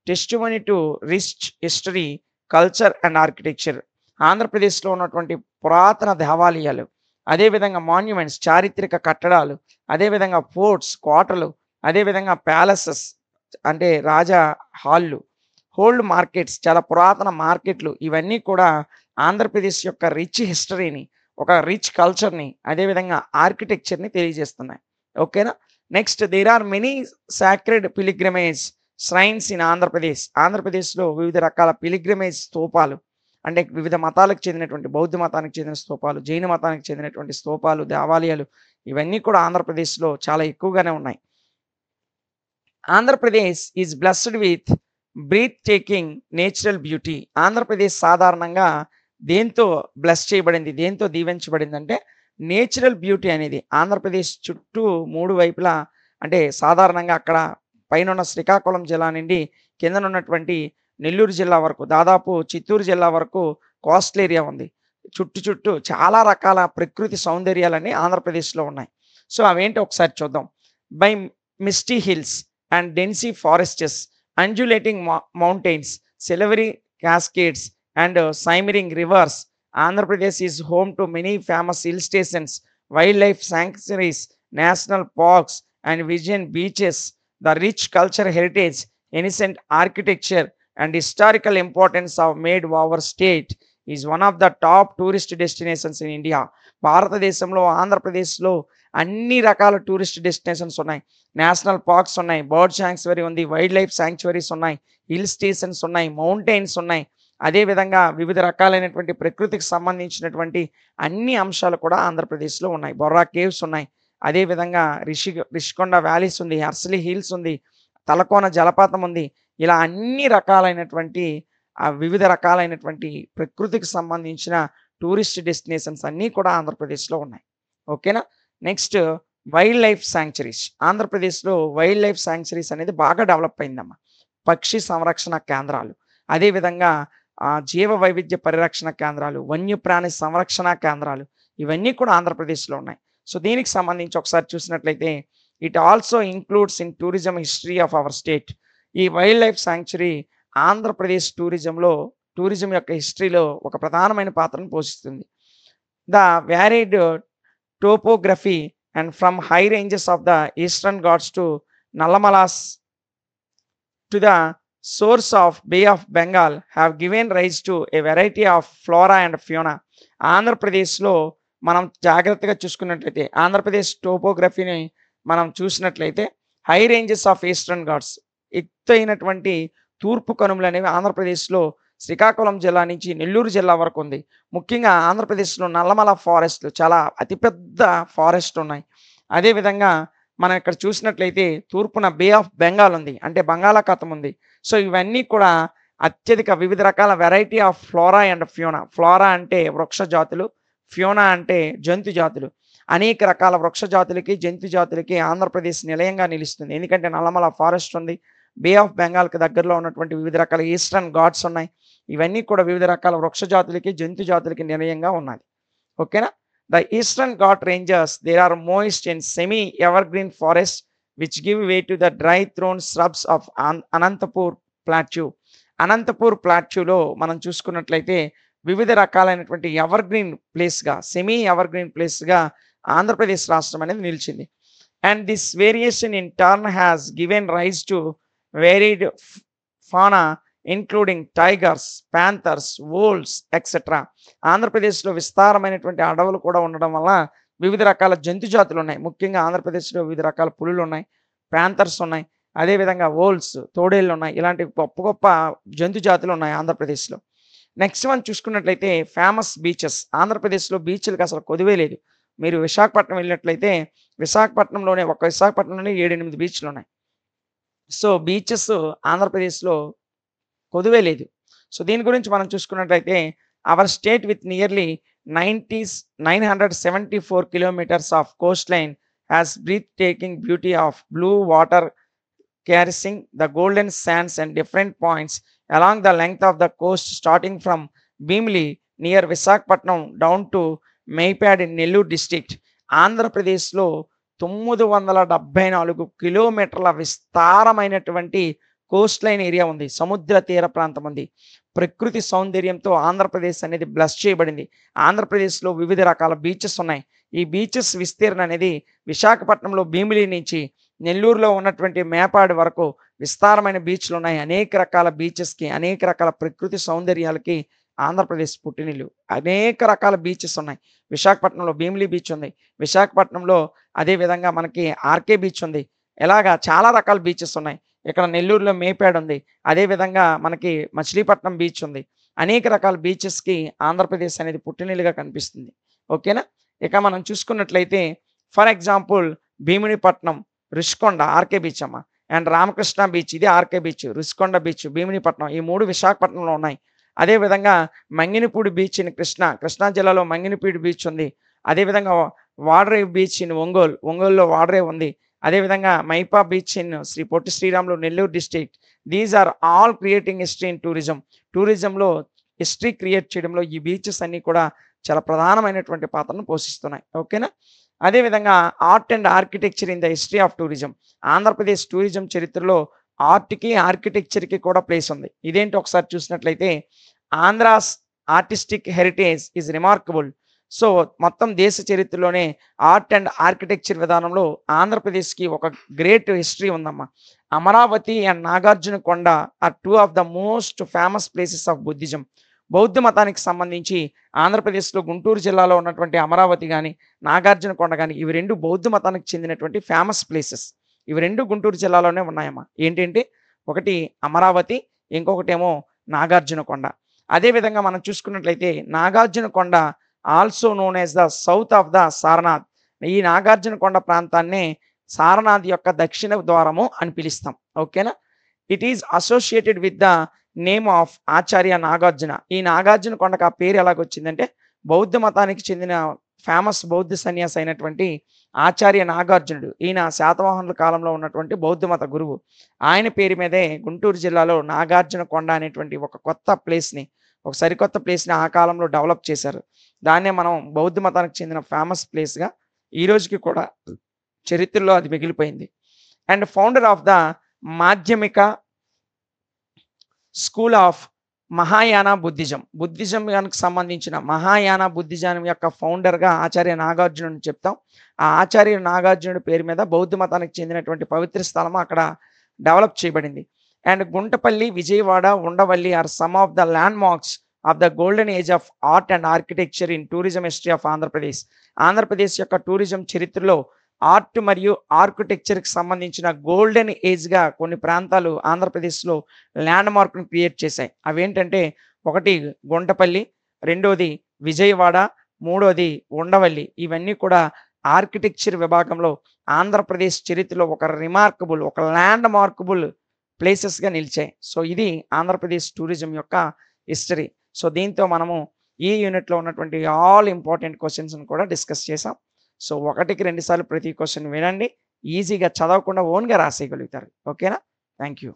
testimony to rich history, culture and architecture. ఆంధ్రప్రదేశ్లో ఉన్నటువంటి పురాతన దేవాలయాలు, అదేవిధంగా మాన్యుమెంట్స్ చారిత్రక కట్టడాలు, అదేవిధంగా ఫోర్ట్స్ కోటలు, అదేవిధంగా ప్యాలెసెస్ అంటే రాజా హాళ్ళు, ఓల్డ్ మార్కెట్స్ చాలా పురాతన మార్కెట్లు, ఇవన్నీ కూడా ఆంధ్రప్రదేశ్ యొక్క రిచ్ హిస్టరీని, ఒక రిచ్ కల్చర్ని, అదేవిధంగా ఆర్కిటెక్చర్ని తెలియజేస్తున్నాయి. ఓకేనా? Next there are many sacred pilgrimage shrines in Andhra Pradesh. ఆంధ్రప్రదేశ్లో వివిధ రకాల పిలిగ్రిమేజ్ స్తూపాలు అంటే వివిధ మతాలకు చెందినటువంటి బౌద్ధ మతానికి చెందిన స్తూపాలు, జైన మతానికి చెందినటువంటి స్తూపాలు, దేవాలయాలు ఇవన్నీ కూడా ఆంధ్రప్రదేశ్లో చాలా ఎక్కువగానే ఉన్నాయి. Andhra Pradesh is blessed with breathtaking natural beauty. Andhra Pradesh సాధారణంగా దేంతో బ్లెస్ చేయబడింది, దేంతో దీవించబడింది అంటే నేచురల్ బ్యూటీ అనేది. ఆంధ్రప్రదేశ్ చుట్టూ 3 వైపులా అంటే సాధారణంగా అక్కడ పైన శ్రీకాకుళం జిల్లా నుండి కిందనున్నటువంటి నెల్లూరు జిల్లా వరకు దాదాపు చిత్తూరు జిల్లా వరకు కోస్టల్ ఏరియా ఉంది. చుట్టూ చాలా రకాల ప్రకృతి సౌందర్యాలన్నీ ఆంధ్రప్రదేశ్లో ఉన్నాయి. సో అవేంటో ఒకసారి చూద్దాం. By Misty hills and dense ఫారెస్టెస్, undulating mountains, silvery cascades, and shimmering rivers. Andhra Pradesh is home to many famous hill stations, wildlife sanctuaries, national parks, and vision beaches. The rich cultural heritage, ancient architecture, and historical importance of made our state is one of the top tourist destinations in India. భారతదేశంలో ఆంధ్రప్రదేశ్లో అన్ని రకాల tourist destinations ఉన్నాయి. National parks ఉన్నాయి, bird sanctuary ఉంది, wild life sanctuaries ఉన్నాయి, hill stations ఉన్నాయి, mountains ఉన్నాయి. అదేవిధంగా వివిధ రకాలైనటువంటి ప్రకృతికి సంబంధించినటువంటి అన్ని అంశాలు కూడా ఆంధ్రప్రదేశ్లో ఉన్నాయి. బొర్రా కేవ్స్ ఉన్నాయి, అదేవిధంగా రిషికొండ వ్యాలీస్ ఉంది, హర్సిలీ హిల్స్ ఉంది, తలకోన జలపాతం ఉంది. ఇలా అన్ని రకాలైనటువంటి వివిధ రకాలైనటువంటి ప్రకృతికి సంబంధించిన టూరిస్ట్ డెస్టినేషన్స్ అన్నీ కూడా ఆంధ్రప్రదేశ్లో ఉన్నాయి. ఓకేనా? Next wild life sanctuaries. ఆంధ్రప్రదేశ్‌లో వైల్డ్ లైఫ్ శాంక్చురీస్ అనేది బాగా డెవలప్ అయిందమ్మా. పక్షి సంరక్షణ కేంద్రాలు, అదేవిధంగా జీవ వైవిధ్య పరిరక్షణ కేంద్రాలు, వన్యప్రాణి సంరక్షణ కేంద్రాలు ఇవన్నీ కూడా ఆంధ్రప్రదేశ్‌లో ఉన్నాయి. సో, దీనికి సంబంధించి ఒకసారి చూసినట్లయితే it also includes in tourism history of our state. ఈ wild life sanctuary Andhra Pradesh tourism యొక్క హిస్టరీలో ఒక ప్రధానమైన పాత్రను పోషిస్తుంది. The varied topography and from high ranges of the eastern ghats to Nallamalas to the source of Bay of Bengal have given rise to a variety of flora and fauna. ఆంధ్రప్రదేశ్లో మనం జాగ్రత్తగా చూసుకున్నట్లయితే ఆంధ్రప్రదేశ్ టోపోగ్రఫీని మనం చూసినట్లయితే high ranges of eastern Ghats, ఎత్తైనటువంటి తూర్పు కనుమలు అనేవి ఆంధ్రప్రదేశ్లో శ్రీకాకుళం జిల్లా నుంచి నెల్లూరు జిల్లా వరకు ఉంది. ముఖ్యంగా ఆంధ్రప్రదేశ్లో నల్లమల ఫారెస్ట్లు చాలా అతిపెద్ద ఫారెస్ట్ ఉన్నాయి. అదేవిధంగా మనం ఇక్కడ చూసినట్లయితే తూర్పున బే ఆఫ్ బెంగాల్ ఉంది, అంటే బంగాళాఖాతం ఉంది. సో, ఇవన్నీ కూడా అత్యధిక వివిధ రకాల variety of flora and fauna. Flora అంటే వృక్ష జాతులు, ఫ్యూనా అంటే జంతు జాతులు. అనేక రకాల వృక్ష జాతులకి, జంతు జాతులకి ఆంధ్రప్రదేశ్ నిలయంగా నిలుస్తుంది. ఎందుకంటే నల్లమల ఫారెస్ట్ ఉంది, బే ఆఫ్ బెంగాల్కి దగ్గరలో ఉన్నటువంటి వివిధ రకాల ఈస్టర్న్ ఘాట్స్ ఉన్నాయి. ఇవన్నీ కూడా వివిధ రకాల వృక్ష జాతులకి, జంతు జాతులకి నిలయంగా ఉన్నది. ఓకేనా? The Eastern Ghat ranges there are moist and semi evergreen forest which give way to the dry thorn shrubs of Anantapur plateau. Anantapur ప్లాట్యూలో మనం చూసుకున్నట్లయితే వివిధ రకాలైనటువంటి ఎవర్గ్రీన్ ప్లేస్గా, సెమీ ఎవర్గ్రీన్ ప్లేస్గా ఆంధ్రప్రదేశ్ రాష్ట్రం అనేది నిలిచింది. And this variation in turn has given rise to varied fauna including tigers, panthers, wolves, etc. ఆంధ్రప్రదేశ్లో విస్తారమైనటువంటి అడవులు కూడా ఉండడం వల్ల వివిధ రకాల జంతు జాతులు ఉన్నాయి. ముఖ్యంగా ఆంధ్రప్రదేశ్లో వివిధ రకాల పులులు ఉన్నాయి, ప్యాంథర్స్ ఉన్నాయి, అదేవిధంగా వోల్స్, తోడేళ్ళు ఉన్నాయి. ఇలాంటి గొప్ప గొప్ప జంతు జాతులు ఉన్నాయి ఆంధ్రప్రదేశ్లో. నెక్స్ట్ వన్ చూసుకున్నట్లయితే ఫేమస్ బీచెస్. ఆంధ్రప్రదేశ్లో బీచ్లకు అసలు కొదువే లేదు. మీరు విశాఖపట్నం వెళ్ళినట్లయితే విశాఖపట్నంలోనే 7-8 బీచ్లు ఉన్నాయి. సో, బీచెస్ ఆంధ్రప్రదేశ్లో కొదువే లేదు. సో, దీని గురించి మనం చూసుకున్నట్లయితే our state with nearly 974 kilometers of coastline has breathtaking beauty of blue water caressing the golden sands and different points along the length of the coast starting from Bhimli near Visakhapatnam down to Maypad in Nellore district. ఆంధ్రప్రదేశ్లో 974 కిలోమీటర్ల విస్తారమైనటువంటి Coast line area ఉంది, సముద్ర తీర ప్రాంతం ఉంది. ప్రకృతి సౌందర్యంతో ఆంధ్రప్రదేశ్ అనేది bless చేయబడింది. ఆంధ్రప్రదేశ్లో వివిధ రకాల బీచెస్ ఉన్నాయి. ఈ బీచెస్ విస్తీర్ణ అనేది విశాఖపట్నంలో భీమిలి నుంచి నెల్లూరులో ఉన్నటువంటి మేపాడు వరకు విస్తారమైన బీచ్లు ఉన్నాయి. అనేక రకాల బీచెస్కి, అనేక రకాల ప్రకృతి సౌందర్యాలకి ఆంధ్రప్రదేశ్ పుట్టినిల్లు. అనేక రకాల బీచెస్ ఉన్నాయి. విశాఖపట్నంలో భీమిలి బీచ్ ఉంది, విశాఖపట్నంలో అదేవిధంగా మనకి ఆర్కే బీచ్ ఉంది. ఇలాగా చాలా రకాల బీచెస్ ఉన్నాయి. ఇక్కడ నెల్లూరులో మేపాడు ఉంది, అదేవిధంగా మనకి మచిలీపట్నం బీచ్ ఉంది. అనేక రకాల బీచెస్కి ఆంధ్రప్రదేశ్ అనేది పుట్టినిల్లుగా కనిపిస్తుంది. ఓకేనా? ఇక మనం చూసుకున్నట్లయితే for example Bheemunipatnam, Rushikonda RK beach అమ్మ, అండ్ రామకృష్ణ బీచ్, ఇది RK beach, Rushikonda beach, Bheemunipatnam, ఈ 3 విశాఖపట్నంలో ఉన్నాయి. అదేవిధంగా మంగినపూడి బీచ్ ఇన్ కృష్ణా జిల్లాలో మంగినపూడి బీచ్ ఉంది. అదేవిధంగా వాడరేవ్ బీచ్ ఇన్ ఒంగోలులో వాడరేవ్ ఉంది. అదేవిధంగా Mypa beach in Sri Potti Sriramulu Nellore district. These are all creating history in టూరిజంలో హిస్టరీ క్రియేట్ చేయడంలో ఈ బీచెస్ అన్నీ కూడా చాలా ప్రధానమైనటువంటి పాత్రను పోషిస్తున్నాయి. ఓకేనా? అదేవిధంగా art and architecture in the history of tourism. Andhra Pradesh tourism చరిత్రలో ఆర్ట్కి, ఆర్కిటెక్చర్కి కూడా ప్లేస్ ఉంది. ఇదేంటి ఒకసారి చూసినట్లయితే Andhra's artistic heritage is remarkable. So, మొత్తం దేశ చరిత్రలోనే ఆర్ట్ అండ్ ఆర్కిటెక్చర్ విధానంలో ఆంధ్రప్రదేశ్కి ఒక గ్రేట్ హిస్టరీ ఉందమ్మా. Amaravati and Nagarjuna Konda are 2 of the most famous places of Buddhism. బౌద్ధ మతానికి సంబంధించి ఆంధ్రప్రదేశ్లో గుంటూరు జిల్లాలో ఉన్నటువంటి అమరావతి కానీ, నాగార్జున కొండ కానీ, ఇవి 2 బౌద్ధ మతానికి చెందినటువంటి ఫేమస్ ప్లేసెస్. ఇవి 2 గుంటూరు జిల్లాలోనే ఉన్నాయమ్మా. ఏంటంటే ఒకటి అమరావతి, ఇంకొకటేమో నాగార్జున కొండ. అదేవిధంగా మనం చూసుకున్నట్లయితే నాగార్జున కొండ also known as the south of the Sarnath. ఈ నాగార్జున కొండ ప్రాంతాన్నే సారనాథ్ యొక్క దక్షిణ ద్వారము అని పిలుస్తాం. ఓకేనా? It is associated with the name of Acharya Nagarjuna. ఈ నాగార్జున కొండకు ఆ పేరు ఎలాగొచ్చిందంటే బౌద్ధ మతానికి చెందిన ఫేమస్ బౌద్ధ సన్యాసి అయినటువంటి ఆచార్య నాగార్జునుడు. ఈయన శాతవాహనుల కాలంలో ఉన్నటువంటి బౌద్ధ మత గురువు. ఆయన పేరు మీదే గుంటూరు జిల్లాలో నాగార్జున కొండ అనేటువంటి ఒక కొత్త ప్లేస్‌ని, ఒక సరికొత్త ప్లేస్‌ని ఆ కాలంలో డెవలప్ చేశారు. దాన్నే మనం బౌద్ధ మతానికి చెందిన ఫేమస్ ప్లేస్‌గా ఈ రోజుకి కూడా చరిత్రలో అది మిగిలిపోయింది. అండ్ ఫౌండర్ ఆఫ్ ద మాధ్యమిక స్కూల్ ఆఫ్ మహాయాన బుద్ధిజం. బుద్ధిజంకి సంబంధించిన మహాయాన బుద్ధిజం యొక్క ఫౌండర్‌గా ఆచార్య నాగార్జునుడిని చెప్తాం. ఆ ఆచార్య నాగార్జునుడి పేరు మీద బౌద్ధ మతానికి చెందినటువంటి పవిత్ర స్థలం అక్కడ డెవలప్ చేయబడింది. And Guntapalli, Vijayawada, Undavalli are some of the landmarks of the golden age of art and architecture in tourism history of Andhra Pradesh. Andhra Pradesh యొక్క టూరిజం చరిత్రలో ఆర్ట్ మరియు ఆర్కిటెక్చర్‌కి సంబంధించిన గోల్డెన్ ఏజ్‌గా కొన్ని ప్రాంతాలు ఆంధ్రప్రదేశ్‌లో ల్యాండ్ మార్క్‌ని క్రియేట్ చేశాయి. అవేంటంటే ఒకటి గుంటపల్లి, రెండోది విజయవాడ, మూడోది ఉండవల్లి. ఇవన్నీ కూడా ఆర్కిటెక్చర్ విభాగంలో ఆంధ్రప్రదేశ్ చరిత్రలో ఒక రిమార్కబుల్, ఒక ల్యాండ్ మార్కబుల్ ప్లేసెస్‌గా నిలిచాయి. సో, ఇది ఆంధ్రప్రదేశ్ టూరిజం యొక్క హిస్టరీ. సో, దీంతో మనము ఈ యూనిట్‌లో ఉన్నటువంటి ఆల్ ఇంపార్టెంట్ క్వెషన్స్‌ని కూడా డిస్కస్ చేసాం. సో, ఒకటికి 2 సార్లు ప్రతి క్వెషన్ వినండి. ఈజీగా చదవకుండా ఓన్‌గా రాసేయగలుగుతారు. ఓకేనా? Thank you.